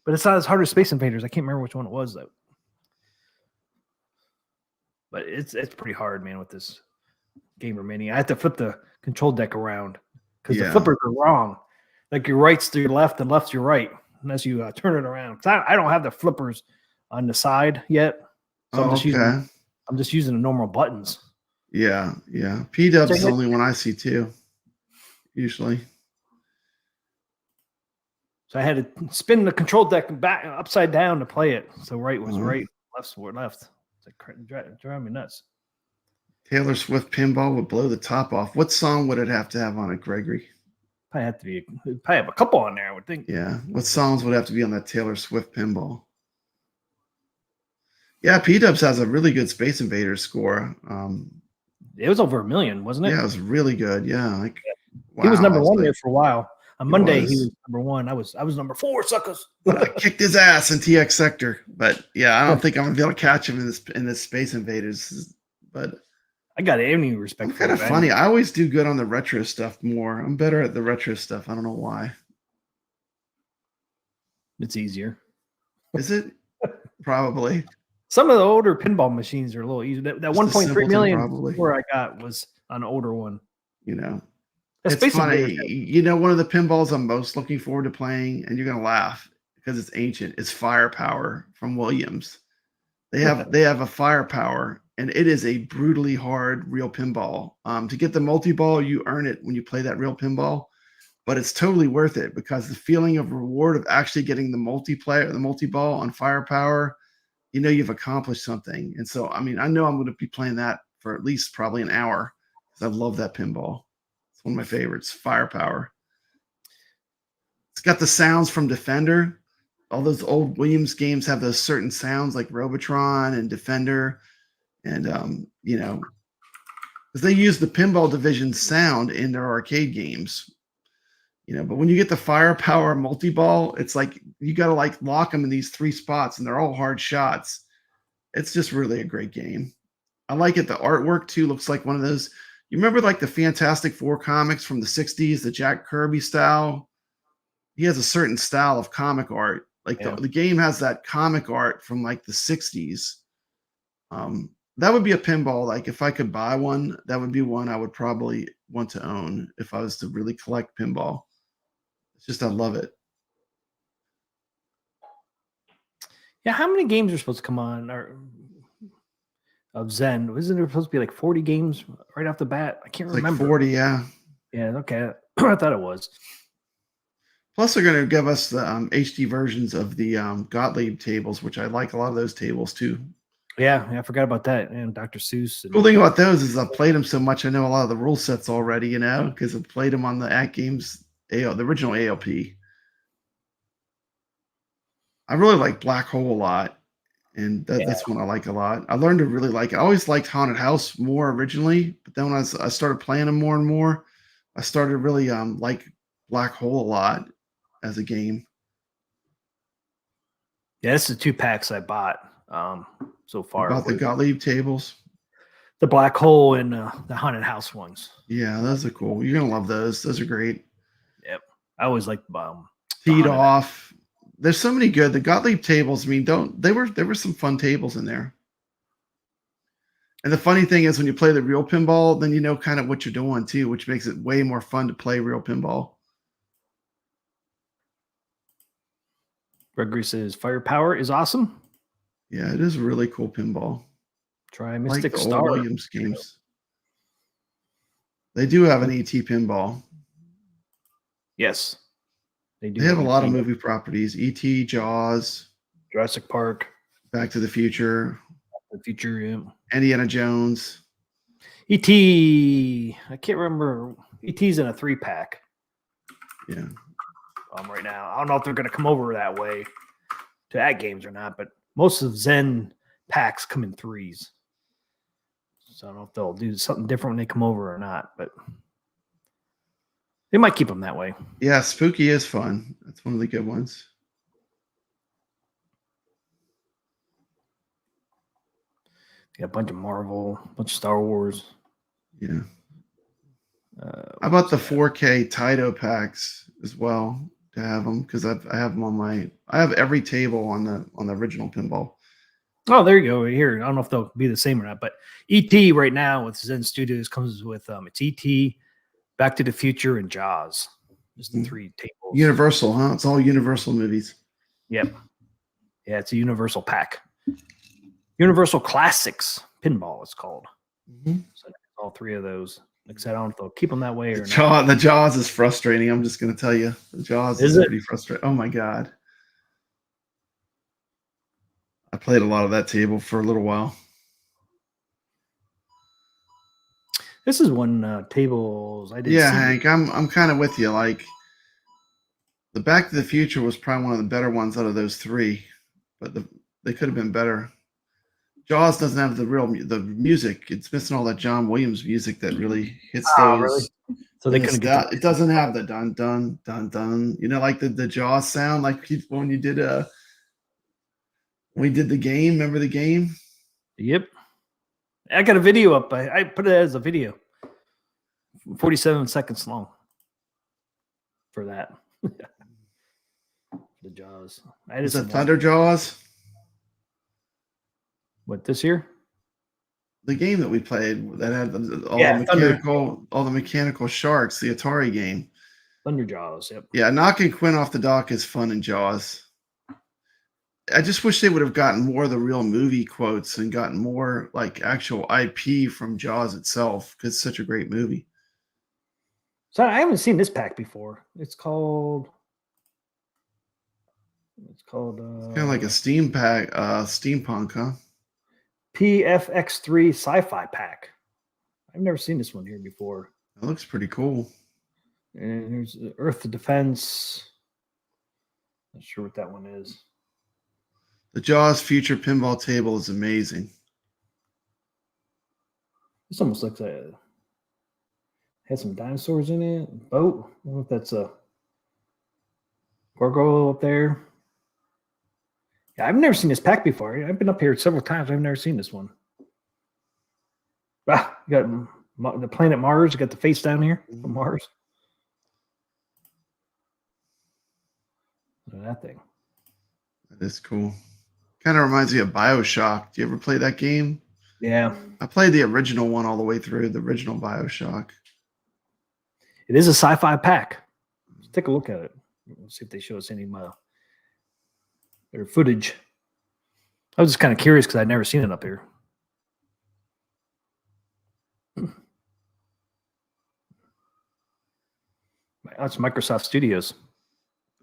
But it's not as hard as Space Invaders. I can't remember which one it was though. But it's pretty hard, man, with this Gamer Mini. I have to flip the control deck around because the flippers are wrong. Like your right's to your left and left's your right, unless you turn it around. I don't have the flippers on the side yet, so I'm just using the normal buttons. Yeah. P-Dub's is the only one I see too, usually. So I had to spin the control deck back upside down to play it. So right was right, left was left. It's like driving me nuts. Taylor Swift pinball would blow the top off. What song would it have to have on it, Gregory? Probably have a couple on there, I would think. Yeah. What songs would have to be on that Taylor Swift pinball? Yeah, P-Dubs has a really good Space Invaders score. It was over 1 million, wasn't it? Yeah, it was really good. Yeah. He was number one there for a while. On Monday, he was number one. I was number 4, suckers. I kicked his ass in TX Sector. But yeah, I don't think I'm gonna be able to catch him in this Space Invaders. But I got any respect for it. Kind of funny. I always do good on the retro stuff more. I'm better at the retro stuff. I don't know why. It's easier. Is it? Probably. Some of the older pinball machines are a little easier. That 1.3 million score I got was an older one. It's funny. One of the pinballs I'm most looking forward to playing, and you're gonna laugh because it's ancient. It's Firepower from Williams. They have a Firepower, and it is a brutally hard real pinball. To get the multi-ball, you earn it when you play that real pinball, but it's totally worth it because the feeling of reward of actually getting the multi-ball on Firepower, you've accomplished something. And so, I know I'm going to be playing that for at least probably an hour because I love that pinball. It's one of my favorites, Firepower. It's got the sounds from Defender. All those old Williams games have those certain sounds like Robotron and Defender. And, because they use the pinball division sound in their arcade games. But when you get the Firepower multi-ball, it's like you got to lock them in these 3 spots, and they're all hard shots. It's just really a great game. I like it. The artwork too looks like one of those. You remember the Fantastic Four comics from the 60s, the Jack Kirby style? He has a certain style of comic art. The game has that comic art from the 60s. That would be a pinball. If I could buy one, that would be one I would probably want to own if I was to really collect pinball. It's just, I love it. Yeah, how many games are supposed to come on of Zen? Isn't there supposed to be 40 games right off the bat? I can't remember. 40, yeah. Yeah, okay. I thought it was. Plus, they're going to give us the HD versions of the Gottlieb tables, which I like a lot of those tables too. Yeah, I forgot about that. And Dr. Seuss. Cool thing about those is I've played them so much, I know a lot of the rule sets already, because I've played them on the Atgames, the original ALP. I really like Black Hole a lot. and that's one I like a lot. I learned to really like it. I always liked Haunted House more originally, but then when I started playing them more and more, I started really like Black Hole a lot as a game. Yeah, this is 2 packs I bought so far. About the Gottlieb tables. The Black Hole and the Haunted House ones. Yeah, those are cool. You're gonna love those. Those are great. Yep, I always like Teed Off. There's so many good. The Gottlieb tables. I mean, there were some fun tables in there. And the funny thing is, when you play the real pinball, then you know kind of what you're doing too, which makes it way more fun to play real pinball. Gregory says Firepower is awesome. Yeah, it is a really cool pinball. Try Like Mystic the Star. old Williams games. They do have an ET pinball. Yes, they do. They have a lot of movie properties. ET, Jaws, Jurassic Park, Back to the Future, The Future, yeah. Indiana Jones. E.T. I can't remember. E.T.'s in a 3-pack. Yeah. Right now, I don't know if they're going to come over that way to Atgames or not, but most of Zen packs come in 3s. So I don't know if they'll do something different when they come over or not, but they might keep them that way. Yeah, Spooky is fun. That's one of the good ones. Yeah, a bunch of Marvel, a bunch of Star Wars. Yeah. How about the 4K Taito packs as well to have them? Because I have them I have every table on the original pinball. Oh, there you go. Right here. I don't know if they'll be the same or not, but ET right now with Zen Studios comes with it's ET, Back to the Future, and Jaws. Just the 3 tables. Universal, huh? It's all Universal movies. Yep. Yeah, it's a Universal pack. Universal Classics Pinball, it's called. So all 3 of those. Like I said, I don't know if they'll keep them that way or not. The Jaws is frustrating. I'm just going to tell you. The Jaws is pretty frustrating. Oh, my God. I played a lot of that table for a little while. This is one tables I did. Yeah, Hank, I'm kind of with you. Like, the Back to the Future was probably one of the better ones out of those 3, but they could have been better. Jaws doesn't have the music. It's missing all that John Williams music that really hits those. Really? So they couldn't get it doesn't have the dun dun dun dun. You know, like the Jaws sound, like when you did we did the game. Remember the game? Yep. I got a video up. I put it as a video. 47 seconds long for that. The Jaws. Is it Thunder Jaws? What, this year? The game that we played that had all the mechanical sharks, the Atari game. Thunder Jaws, yep. Yeah, knocking Quinn off the dock is fun in Jaws. I just wish they would have gotten more of the real movie quotes and gotten more like actual IP from Jaws itself, because it's such a great movie. So I haven't seen this pack before. It's called It's kind of like a steampunk, huh? PFX3 Sci-Fi pack. I've never seen this one here before. It looks pretty cool. And here's Earth Defense. Not sure what that one is. The Jaws Future Pinball Table is amazing. This almost looks like has some dinosaurs in it. Boat. I don't know if that's a gargoyle up there. Yeah, I've never seen this pack before. I've been up here several times. I've never seen this one. Ah, you got the planet Mars. You got the face down here from Mars. Look at that thing. That is cool. Kind of reminds me of BioShock. Do you ever play that game? Yeah. I played the original one all the way through, the original BioShock. It is a sci-fi pack. Let's take a look at it. Let's see if they show us any their footage. I was just kind of curious because I'd never seen it up here. Oh, it's Microsoft Studios.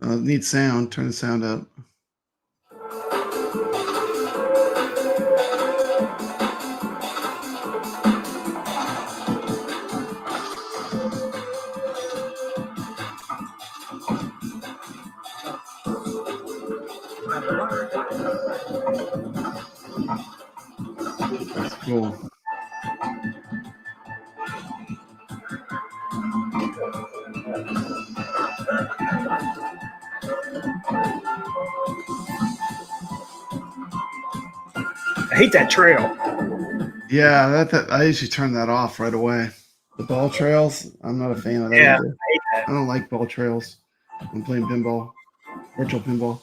Neat sound. Turn the sound up. Cool. I hate that trail. Yeah, that I usually turn that off right away. The ball trails, I'm not a fan of that Yeah, either. I don't like ball trails. I'm playing pinball, virtual pinball.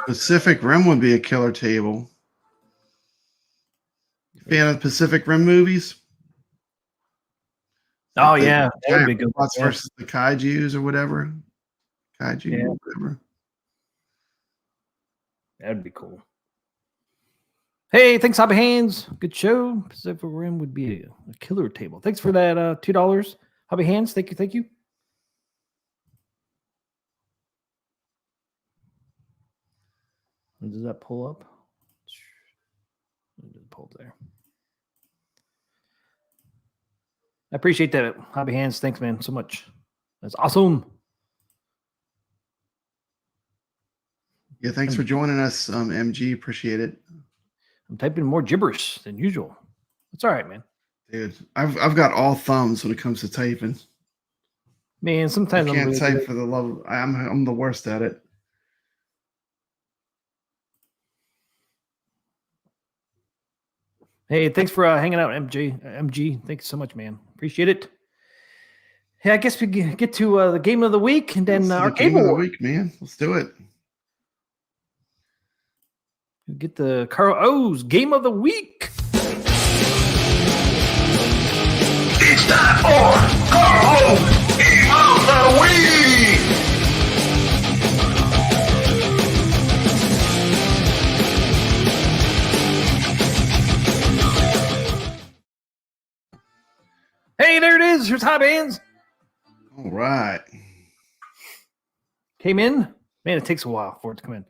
Pacific Rim would be a killer table. Fan of Pacific Rim movies? Oh Like the yeah, that would be good. robots Yeah. versus the kaijus or whatever. Kaiju Yeah. or whatever. That would be cool. Hey, thanks, Hobby Hands. Good show. Pacific Rim would be a killer table. Thanks for that $2. Hobby Hands, thank you, thank you. And does that pull up? It did pull there. I appreciate that, Hobby Hands. Thanks, man, so much. That's awesome. Yeah, thanks for joining us, MG. Appreciate it. I'm typing more gibberish than usual. It's all right, man. Dude, I've got all thumbs when it comes to typing. Man, I sometimes I'm can't really type good. for the love of, I'm the worst at it. Hey, thanks for hanging out, MG. Thanks so much, man. Appreciate it. Hey, I guess we get to the game of the week and then This is our the game of the award. week, man. Let's do it. We get the Carl O's game of the week. It's time for Carl Game of the Week! Hey, there it is. Here's Hot Bands. All right. Came in. Man, it takes a while for it to come in. All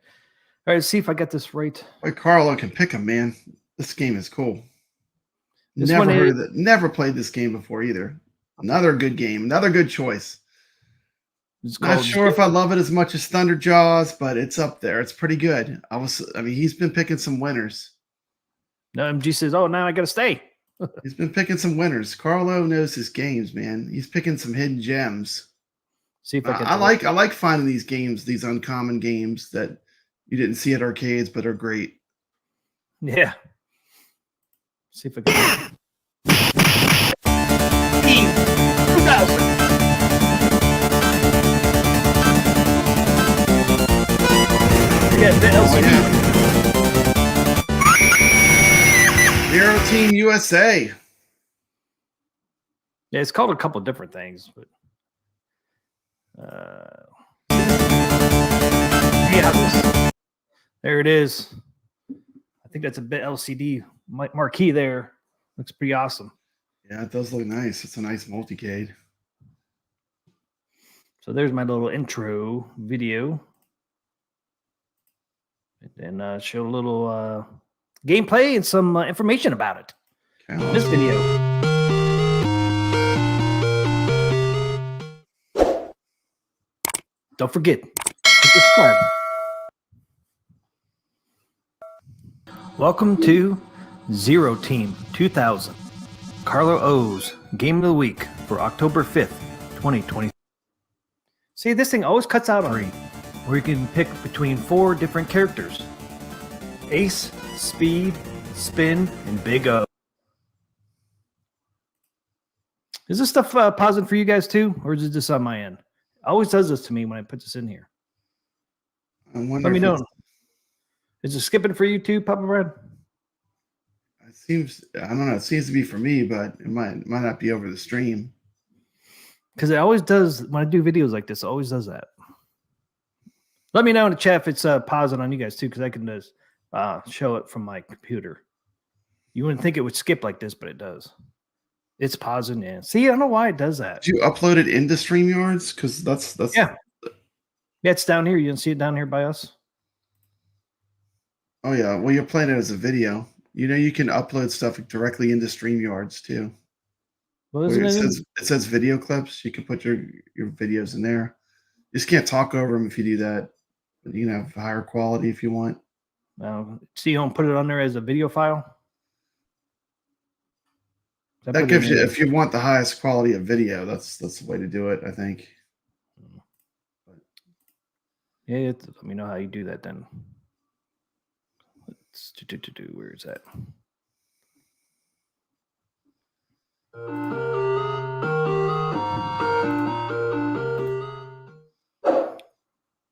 right, let's see if I got this right. Boy, Carlo can pick him, man. This game is cool. This Never one heard is- of it. Never played this game before either. Another good game. Another good choice. It's Not called- sure if I love it as much as Thunder Jaws, but it's up there. It's pretty good. I mean, he's been picking some winners. No, MG says, "Oh, now I got to stay." He's been picking some winners. Carlo knows his games, man. He's picking some hidden gems. See if I can. I like finding these games, these uncommon games that you didn't see at arcades, but are great. Yeah. See if I can. 2000. Yeah, the LCD. Hero Team USA. Yeah, it's called a couple different things, but yeah, there it is. I think that's a bit LCD marquee there. Looks pretty awesome. Yeah, it does look nice. It's a nice multicade. So there's my little intro video. And then show a little gameplay and some information about it. Okay. This video. Don't forget to subscribe. Welcome to Zero Team 2000. Carlo O's Game of the Week for October 5th, 2020. See, this thing always cuts out already, where you can pick between 4 different characters. Ace, Speed, Spin, and Big O. Is this stuff pausing for you guys too, or is it just on my end? It always does this to me when I put this in here. I wonder Let me if know. Is it skipping for you too, Papa Brad? It seems, I don't know. It seems to be for me, but it might not be over the stream. Because it always does when I do videos like this. It always does that. Let me know in the chat if it's pausing on you guys too, because I can just show it from my computer. You wouldn't think it would skip like this, but it does. It's pausing. Yeah. See, I don't know why it does that. Did you upload it into StreamYards? Because that's Yeah. Yeah, it's down here. You can see it down here by us. Oh yeah. Well, you're playing it as a video. You know, you can upload stuff directly into StreamYards too. Well, Where isn't it says video clips. You can put your videos in there. You just can't talk over them if you do that. But you can have higher quality if you want. So you don't put it on there as a video file? That gives you, if you want the highest quality of video, that's the way to do it, I think. Yeah, let me know how you do that then. Let's do. Where is that?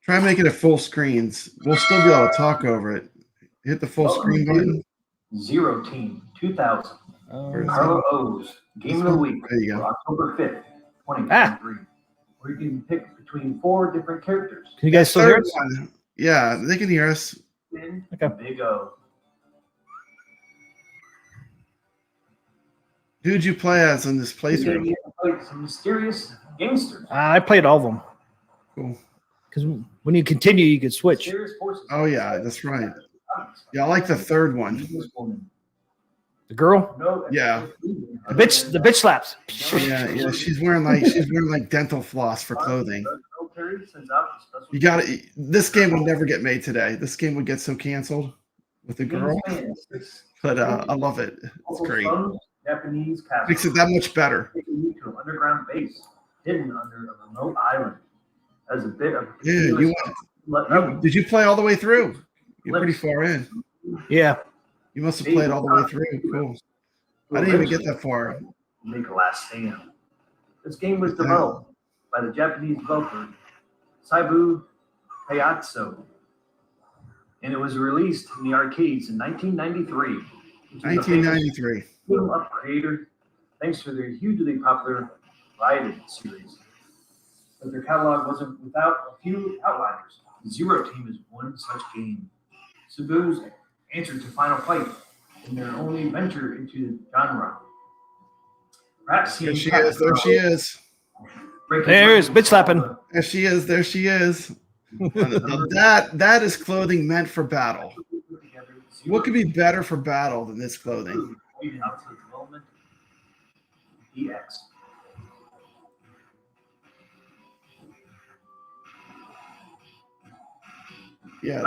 Try making it full screens. We'll still be able to talk over it. Hit the full screen button. Zero Team 2000. Where is Carlo O's Game of the Week There you for go. October 5th, 2023. Where you can pick between 4 different characters. Can you guys still hear us? Yeah, they can hear us. Spin, Okay. Big O. Who'd you play as in this playthrough? You can play some mysterious gangsters. I played all of them. Cool. Because when you continue, you can switch. Mysterious forces. Oh yeah, that's right. Yeah, I like the third one. The girl? No, Yeah. The bitch slaps. Yeah. She's wearing like dental floss for clothing. You got it. This game would never get made today. This game would get so canceled with the girl. But I love it. It's great. Japanese castle. Makes it that much better. To an underground base hidden under a remote island. As a bit of Dude, did you play all the way through? You're pretty far in. Yeah. You must have played all the way through. Cool. I didn't even get that far. Make a last stand. This game was developed by the Japanese developer Saibu Hayatsu, and it was released in the arcades in 1993. 1993. Beat 'em up creator, thanks to their hugely popular Raiden series. But their catalog wasn't without a few outliers. Zero Team is one such game. Sabu's answer to Final Fight in their only venture into the genre. Perhaps There she is. There she is. There's bitch slapping. There she is. There she is. That is clothing meant for battle. What could be better for battle than this clothing? Leading up to the development of EX. Yeah,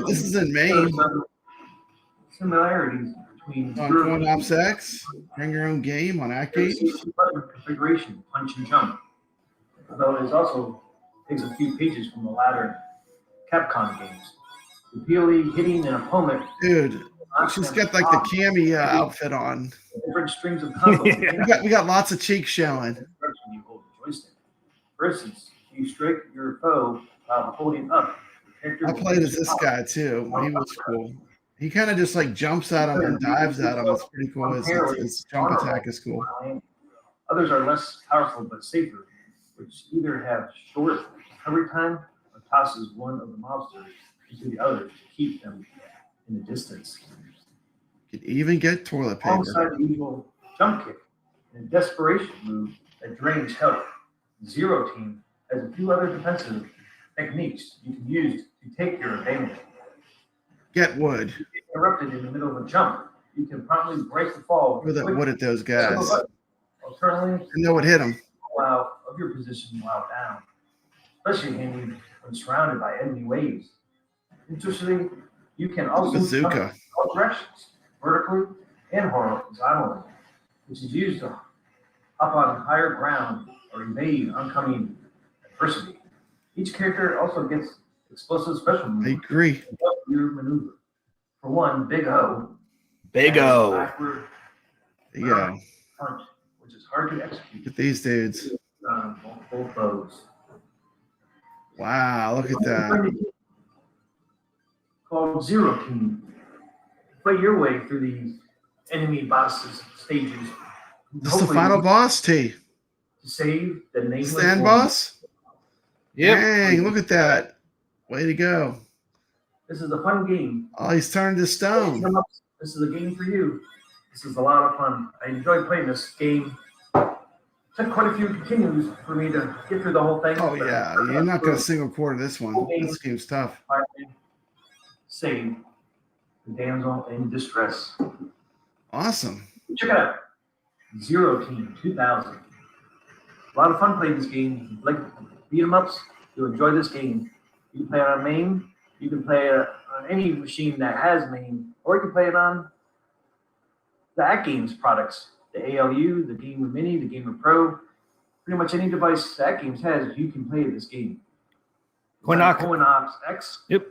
this is in Maine. Similarities between On Coin Ops X, bring your own game on Atgames. button configuration, punch and jump. Although it also takes a few pages from the latter Capcom games. Repeatedly hitting an opponent. Dude, she's got like the cami outfit on. Different strings of combos. We got lots of cheeks showing. You hold the joystick. For instance, you strike your foe while holding up. I played as this guy too. He was cool. He kind of just like jumps at him and dives at him. It's pretty cool. His jump attack is cool. Others are less powerful but safer, which either have short recovery time or tosses one of the mobsters into the other to keep them in the distance. You can even get toilet paper. Alongside the usual jump kick and a desperation move that drains health, Zero Team has a few other defensive techniques you can use to take your advantage. Get wood. Interrupted in the middle of a jump, you can promptly break the fall. Throw that wood at those guys. Alternately, And know what hit them. out of your position while down, especially handy when surrounded by enemy waves. Interestingly, you can also Bazooka. jump in all directions, vertically and horizontally, which is used to hop on higher ground or evade oncoming adversity. Each character also gets explosive special I moves agree. to help you maneuver. For one, Big O. Big has a O. backward There you go. punch, which is hard to execute Look at these dudes. on multiple foes. Wow, look at that. Called Zero Team. Fight your way through these enemy bosses stages. This is the final boss, T. To save the nameless Stand woman. boss? Yep. Dang, look at that. Way to go. This is a fun game. Oh, he's turned to stone. This is a game for you. This is a lot of fun. I enjoyed playing this game. Took quite a few continues for me to get through the whole thing. Oh, but yeah. You're not going to single quarter this one. This game's tough. Save. The Damsel in Distress. Awesome. Check it out. Zero Team 2000. A lot of fun playing this game. Like beat 'em ups, you'll enjoy this game. You can play it on MAME. You can play it on any machine that has MAME, or you can play it on the Atgames products, the ALU, the Gamer Mini, the Gamer Pro. Pretty much any device Atgames has, you can play this game. Coinox X. Yep.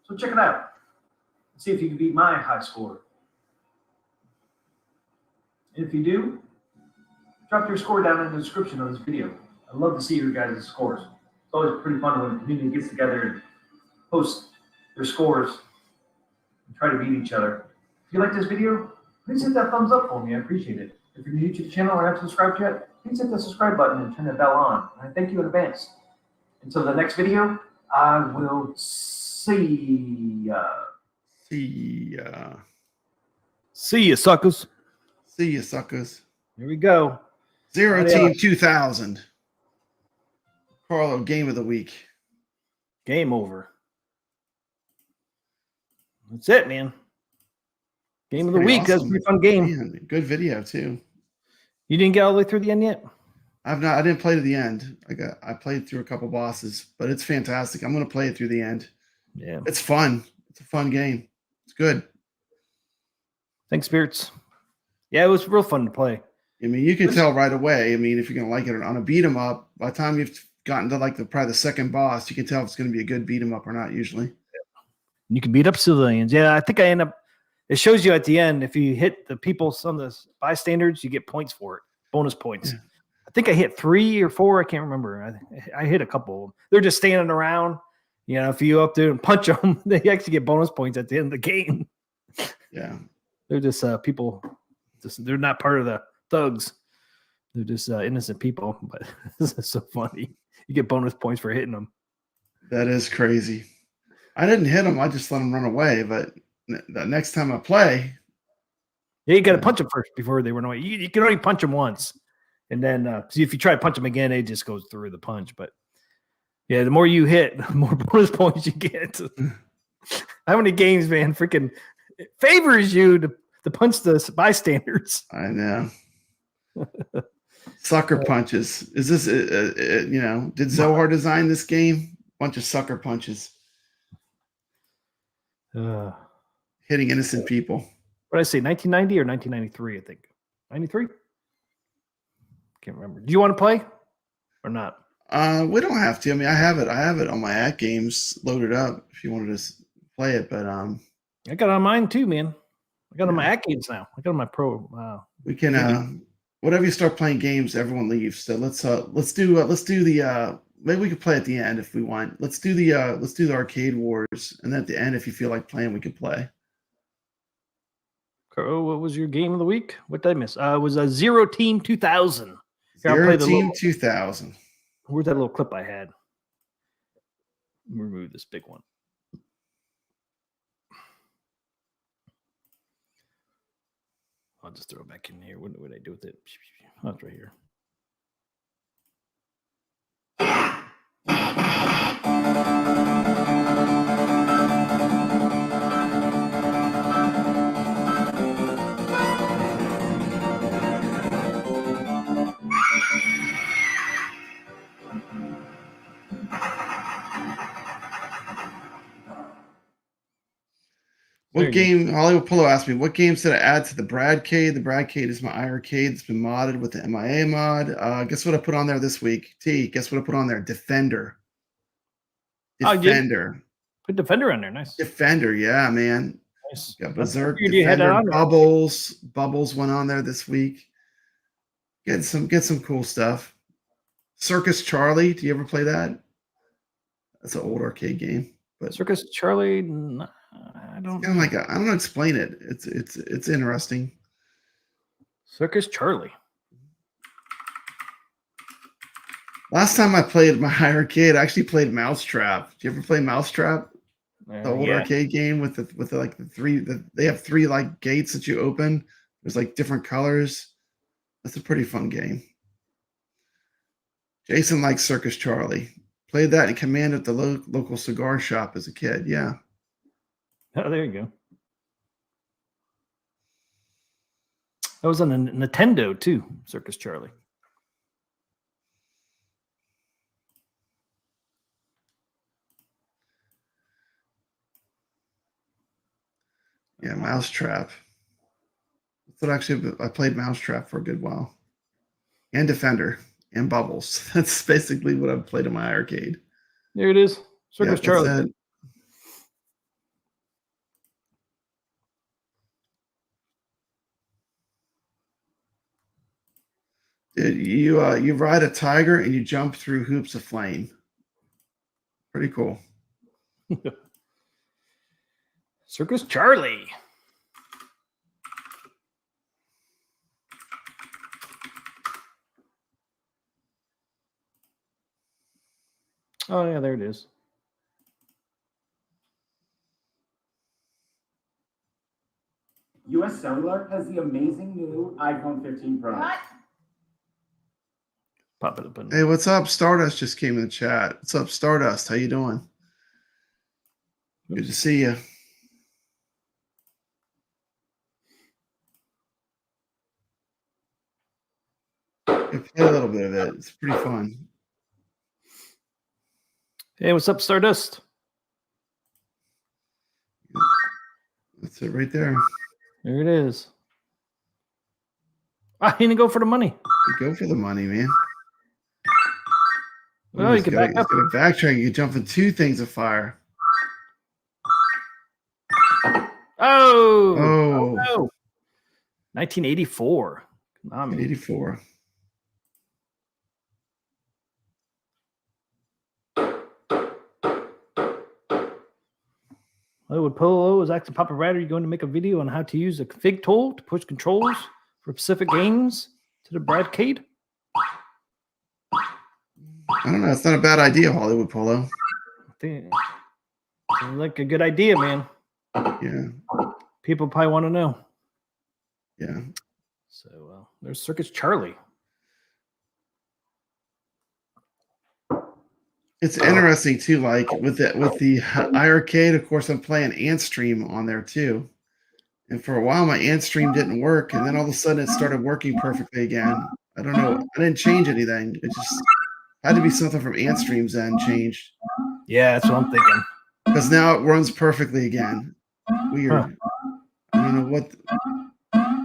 So check it out. See if you can beat my high score. If you do, drop your score down in the description of this video. I'd love to see your guys' scores. It's always pretty fun when the community gets together and post their scores and try to beat each other. If you like this video, please hit that thumbs up for me. I appreciate it. If you're new to the channel or haven't subscribed yet, please hit the subscribe button and turn the bell on. And I thank you in advance. Until the next video, I will see ya. See ya. See you, suckers. See ya, suckers. Here we go. Zero Team 2000. Carlo, game of the week. Game over. That's it, man. Game of the week. That's a pretty fun game. Man, good video too. You didn't get all the way through the end yet? I didn't play to the end. I played through a couple bosses, but it's fantastic. I'm gonna play it through the end. Yeah. It's fun. It's a fun game. It's good. Thanks, Spirits. Yeah, it was real fun to play. I mean, you can tell right away. I mean, if you're gonna like it or not. On a beat 'em up, by the time you've gotten to like probably the second boss, you can tell if it's gonna be a good beat 'em up or not. Usually, you can beat up civilians. Yeah, I think I end up. It shows you at the end if you hit the people, some of the bystanders, you get points for it, bonus points. Yeah. I think I hit 3 or 4. I can't remember. I hit a couple of them. They're just standing around. You know, if you go up there and punch them, they actually get bonus points at the end of the game. Yeah, they're just people. They're not part of the thugs. They're just innocent people. But this is so funny. You get bonus points for hitting them. That is crazy. I didn't hit them. I just let them run away. But the next time I play, yeah, you got to punch them first before they run away. You can only punch them once, and then see if you try to punch them again, it just goes through the punch. But yeah, the more you hit, the more bonus points you get. How many games, man, freaking favors you to punch the bystanders? I know. Sucker punches. Is this, did Zohar design this game? Bunch of sucker punches. Hitting innocent people. What did I say, 1990 or 1993, I think. 93? Can't remember. Do you want to play or not? We don't have to. I mean, I have it on my Atgames loaded up if you wanted to play it, but I got it on mine too, man. I got it on my Atgames now. I got it on my Pro. We can whenever you start playing games, everyone leaves. So let's do the maybe we could play at the end if we want. Let's do the arcade wars, and then at the end, if you feel like playing, we could play. Carl, what was your game of the week? What did I miss? It was a Zero Team 2000. Zero Team 2000. Where's that little clip I had? Let me remove this big one. I'll just throw it back in here. What would I do with it? Oh, it's right here. What game, Hollywood Polo asked me, what games did I add to the Bradcade? The Bradcade is my iArcade. It's been modded with the MIA mod. Guess what I put on there this week? Guess what I put on there? Defender. Defender. Put Defender on there. Nice. Defender, yeah, man. Nice. Got Berserk, Defender, Bubbles. Bubbles went on there this week. Get some cool stuff. Circus Charlie. Do you ever play that? That's an old arcade game. But Circus Charlie, I don't. Kind of like I don't know. Explain it. It's interesting. Circus Charlie. Last time I played my arcade, I actually played Mousetrap. Did you ever play Mousetrap? The old arcade game with the three. They have 3 like gates that you open. There's like different colors. That's a pretty fun game. Jason likes Circus Charlie. Played that in command at the local cigar shop as a kid. Yeah. Oh, there you go. That was on a Nintendo too, Circus Charlie. Yeah, Mousetrap. That's what actually I played Mousetrap for a good while. And Defender and Bubbles. That's basically what I've played in my arcade. There it is. Circus Yep, Charlie. that's it. Dude, you ride a tiger and you jump through hoops of flame. Pretty cool. Circus Charlie. Oh yeah, there it is. US Cellular has the amazing new iPhone 15 Pro. What? Pop it up. Hey, what's up? Stardust just came in the chat. What's up, Stardust? How you doing? Good to see you. I play a little bit of it. It's pretty fun. Hey, what's up, Stardust? That's it right there. There it is. I didn't go for the money. You go for the money, man. Well, you can back up. Backtrack. You can jump in two things of fire. Oh, Oh. no. 1984. 84. Hollywood Polo is asking Papa Brad, are you going to make a video on how to use a config tool to push controls for specific games to the Bradcade? I don't know. It's not a bad idea, Hollywood Polo. I think sounds like a good idea, man. Yeah. People probably want to know. Yeah. So there's Circus Charlie. It's interesting too, like with the iArcade, of course, I'm playing AntStream on there too. And for a while my AntStream didn't work, and then all of a sudden it started working perfectly again. I don't know. I didn't change anything. It just had to be something from AntStream's end changed. Yeah, that's what I'm thinking. Because now it runs perfectly again. Weird. Huh. I don't know what.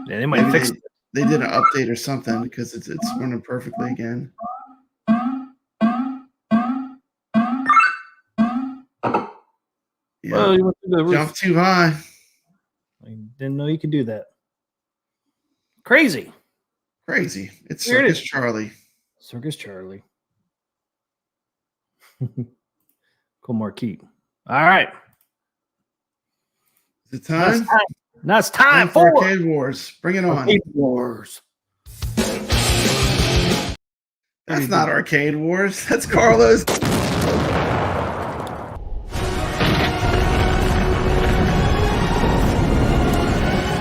Yeah, they might fix it. They did an update or something because it's running perfectly again. Yeah. Well, you went through the roof. Jump too high. I didn't know you could do that. Crazy. Crazy. It's Here it Circus is. Charlie. Circus Charlie. Cool marquee. All right. Is it time? Now it's time for for Arcade Wars. Bring it on. Arcade Wars. That's not Arcade Wars. That's Carlos.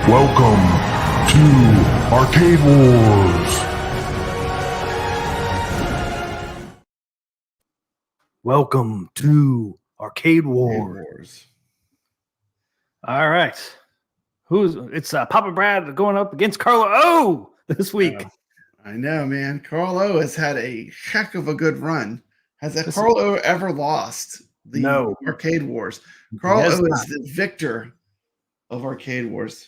Welcome to Arcade Wars. Welcome to Arcade Wars. All right. It's Papa Brad going up against Carlo O this week. I know, man. Carlo has had a heck of a good run. Has Carlo ever lost the Arcade Wars? Carlo is the victor of Arcade Wars.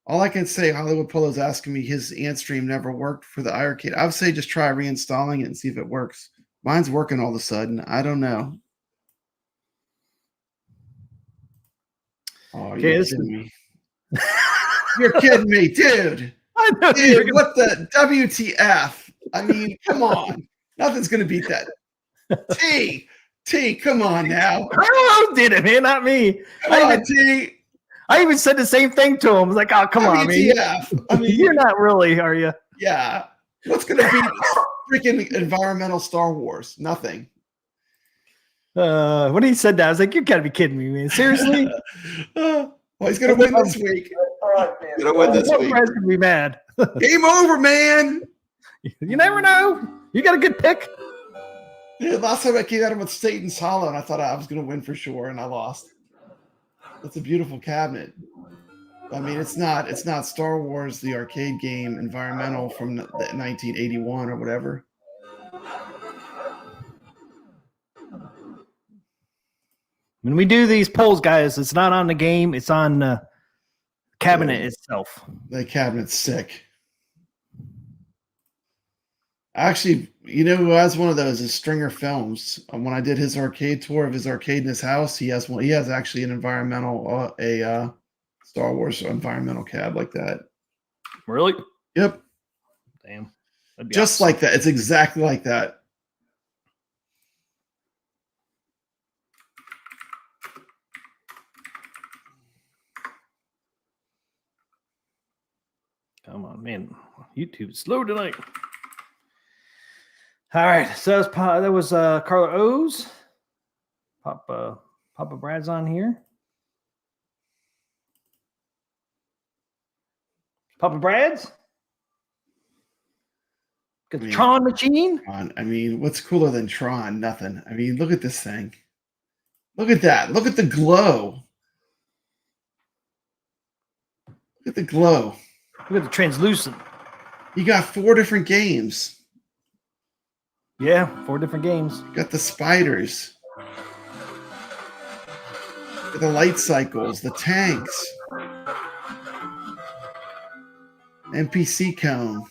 All I can say, Hollywood Polo is asking me his AntStream never worked for the iArcade. I would say just try reinstalling it and see if it works. Mine's working all of a sudden. I don't know. Oh, you're kidding me. You're kidding me, dude. I know. Dude, what the WTF? I mean, come on. Nothing's going to beat that. T, come on now. Carlo did it, man, not me. I even said the same thing to him. I was like, oh, come on, man. I mean, You're not really, are you? Yeah. What's going to beat freaking environmental Star Wars? Nothing. When he said that, I was like, you got to be kidding me, man. Seriously? Well, he's going to win this week. He's going to win this week. Brad's going to be mad. Game over, man. You never know. You got a good pick. Yeah, last time I came at him with Satan's Hollow, and I thought I was going to win for sure, and I lost. That's a beautiful cabinet. I mean, it's not Star Wars, the arcade game, environmental from the 1981 or whatever. When we do these polls, guys, it's not on the game; it's on the cabinet itself. The cabinet's sick. Actually, you know who has one of those is Stringer Films. When I did his arcade tour of his arcade in his house, he has one. He has actually an environmental, Star Wars environmental cab like that. Really? Yep. Damn. Just awesome. like that. It's exactly like that. Come on, man. YouTube's slow tonight. All right. So that was Carla O's. Papa Brad's on here. Papa Brad's? Got the Tron machine? I mean, what's cooler than Tron? Nothing. I mean, look at this thing. Look at that. Look at the glow. Look at the glow. Look at the translucent. You got 4 different games. Yeah, 4 different games. You got the spiders. The light cycles, the tanks. NPC cone.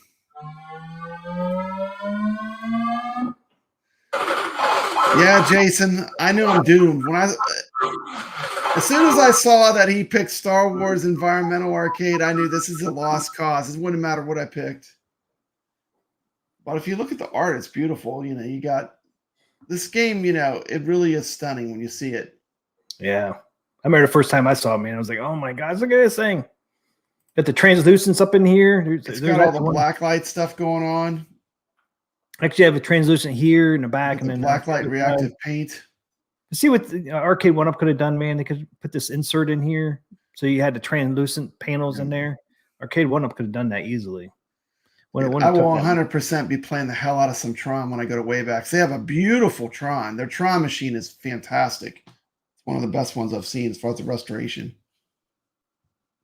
Yeah, Jason, I knew I'm doomed. As soon as I saw that he picked Star Wars Environmental Arcade, I knew this is a lost cause. It wouldn't matter what I picked. But if you look at the art, it's beautiful. You know, you got this game, you know, it really is stunning when you see it. Yeah. I remember the first time I saw it, man, I was like, oh my gosh, look at this thing. Got the translucence up in here. It's got all the black light stuff going on. Actually, I have a translucent here in the back. And then black light reactive paint. See what the Arcade 1-Up could have done, man. They could put this insert in here. So you had the translucent panels in there. Arcade 1-Up could have done that easily. I will 100% be playing the hell out of some Tron when I go to Waybacks. They have a beautiful Tron. Their Tron machine is fantastic. It's one of the best ones I've seen as far as the restoration.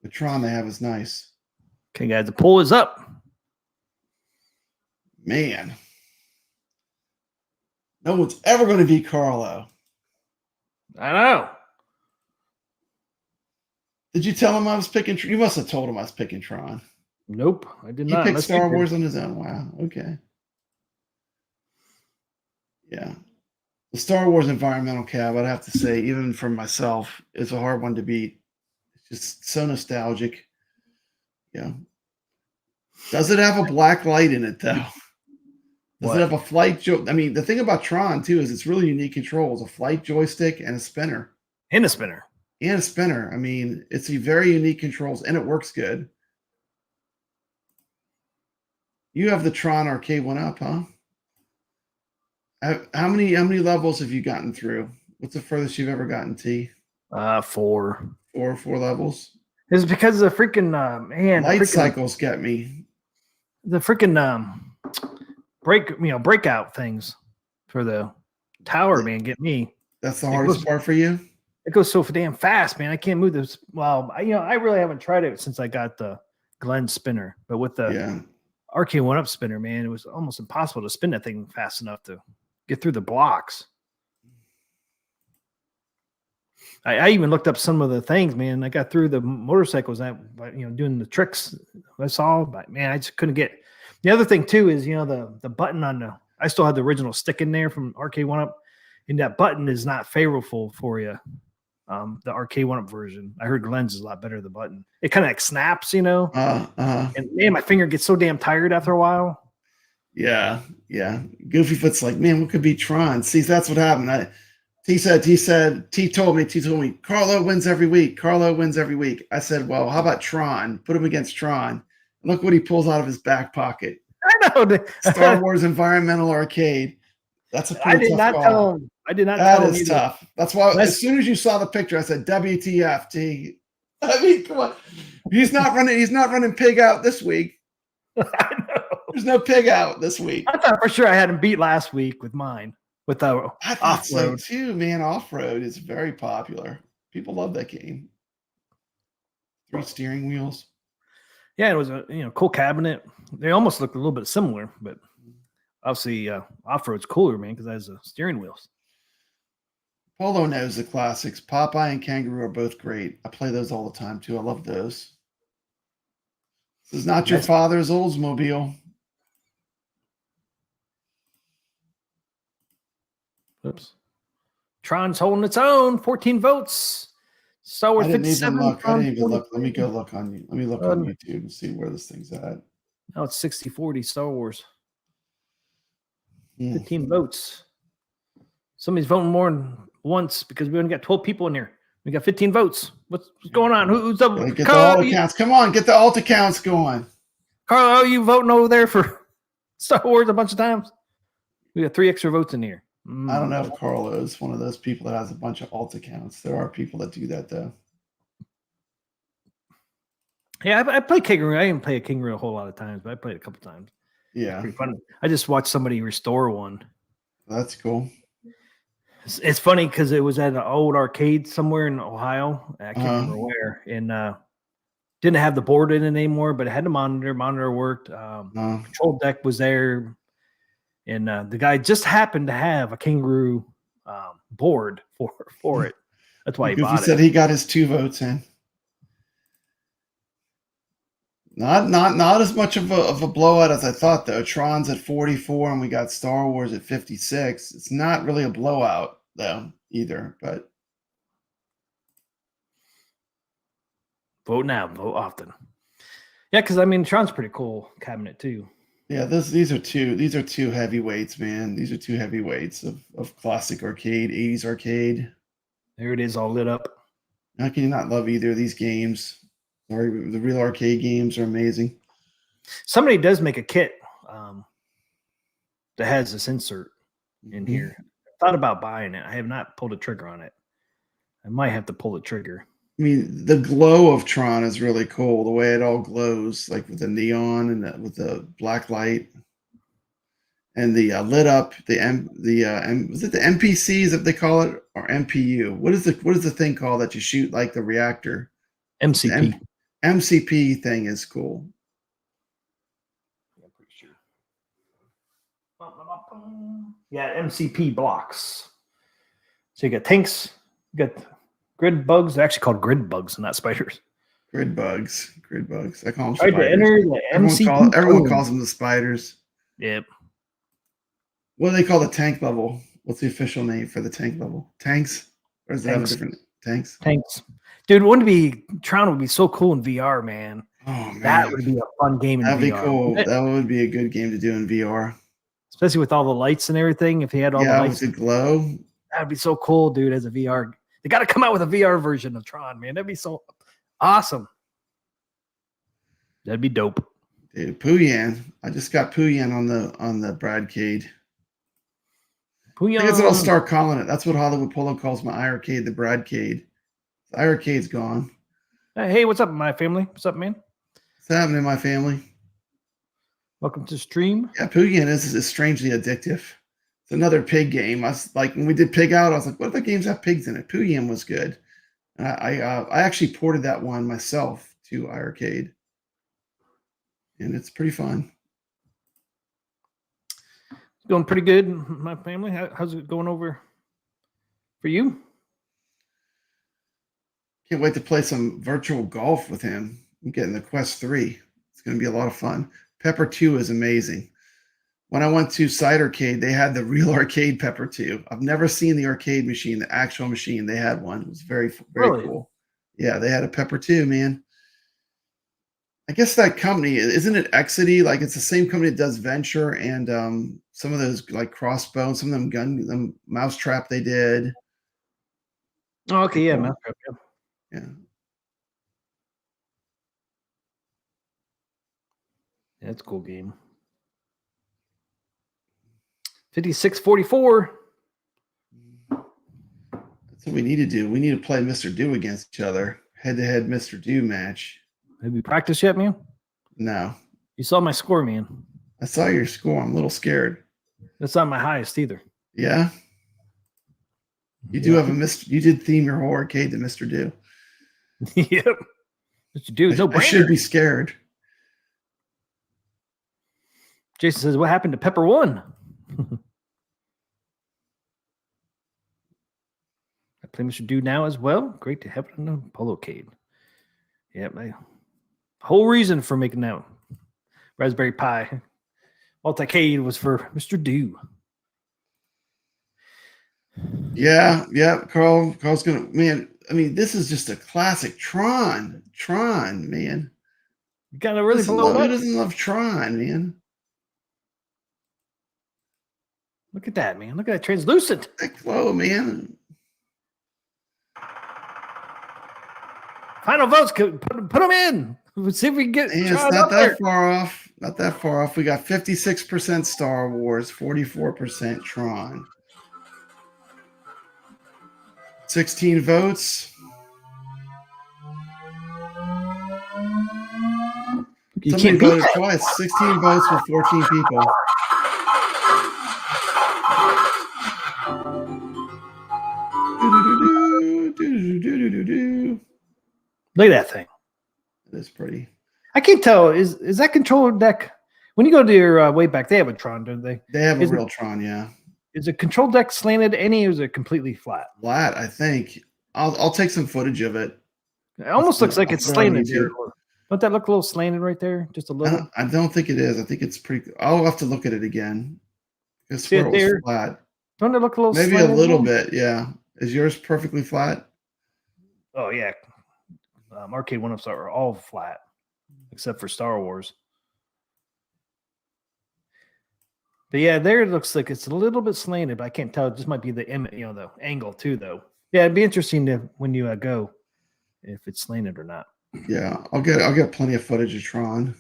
The Tron they have is nice. Okay, guys, the poll is up. Man. No one's ever going to beat Carlo. I know. Did you tell him I was picking? You must have told him I was picking Tron. Nope, I did he not. He picked Star Wars on his own. Wow. Okay. Yeah. The Star Wars environmental cab, I'd have to say, even for myself, is a hard one to beat. It's just so nostalgic. Yeah. Does it have a black light in it, though? Does it have a flight I mean, the thing about Tron, too, is it's really unique controls. A flight joystick and a spinner. And a spinner. And a spinner. I mean, it's a very unique controls, and it works good. You have the Tron Arcade 1-Up, huh? How many levels have you gotten through? What's the furthest you've ever gotten, T? 4. 4 levels. It's because of the freaking light cycles get me. The freaking breakout things for the tower, man, get me. That's the hardest part for you? It goes so damn fast, man. I can't move this. Well, I really haven't tried it since I got the Glenn spinner, but with the Arcade 1-Up spinner, man, it was almost impossible to spin that thing fast enough to get through the blocks. I even looked up some of the things, man. I got through the motorcycles that, doing the tricks I saw, but man, I just couldn't get. The other thing too is, the button on I still had the original stick in there from Arcade 1-Up, and that button is not favorable for you. The Arcade 1-Up version. I heard Glenn's is a lot better, the button. It kind of like snaps, And man, my finger gets so damn tired after a while. Yeah. Goofy Foot's like, man, what could be Tron? See, that's what happened. T told me, Carlo wins every week. I said, well, how about Tron? Put him against Tron. Look what he pulls out of his back pocket. I know. Star Wars Environmental Arcade. That's a pretty tough call. Tell him. I did not tell him. That is tough. That's why as soon as you saw the picture, I said, WTF, T. I mean, come on. He's not running pig out this week. I know. There's no pig out this week. I thought for sure I had him beat last week with mine. With the I thought so too, man. Off-road is very popular. People love that game. 3 steering wheels. Yeah, it was a cool cabinet. They almost looked a little bit similar, but obviously off-road's cooler, man, because it has steering wheels. Polo knows the classics. Popeye and Kangaroo are both great. I play those all the time too. I love those. This is not your father's Oldsmobile. Oops. Tron's holding its own. 14 votes. Star Wars I didn't 57. even look. I didn't even look. 43. Let me go look on you. Let me look on YouTube and see where this thing's at. Now it's 60-40 Star Wars. 15 15 votes. Somebody's voting more than once because we only got 12 people in here. We got 15 votes. What's going on? Who's up? Get the alt accounts. Come on, get the alt accounts going. Carlo, are you voting over there for Star Wars a bunch of times? We got 3 extra votes in here. I don't know if Carlo is one of those people that has a bunch of alt accounts. There are people that do that though. Yeah, I play Kangaroo. I didn't play a Kangaroo a whole lot of times, but I played it a couple times. Yeah, pretty fun. I just watched somebody restore one. That's cool. It's funny because it was at an old arcade somewhere in Ohio. I can't remember where, and didn't have the board in it anymore, but it had the monitor. Monitor worked. Control deck was there, and the guy just happened to have a Kangaroo board for it. That's why he bought it. He said he got his 2 votes in. Not as much of a blowout as I thought though. Tron's at 44 and we got Star Wars at 56. It's not really a blowout though either, but vote now, vote often. Yeah, because I mean Tron's pretty cool cabinet too. Yeah, these are two heavyweights, man. These are 2 heavyweights of classic arcade, 80s arcade. There it is, all lit up. How can you not love either of these games? Sorry, the real arcade games are amazing. Somebody does make a kit that has this insert in here. I thought about buying it. I have not pulled a trigger on it. I might have to pull the trigger. I mean, the glow of Tron is really cool. The way it all glows, like with the neon and with the black light, and the lit up. Was it the MPCs that they call it, or MPU? What is the thing called that you shoot like the reactor? MCP. MCP thing is cool. I'm pretty sure. Yeah, MCP blocks. So you got tanks, you got grid bugs. They're actually called grid bugs, not spiders. Grid bugs. I call them spiders. To enter the MCP everyone calls them the spiders. Yep. What do they call the tank level? What's the official name for the tank level? Tanks? Or is that a different tanks? Tanks. Dude, Tron would be so cool in VR, man. Oh, man. That would be a fun game in VR. That'd be cool. That would be a good game to do in VR. Especially with all the lights and everything. If he had all the lights. With the glow. That'd be so cool, dude, as a VR. They got to come out with a VR version of Tron, man. That'd be so awesome. That'd be dope. Dude, Puyan. I just got Puyan on the Bradcade. Puyan. I think that's what I'll start calling it. That's what Hollywood Polo calls my iRarcade, the Bradcade. The iRarcade's gone. Hey, what's up, my family? What's up, man? What's happening, my family? Welcome to stream. Yeah, Puyan is strangely addictive. It's another pig game. I was like, when we did Pig Out, I was like, what other games have pigs in it? Puyan was good. And I actually ported that one myself to iRarcade. And it's pretty fun. Going pretty good, my family. How's it going over for you? Can't wait to play some virtual golf with him. I'm getting the Quest 3. It's going to be a lot of fun. Pepper 2 is amazing. When I went to Side Arcade, they had the real arcade Pepper 2. I've never seen the arcade machine, the actual machine. They had one. It was very, very cool. Yeah, they had a Pepper 2, man. I guess that company, isn't it Exidy? Like, it's the same company that does Venture and some of those, like, Crossbones, some of them Mousetrap they did. Oh, okay, yeah, Mousetrap, yeah. Yeah. Yeah, that's a cool game. 56-44. That's what we need to do. We need to play Mr. Do against each other. Head-to-head Mr. Do match. Have you practiced yet, man? No. You saw my score, man. I saw your score. I'm a little scared. That's not my highest either. Yeah? You do have you did theme your whole arcade to Mr. Do. Yep. Mr. Dude, no I should brainer. be scared. Jason says, what happened to Pepper One? I play Mr. Dude now as well. Great to have it on the Polo-cade. Yeah, my whole reason for making that Raspberry Pi multi-cade was for Mr. Dew. Yeah. Carl's gonna, man. I mean, this is just a classic Tron, man. You gotta really blow it Who up. doesn't love Tron, man? Look at that, man. Look at that translucent. That glow, man. Final votes. Put them in. Let's see if we can get And it's Tron not up there. that far off. Not that far off. We got 56% Star Wars, 44% Tron. 16 votes. You Somebody can't beat voted that. twice. 16 votes with 14 people. Look at that thing. That's pretty. I can't tell. Is that controller deck? When you go to your way back, they have a Tron, don't they? They have a Is it- real Tron, yeah. Is the control deck slanted any, or is it completely flat? Flat, I think. I'll take some footage of it. It almost looks like I'll it's throw it on slanted YouTube. here. Don't that look a little slanted right there? Just a little. I don't think it is. I think it's pretty. I'll have to look at it again. I See swear it it was there? flat. Don't it look a little Maybe a slanted? little bit, yeah. Is yours perfectly flat? Oh yeah. Arcade one-ups are all flat, except for Star Wars. But yeah, there it looks like it's a little bit slanted, but I can't tell. It just might be the the angle too, though. Yeah, it'd be interesting to when you go if it's slanted or not. Yeah, I'll get plenty of footage of Tron.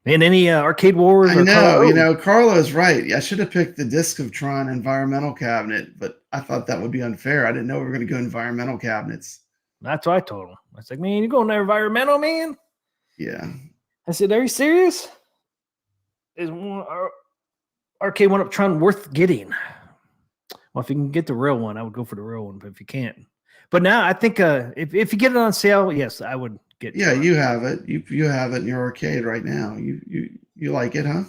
And any Arcade Wars? I or know, Carlo's right. I should have picked the Disc of Tron environmental cabinet, but I thought that would be unfair. I didn't know we were going to go environmental cabinets. That's what I told him. I was like, man, you going to environmental, man? Yeah. I said, are you serious? Is Arcade one-up Tron worth getting? Well, if you can get the real one, I would go for the real one. But if you can't, but now I think if you get it on sale, yes, I would get. Yeah, Tron. you have it. You have it in your arcade right now. You like it, huh?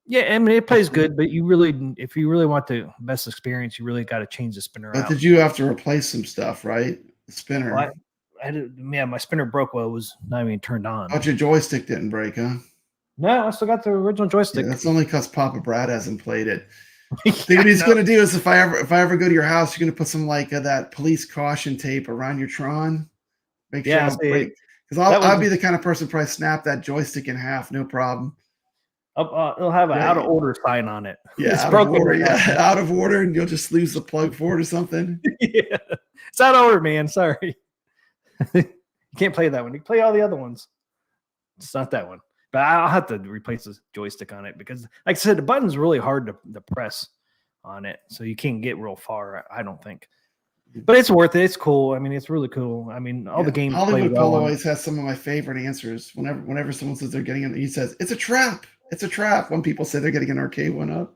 Yeah, I mean it plays good, but you really, if you really want the best experience, you really got to change the spinner But out. did you have to replace some stuff, right? The spinner. Well, my spinner broke while it was not even turned on. But your joystick didn't break, huh? No, I still got the original joystick. Yeah, that's only because Papa Brad hasn't played it. I think what he's gonna do is if I ever go to your house, you're gonna put some like that police caution tape around your Tron. Make sure Yeah, because I'll be the kind of person to probably snap that joystick in half, no problem. It'll have an Yeah. out of order sign on it. Yeah, It's out broken. of order. Yeah, out of order, and you'll just lose the plug for it or something. Yeah, it's out of order, man. Sorry, you can't play that one. You can play all the other ones. It's not that one. But I'll have to replace the joystick on it because, like I said, the button's really hard to press on it, so you can't get real far. I don't think, but it's worth it. It's cool. I mean, it's really cool. I mean, all the games. Hollywood play well Polo on- always has some of my favorite answers. Whenever someone says they're getting it, he says it's a trap. It's a trap. When people say they're getting an arcade one up,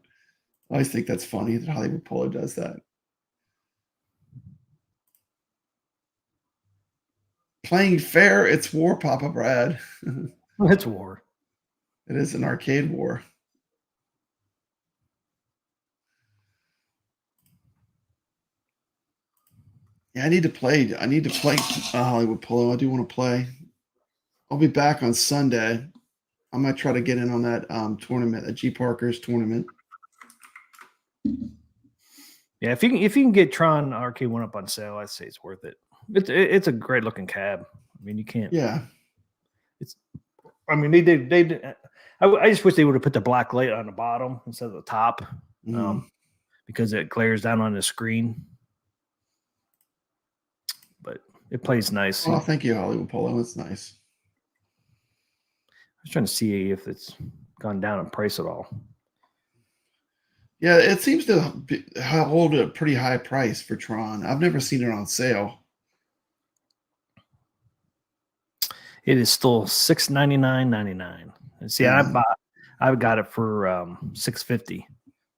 I always think that's funny that Hollywood Polo does that. Playing fair, it's war, Papa Brad. It's war. It is an arcade war. Yeah, I need to play Hollywood Polo. I do want to play. I'll be back on Sunday. I might try to get in on that tournament, a G Parker's tournament. Yeah, if you can get Tron Arcade one up on sale, I'd say it's worth it. It's a great looking cab. I mean, you can't. Yeah. I mean, they did. I just wish they would have put the black light on the bottom instead of the top, because it glares down on the screen. But it plays nice. Oh, thank you, Hollywood Polo. It's nice. I was trying to see if it's gone down in price at all. Yeah, it seems to hold a pretty high price for Tron. I've never seen it on sale. It is still $699.99. And see, I got it for $650.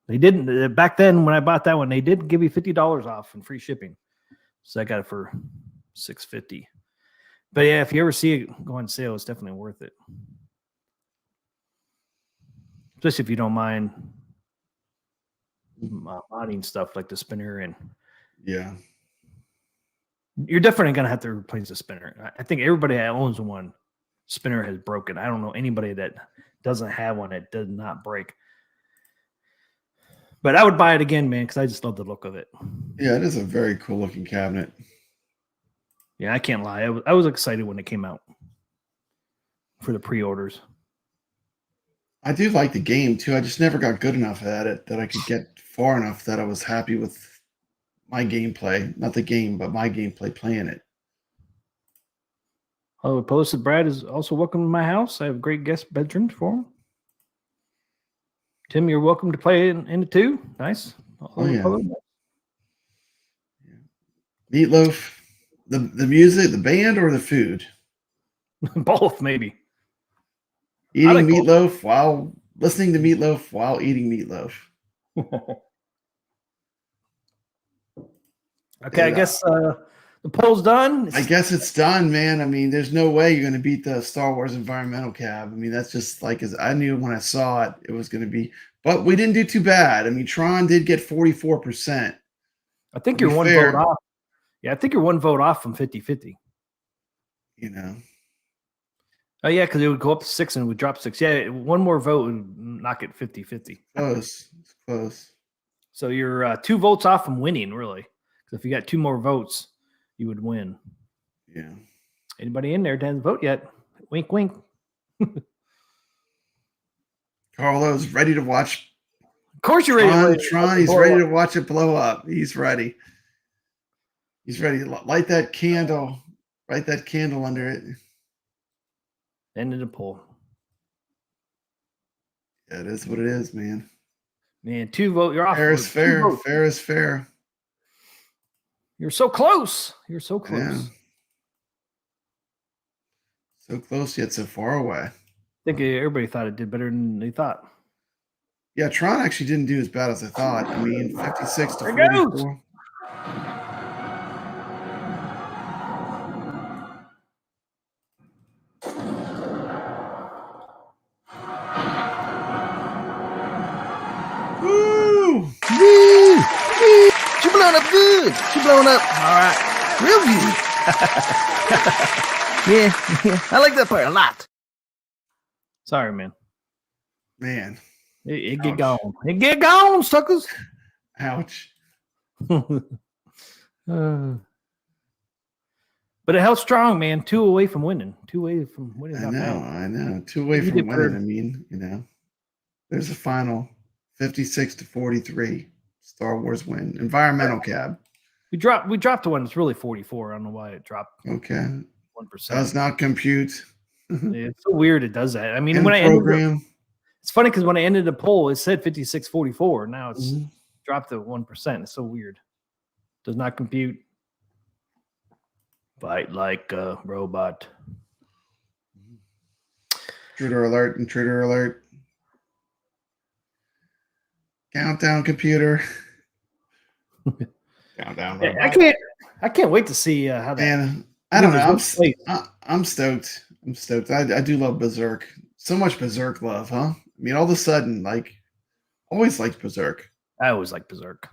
They didn't back then when I bought that one. They did give you $50 off and free shipping, so I got it for $650. But yeah, if you ever see it go on sale, it's definitely worth it. Especially if you don't mind modding stuff like the spinner, and Yeah. you're definitely gonna have to replace the spinner. I think everybody that owns one spinner has broken. I don't know anybody that doesn't have one that does not break. But I would buy it again, man, because I just love the look of it. Yeah, it is a very cool looking cabinet. Yeah, I can't lie. I was excited when it came out for the pre-orders. I do like the game too. I just never got good enough at it that I could get far enough that I was happy with my gameplay. Not the game, but my gameplay playing it. Oh, posted Brad is also welcome to my house. I have great guest bedrooms for him. Tim, you're welcome to play in it too. Nice. Oh, yeah. Meatloaf, the music, the band, or the food? Both, maybe. Eating like meatloaf while listening to meatloaf while eating meatloaf. Okay, I guess the poll's done. I guess it's done, man. I mean, there's no way you're going to beat the Star Wars environmental cab. I mean, that's just like, as I knew when I saw it, it was going to be. But we didn't do too bad. I mean, Tron did get 44%. I think you're one vote off. Yeah, I think you're one vote off from 50-50. You know. Oh, yeah, because it would go up to 6 and it would drop 6. Yeah, one more vote would knock it 50-50. Close. It's close. So you're 2 votes off from winning, really. Because if you got 2 more votes, you would win. Yeah. Anybody in there doesn't vote yet? Wink, wink. Carlo's ready to watch. Of course you're ready. Tron, he's ready to watch it blow up. He's ready. He's ready to light that candle. Light that candle under it. End of the poll. Yeah, it is what it is, man. Man, 2 votes. You're off. Fair is fair. Fair is fair. You're so close. You're so close. Yeah. So close yet so far away. I think everybody thought it did better than they thought. Yeah, Tron actually didn't do as bad as I thought. I mean, 56 to 44. Woo! Woo! She blowing up good. She blowing up. All right. Real good. yeah. I like that part a lot. Sorry, man. Man. It get gone. It get gone, suckers. Ouch. But it held strong, man. 2 away from winning. 2 away from winning. I know. 2 away from winning. I mean, you know, there's a final 56 to 43. Star Wars win. Environmental cab. We dropped the one that's really 44. I don't know why it dropped. Okay. 1%. Does not compute. It's so weird it does that. I mean, when I ended it's funny because when I ended the poll, it said 56-44. Now it's dropped to 1%. It's so weird. Does not compute. Fight like a robot. Intruder alert. Intruder alert. Countdown computer. Countdown. Yeah, I can't wait to see how that. Man, I don't know. I'm stoked. I'm stoked. I do love Berserk. So much Berserk love, huh? I mean, all of a sudden, like, always liked Berserk. I always liked Berserk.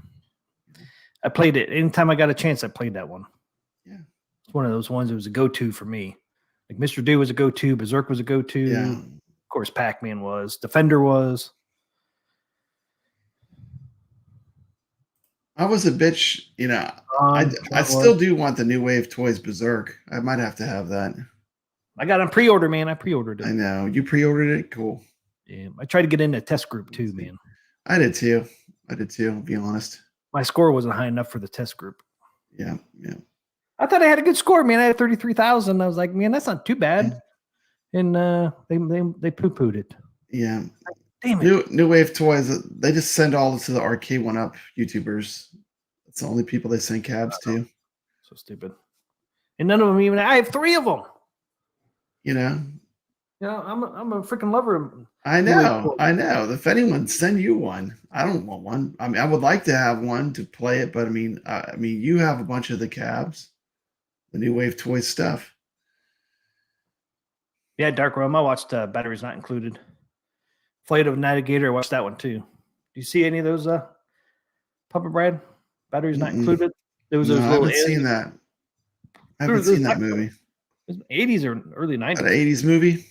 I played it anytime I got a chance. I played that one. Yeah, it's one of those ones that was a go-to for me. Like Mr. Do was a go-to. Berserk was a go-to. Yeah. Of course, Pac-Man was. Defender was. I was a bitch, you know. I still do want the new wave toys Berserk. I might have to have that. I got on pre-order, man. I pre-ordered it. I know. You pre-ordered it? Cool. Yeah. I tried to get in a test group too, man. I did too. I'll be honest. My score wasn't high enough for the test group. Yeah, yeah. I thought I had a good score, man. I had 33,000. I was like, man, that's not too bad. Yeah. And they poo-pooed it. Yeah. Damn it. New Wave Toys, they just send all to the Arcade 1-Up YouTubers. It's the only people they send cabs to. So stupid. And none of them even, I have 3 of them. You know? You know, I'm a freaking lover. I know. If anyone send you one, I don't want one. I mean, I would like to have one to play it, but I mean, you have a bunch of the cabs, the New Wave Toys stuff. Yeah, Dark Realm. I watched Batteries Not Included. Flight of Navigator. I watched that one too. Do you see any of those, Papa Brad? Batteries Not Included. There was No, those I little haven't seen aliens. that. I haven't seen that movie. It was 80s or early 90s. An 80s movie?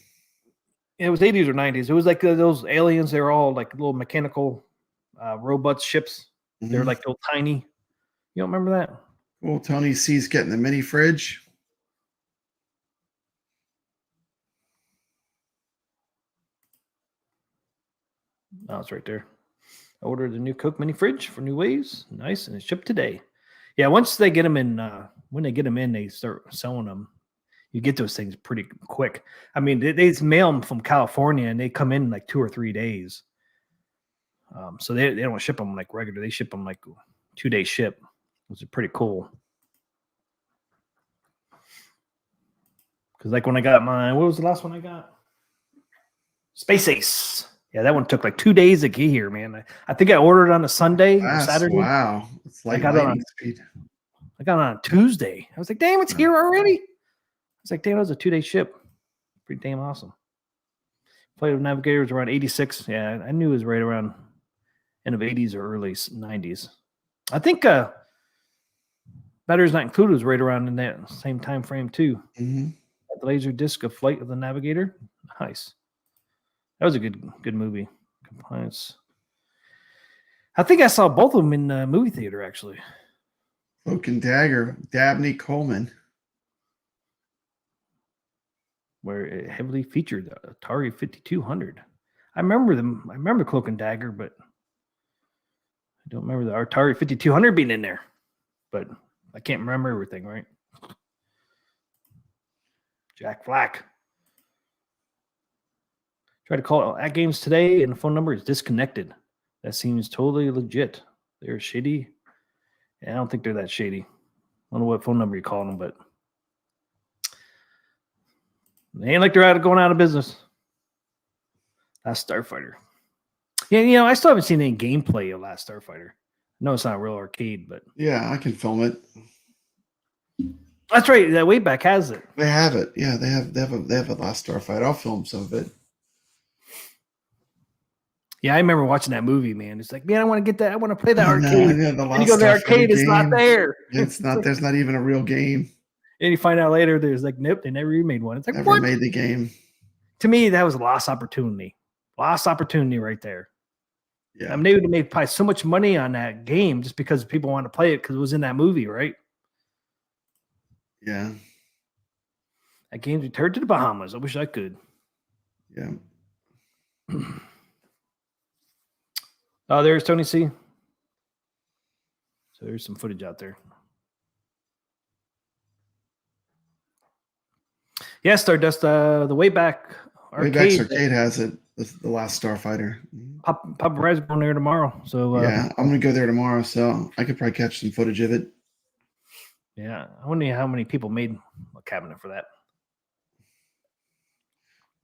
It was 80s or 90s. It was like those aliens. They were all like little mechanical robot ships. They're like little tiny. You don't remember that? Well, Tony C's getting the mini fridge. Oh, it's right there. I ordered a new Coke mini fridge for New Waves. Nice, and it's shipped today. Yeah, once they get them in, when they get them in, they start selling them. You get those things pretty quick. I mean, they mail them from California, and they come in like 2 or 3 days. So they don't ship them like regular. They ship them like 2-day ship, which is pretty cool. Because like when I got mine, what was the last one I got? Space Ace. Yeah, that one took like 2 days to get here, man. I think I ordered it on a Sunday or Saturday. Wow. It's like lightning speed. I got it on a Tuesday. I was like, damn, it's here already. I was like, damn, that was a 2-day ship. Pretty damn awesome. Flight of Navigator was around 86. Yeah, I knew it was right around end of 80s or early 90s. I think Batteries Not Included was right around in that same time frame too. Mm-hmm. The laser disc of Flight of the Navigator. Nice. That was a good movie. Compliance. I think I saw both of them in the movie theater, actually. Cloak and Dagger, Dabney Coleman. Where it heavily featured the Atari 5200. I remember them. I remember Cloak and Dagger, but I don't remember the Atari 5200 being in there. But I can't remember everything, right? Jack Flack. Try to call Atgames today, and the phone number is disconnected. That seems totally legit. They're shady. Yeah, I don't think they're that shady. I don't know what phone number you call them, but they ain't like they're going out of business. Last Starfighter. Yeah, I still haven't seen any gameplay of Last Starfighter. I know it's not real arcade, but yeah, I can film it. That's right. That Wayback has it. They have it. Yeah, they have a Last Starfighter. I'll film some of it. Yeah, I remember watching that movie, man. It's like, man, I want to get that. I want to play that arcade. The and you go to the arcade, it's not there. It's not. There's not even a real game. And you find out later, there's like, nope, they never remade one. It's like, never made the game. To me, that was a lost opportunity. Lost opportunity right there. Yeah. I mean, they would have made probably so much money on that game just because people want to play it because it was in that movie, right? Yeah. That game's returned to the Bahamas. I wish I could. Yeah. Oh, there's Tony C. So there's some footage out there. Yeah, Stardust, the Wayback Arcade. Wayback's Arcade has it. The Last Starfighter. Papa Brad's going there tomorrow. So yeah, I'm gonna go there tomorrow, so I could probably catch some footage of it. Yeah, I wonder how many people made a cabinet for that.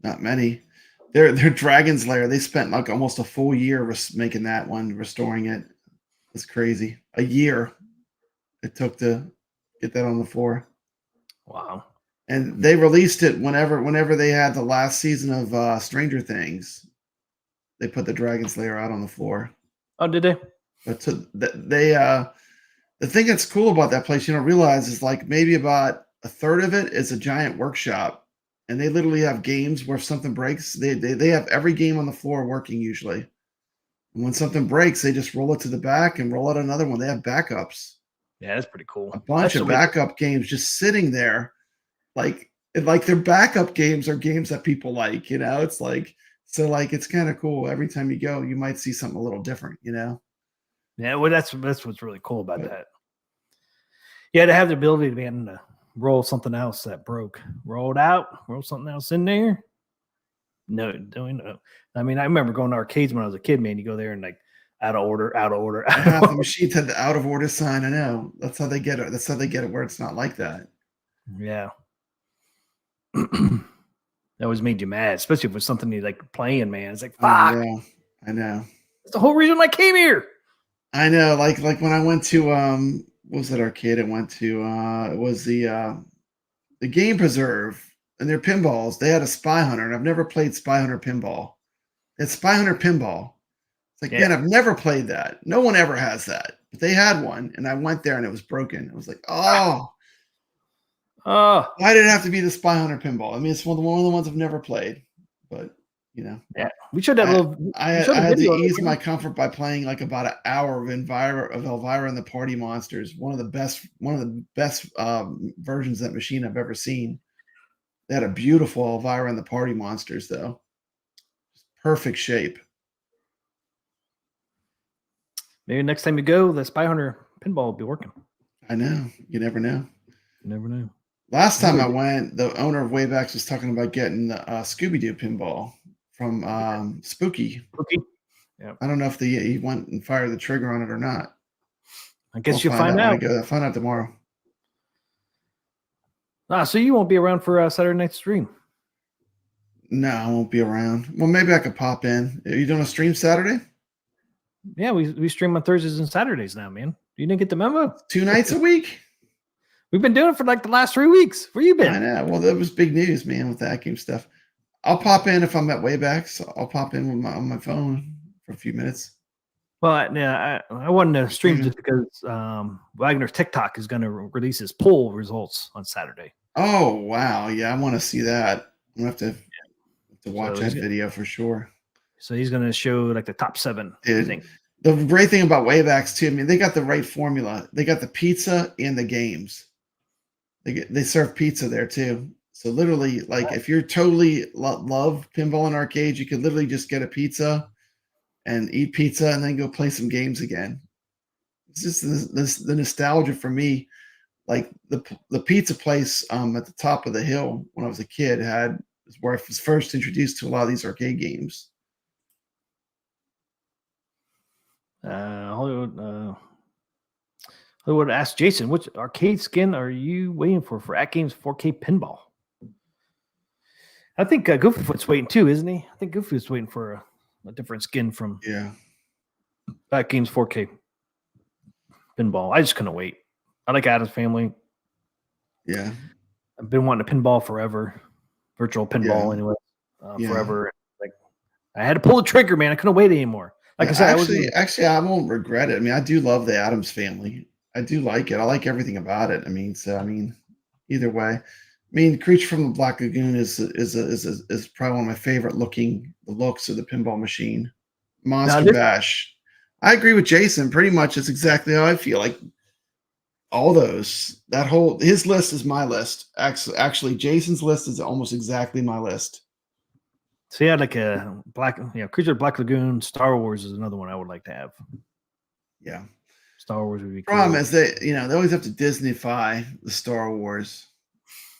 Not many. Their Dragon's Lair, they spent like almost a full year making that one, restoring it. It's crazy. A year it took to get that on the floor. Wow. And they released it whenever they had the last season of Stranger Things. They put the Dragon's Lair out on the floor. Oh, did they? But the thing that's cool about that place, you don't realize, is like maybe about a third of it is a giant workshop. And they literally have games where if something breaks, they have every game on the floor working usually. And when something breaks, they just roll it to the back and roll out another one. They have backups. Yeah, that's pretty cool. A bunch of backup games just sitting there. Like their backup games are games that people like, it's like, so like, it's kind of cool. Every time you go, you might see something a little different, Yeah, well, that's what's really cool about that. Yeah, to have the ability to be able to roll something else that broke, roll it out, roll something else in there. No. I mean, I remember going to arcades when I was a kid, man. You go there and like out of order. The machines had the out of order sign. I know. That's how they get it. That's how they get it where it's not like that. Yeah. That always made you mad, especially if it was something you like playing, man. It's like, fuck. I know. That's the whole reason I came here. I know. Like when I went to what was that arcade I went to? It was the Game Preserve and their pinballs, they had a Spy Hunter, and I've never played Spy Hunter pinball. It's Spy Hunter pinball. It's like, man, I've never played that. No one ever has that. But they had one, and I went there, and it was broken. I was like, oh. Why did it have to be the Spy Hunter pinball? I mean, it's one of the ones I've never played. But, you know. Yeah, we showed that little. I had to ease my comfort by playing like about an hour of Elvira and the Party Monsters. One of the best versions of that machine I've ever seen. They had a beautiful Elvira and the Party Monsters, though. Perfect shape. Maybe next time you go, the Spy Hunter pinball will be working. I know. You never know. You never know. Last time I went, the owner of Waybacks was talking about getting Scooby-Doo pinball from Spooky. Yeah. I don't know if he went and fired the trigger on it or not. I guess you'll find out. I'll find out tomorrow. So you won't be around for Saturday night stream? No, I won't be around. Well, maybe I could pop in. Are you doing a stream Saturday? Yeah, we stream on Thursdays and Saturdays now, man. You didn't get the memo? 2 nights a week? We've been doing it for like the last 3 weeks. Where you been? I know. Well, that was big news, man, with the Atgames stuff. I'll pop in if I'm at Waybacks. I'll pop in with on my phone for a few minutes. Well, yeah, I wanted to stream just because Wagner Tech Talk is going to release his poll results on Saturday. Oh, wow. Yeah, I want to see that. I'm going to have to watch that video for sure. So he's going to show like the top 7. Dude, the great thing about Waybacks, too, I mean, they got the right formula. They got the pizza and the games. They serve pizza there, too. So literally, like, if you're totally love pinball and arcades, you could literally just get a pizza and eat pizza and then go play some games again. It's just the nostalgia for me. Like the pizza place at the top of the hill when I was a kid is where I was first introduced to a lot of these arcade games. Hollywood asked Jason, which arcade skin are you waiting for Atgames 4K pinball? I think Goofyfoot's waiting too, isn't he? I think Goofyfoot's waiting for a different skin from Atgames 4K pinball. I just couldn't wait. I like Adam's Family. Yeah. I've been wanting a pinball forever. Virtual pinball anyway. Forever. Like I had to pull the trigger, man. I couldn't wait anymore. Like I said, actually, I won't regret it. I mean, I do love the Addams Family. I do like it. I like everything about it. I mean, either way. I mean, Creature from the Black Lagoon is probably one of my favorite looks of the pinball machine. Monster Bash. I agree with Jason. Pretty much, it's exactly how I feel. Like all those, his list is my list. Actually, Jason's list is almost exactly my list. So yeah, like a Creature of the Black Lagoon. Star Wars is another one I would like to have. Yeah, Star Wars would be cool. Problem is they always have to Disneyfy the Star Wars.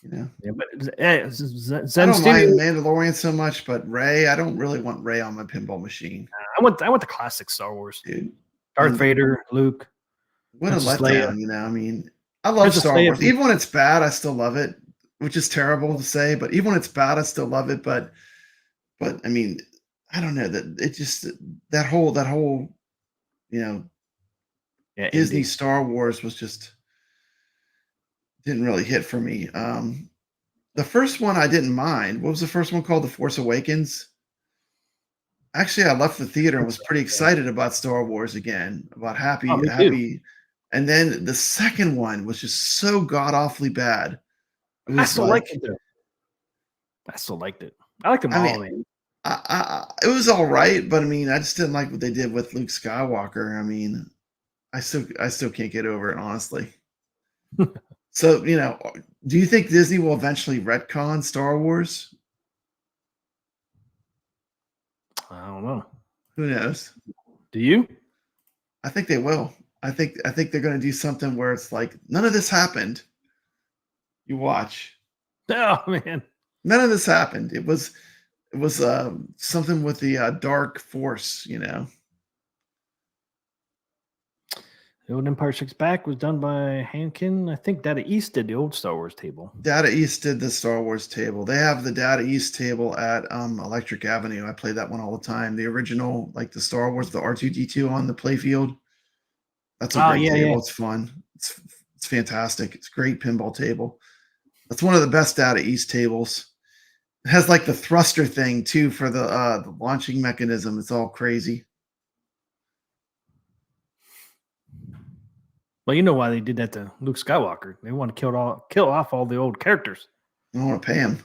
Yeah, but Zen I don't Studios, mind Mandalorian so much, but Rey, I don't really want Rey on my pinball machine. I want the classic Star Wars, dude. Darth Vader, Luke. What a letdown, I mean, I love Star Wars. Even when it's bad, I still love it, which is terrible to say, but even when it's bad, I still love it. But I mean, I don't know that whole Disney Star Wars was just didn't really hit for me. The first one I didn't mind. What was the first one called? The Force Awakens. Actually, I left the theater and was pretty excited about Star Wars again, about happy. And then the second one was just so god awfully bad. I still liked it though. I still liked it. I liked them all, man. It was all right, but I mean, I just didn't like what they did with Luke Skywalker. I mean, I still can't get over it, honestly. So, do you think Disney will eventually retcon Star Wars? I don't know. Who knows? Do you? I think they will. I think they're going to do something where it's like none of this happened. You watch. Oh man, none of this happened. It was something with the dark force, The Old Empire Strikes Back was done by Hankin. I think Data East did the old Star Wars table. Data East did the Star Wars table. They have the Data East table at Electric Avenue. I play that one all the time. The original, like the Star Wars, the R2-D2 on the playfield. That's a great table. Yeah. It's fun. It's fantastic. It's a great pinball table. That's one of the best Data East tables. It has like the thruster thing too for the launching mechanism. It's all crazy. Well, you know why they did that to Luke Skywalker. They want to kill off all the old characters. I don't want to pay him.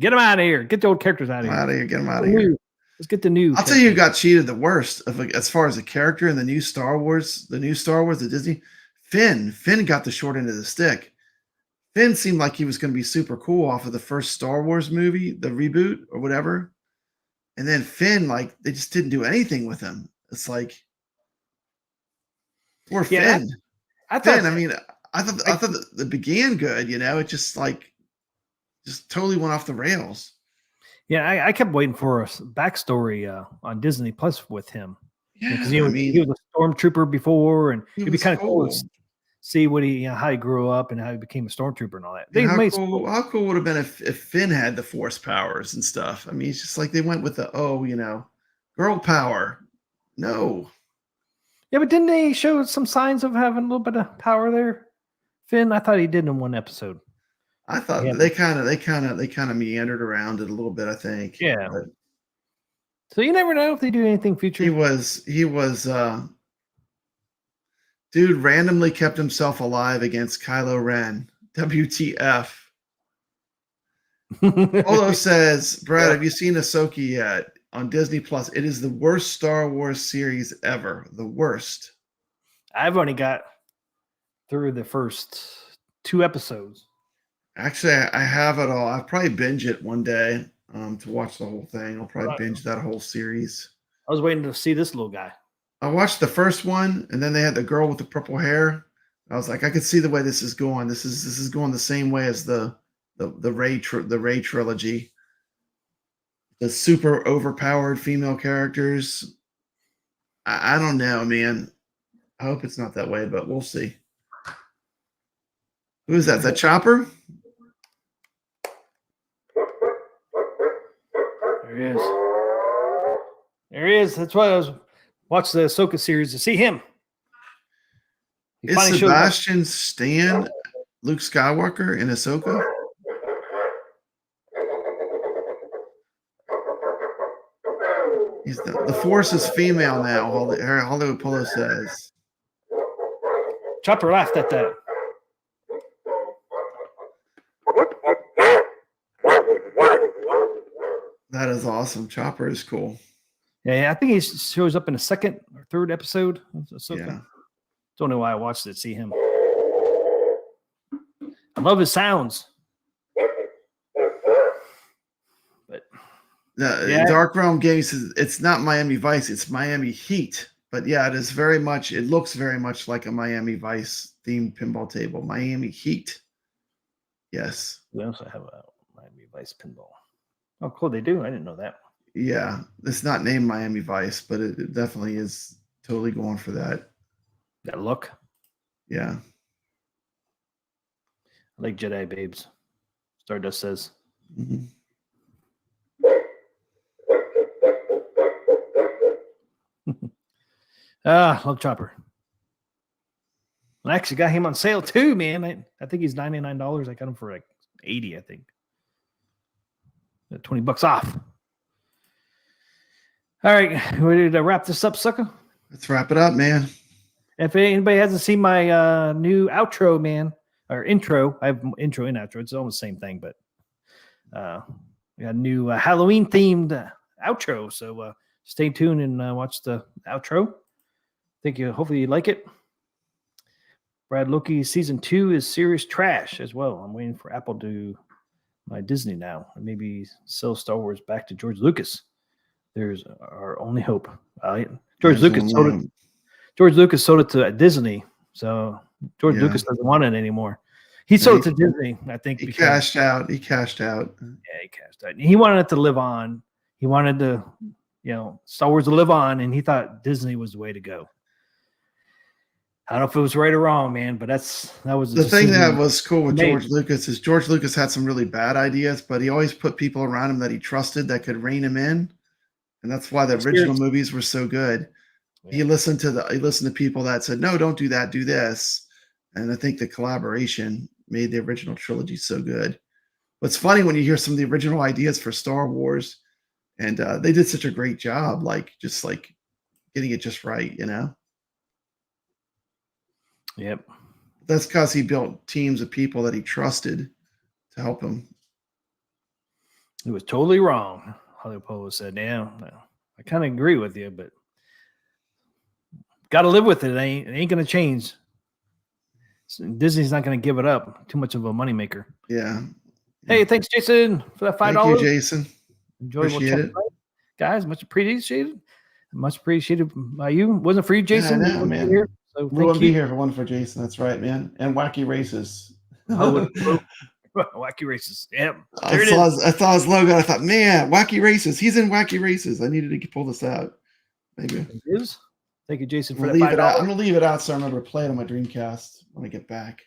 Get them out of here. Get the old characters out of Get here. him out of here. Get him out of here. Let's get the new. I'll tell you who got cheated the worst as far as a character in the new Star Wars, the Disney. Finn got the short end of the stick. Finn seemed like he was going to be super cool off of the first Star Wars movie, the reboot or whatever. And then Finn, like, they just didn't do anything with him. It's like, poor Finn. I thought it began good, you know. It just totally went off the rails. Yeah, I kept waiting for a backstory on Disney Plus with him. Yeah, because he was a stormtrooper before, and it'd be kind of cool to see what how he grew up and how he became a stormtrooper and all that. How cool would have been if Finn had the force powers and stuff? I mean, it's just like they went with the girl power. No. Yeah, but didn't they show some signs of having a little bit of power there? Finn, I thought he did in one episode. I thought they kind of meandered around it a little bit, I think. Yeah. But, so you never know if they do anything future. He was dude randomly kept himself alive against Kylo Ren. WTF. Polo says, Brad, have you seen Ahsoka yet? On Disney Plus, it is the worst Star Wars series ever. The worst. I've only got through the first 2 episodes. Actually, I have it all. I'll probably binge it one day to watch the whole thing. I'll probably binge that whole series. I was waiting to see this little guy. I watched the first one, and then they had the girl with the purple hair. I was like, I could see the way this is going. This is going the same way as the Rey trilogy. The super overpowered female characters. I don't know, man. I hope it's not that way, but we'll see. Who is that? Is that Chopper? There he is. There he is. That's why I was watching the Ahsoka series to see him. Is Sebastian Stan Luke Skywalker in Ahsoka? The Force is female now, Hollywood Polo says. Chopper laughed at that. That is awesome. Chopper is cool. Yeah, I think he shows up in the 2nd or 3rd episode. Yeah. Don't know why I watched it. See him. I love his sounds. But Dark Realm Games says it's not Miami Vice, it's Miami Heat. But yeah, it looks very much like a Miami Vice themed pinball table. Miami Heat. Yes. We also have a Miami Vice pinball. Oh, cool. They do. I didn't know that. Yeah. It's not named Miami Vice, but it definitely is totally going for that. That look. Yeah. I like Jedi Babes. Stardust says. Mm-hmm. Love Chopper. I actually got him on sale too, man. I think he's $99. I got him for like $80, I think. $20 off. All right, ready to wrap this up, sucker? Let's wrap it up, man. If anybody hasn't seen my new outro, man, or intro, I have intro and outro. It's almost the same thing, but we got a new Halloween themed outro. So stay tuned and watch the outro. Hopefully you like it. Brad Loki season 2 is serious trash as well. I'm waiting for Apple to my Disney now and maybe sell Star Wars back to George Lucas. There's our only hope. George Lucas sold it to Disney, so George Lucas doesn't want it anymore. He sold it to Disney, I think. He cashed out. Yeah, he cashed out. He wanted it to live on. He wanted Star Wars to live on, and he thought Disney was the way to go. I don't know if it was right or wrong, man, but that was the thing that was cool with George Lucas is George Lucas had some really bad ideas, but he always put people around him that he trusted that could rein him in, and that's why the original movies were so good. Yeah. He listened to people that said, "No, don't do that, do this," and I think the collaboration made the original trilogy so good. It's funny when you hear some of the original ideas for Star Wars, and they did such a great job, like just like getting it just right, you know. Yep. That's because he built teams of people that he trusted to help him. It was totally wrong. Hollywood Polo said, "Yeah, I kind of agree with you, but got to live with it. It ain't going to change. Disney's not going to give it up. Too much of a moneymaker." Yeah. Hey, thanks, Jason, for that $5. Thank you, Jason. Enjoyable Appreciate chat, it. guys. Much appreciated. Much appreciated by you. Wasn't for you, Jason. Yeah, I know, you wouldn't man. be here, so We wouldn't thank be you. here if it wasn't for Jason. That's right, man. And Wacky Races. Wacky Races. Yep. I saw his logo. I thought, man, Wacky Races. He's in Wacky Races. I needed to pull this out. Maybe. It is. Thank you, Jason, for I'm that gonna leave it out. $5. I'm gonna leave it out so I remember to play it on my Dreamcast when I get back.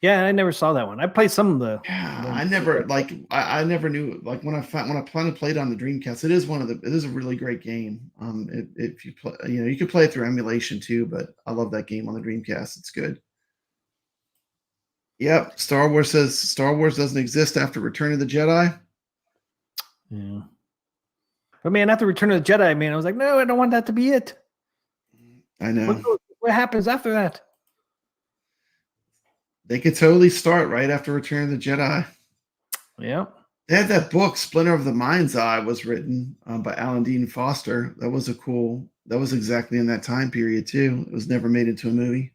Yeah, I never saw that one. I played some of the. Yeah, I never knew like when I finally played on the Dreamcast. It is a really great game. If you play, you can play it through emulation too. But I love that game on the Dreamcast. It's good. Yep, Star Wars says Star Wars doesn't exist after Return of the Jedi. Yeah. But man, after Return of the Jedi, man, I was like, no, I don't want that to be it. I know. What happens after that? They could totally start right after Return of the Jedi. Yeah. They had that book, Splinter of the Mind's Eye, was written by Alan Dean Foster. That was exactly in that time period too. It was never made into a movie.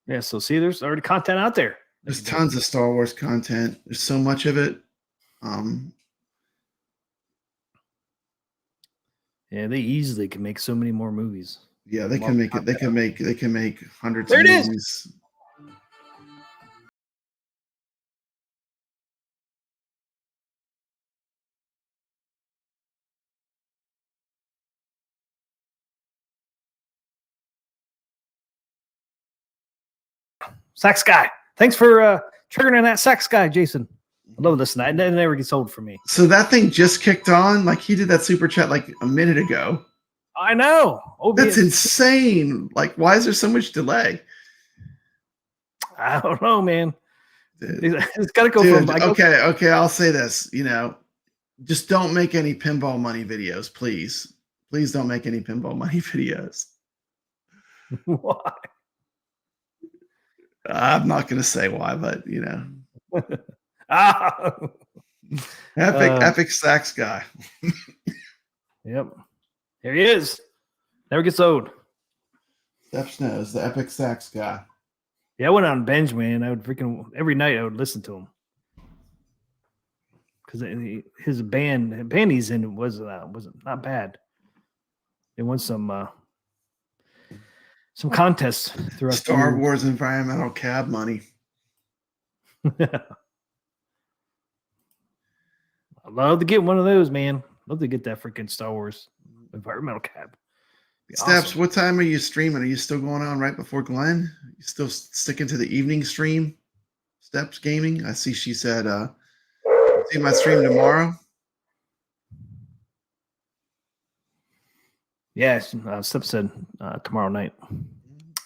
Yeah, so see, there's already content out there. There's tons of Star Wars content. There's so much of it. Yeah, they easily can make so many more movies. Yeah, they can make it. They can make hundreds There of it is. movies. Sax Guy. Thanks for triggering that Sax Guy, Jason. I love this. It never gets old for me. So that thing just kicked on. Like he did that super chat like a minute ago. I know. That's insane. Like, why is there so much delay? I don't know, man. It's got to go Dude, from. Okay. I'll say this. Just don't make any pinball money videos, please. Please don't make any pinball money videos. Why? I'm not going to say why, but epic sax guy. Yep. Here he is. Never gets old. Steph Snows, the epic sax guy. Yeah, I went on binge, man. I would every night I would listen to him because his band he's in was not bad. They won some contests throughout Star Wars environmental cab money. I'd love to get one of those, man. Love to get that freaking Star Wars environmental cab. Steps, awesome. What time are you streaming? Are you still going on right before Glenn? You still sticking to the evening stream? Steps Gaming? I see she said, see my stream tomorrow. Yes, Steph said tomorrow night.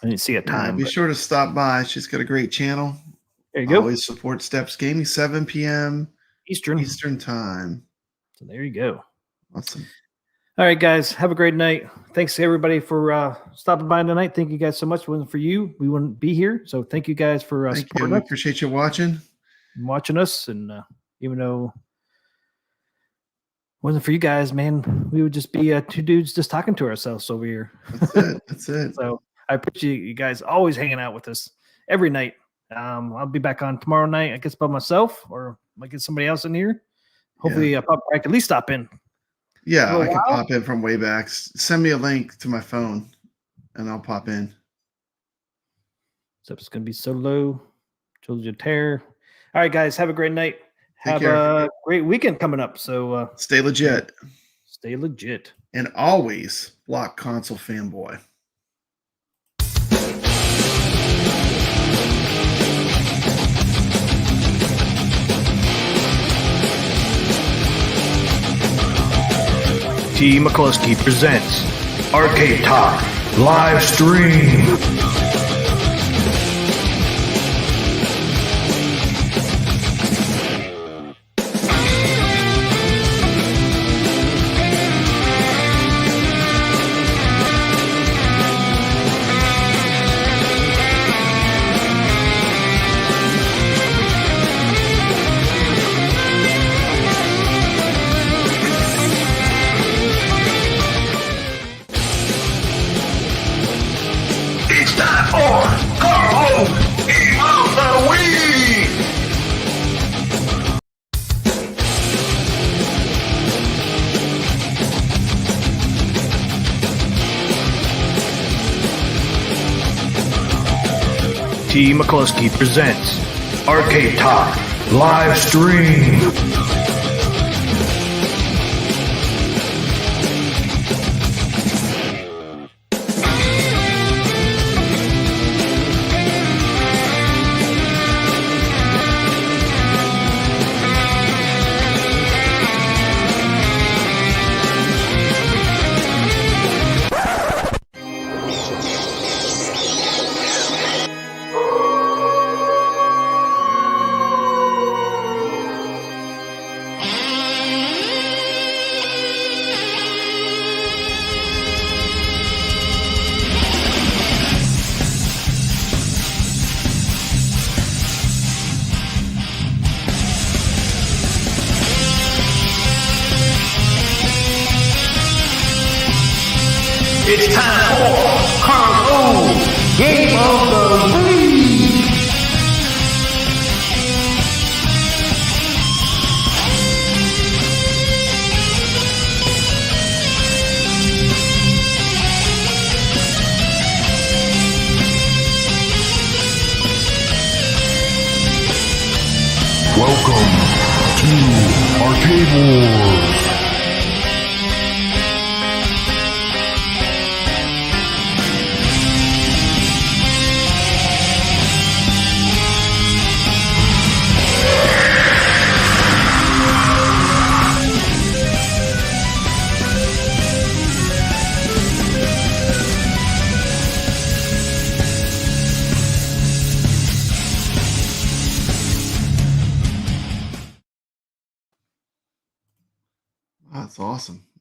I didn't see a time. Be sure to stop by. She's got a great channel. There you go. Always support Steps Gaming, 7 p.m. Eastern time. So there you go. Awesome. All right, guys. Have a great night. Thanks to everybody for stopping by tonight. Thank you guys so much. If it wasn't for you, we wouldn't be here. So thank you guys for Thank you. supporting We us. appreciate you watching us. And even though it wasn't for you guys, man, we would just be two dudes just talking to ourselves over here. That's it. So I appreciate you guys always hanging out with us every night. I'll be back on tomorrow night, I guess, by myself, or might get somebody else in here. Hopefully, I can at least stop in. Yeah, I can pop in from way back. Send me a link to my phone, and I'll pop in. So it's going to be solo. Told you to tear. All right, guys. Have a great night. Take Have care. a great weekend coming up. So stay legit. Stay legit. And always block console fanboy. T. McCluskey presents Arcade Talk live stream. T. McCluskey presents Arcade Talk live stream. It's time for Carl O's Game of the Week. Welcome to Arcade Wars. That's awesome.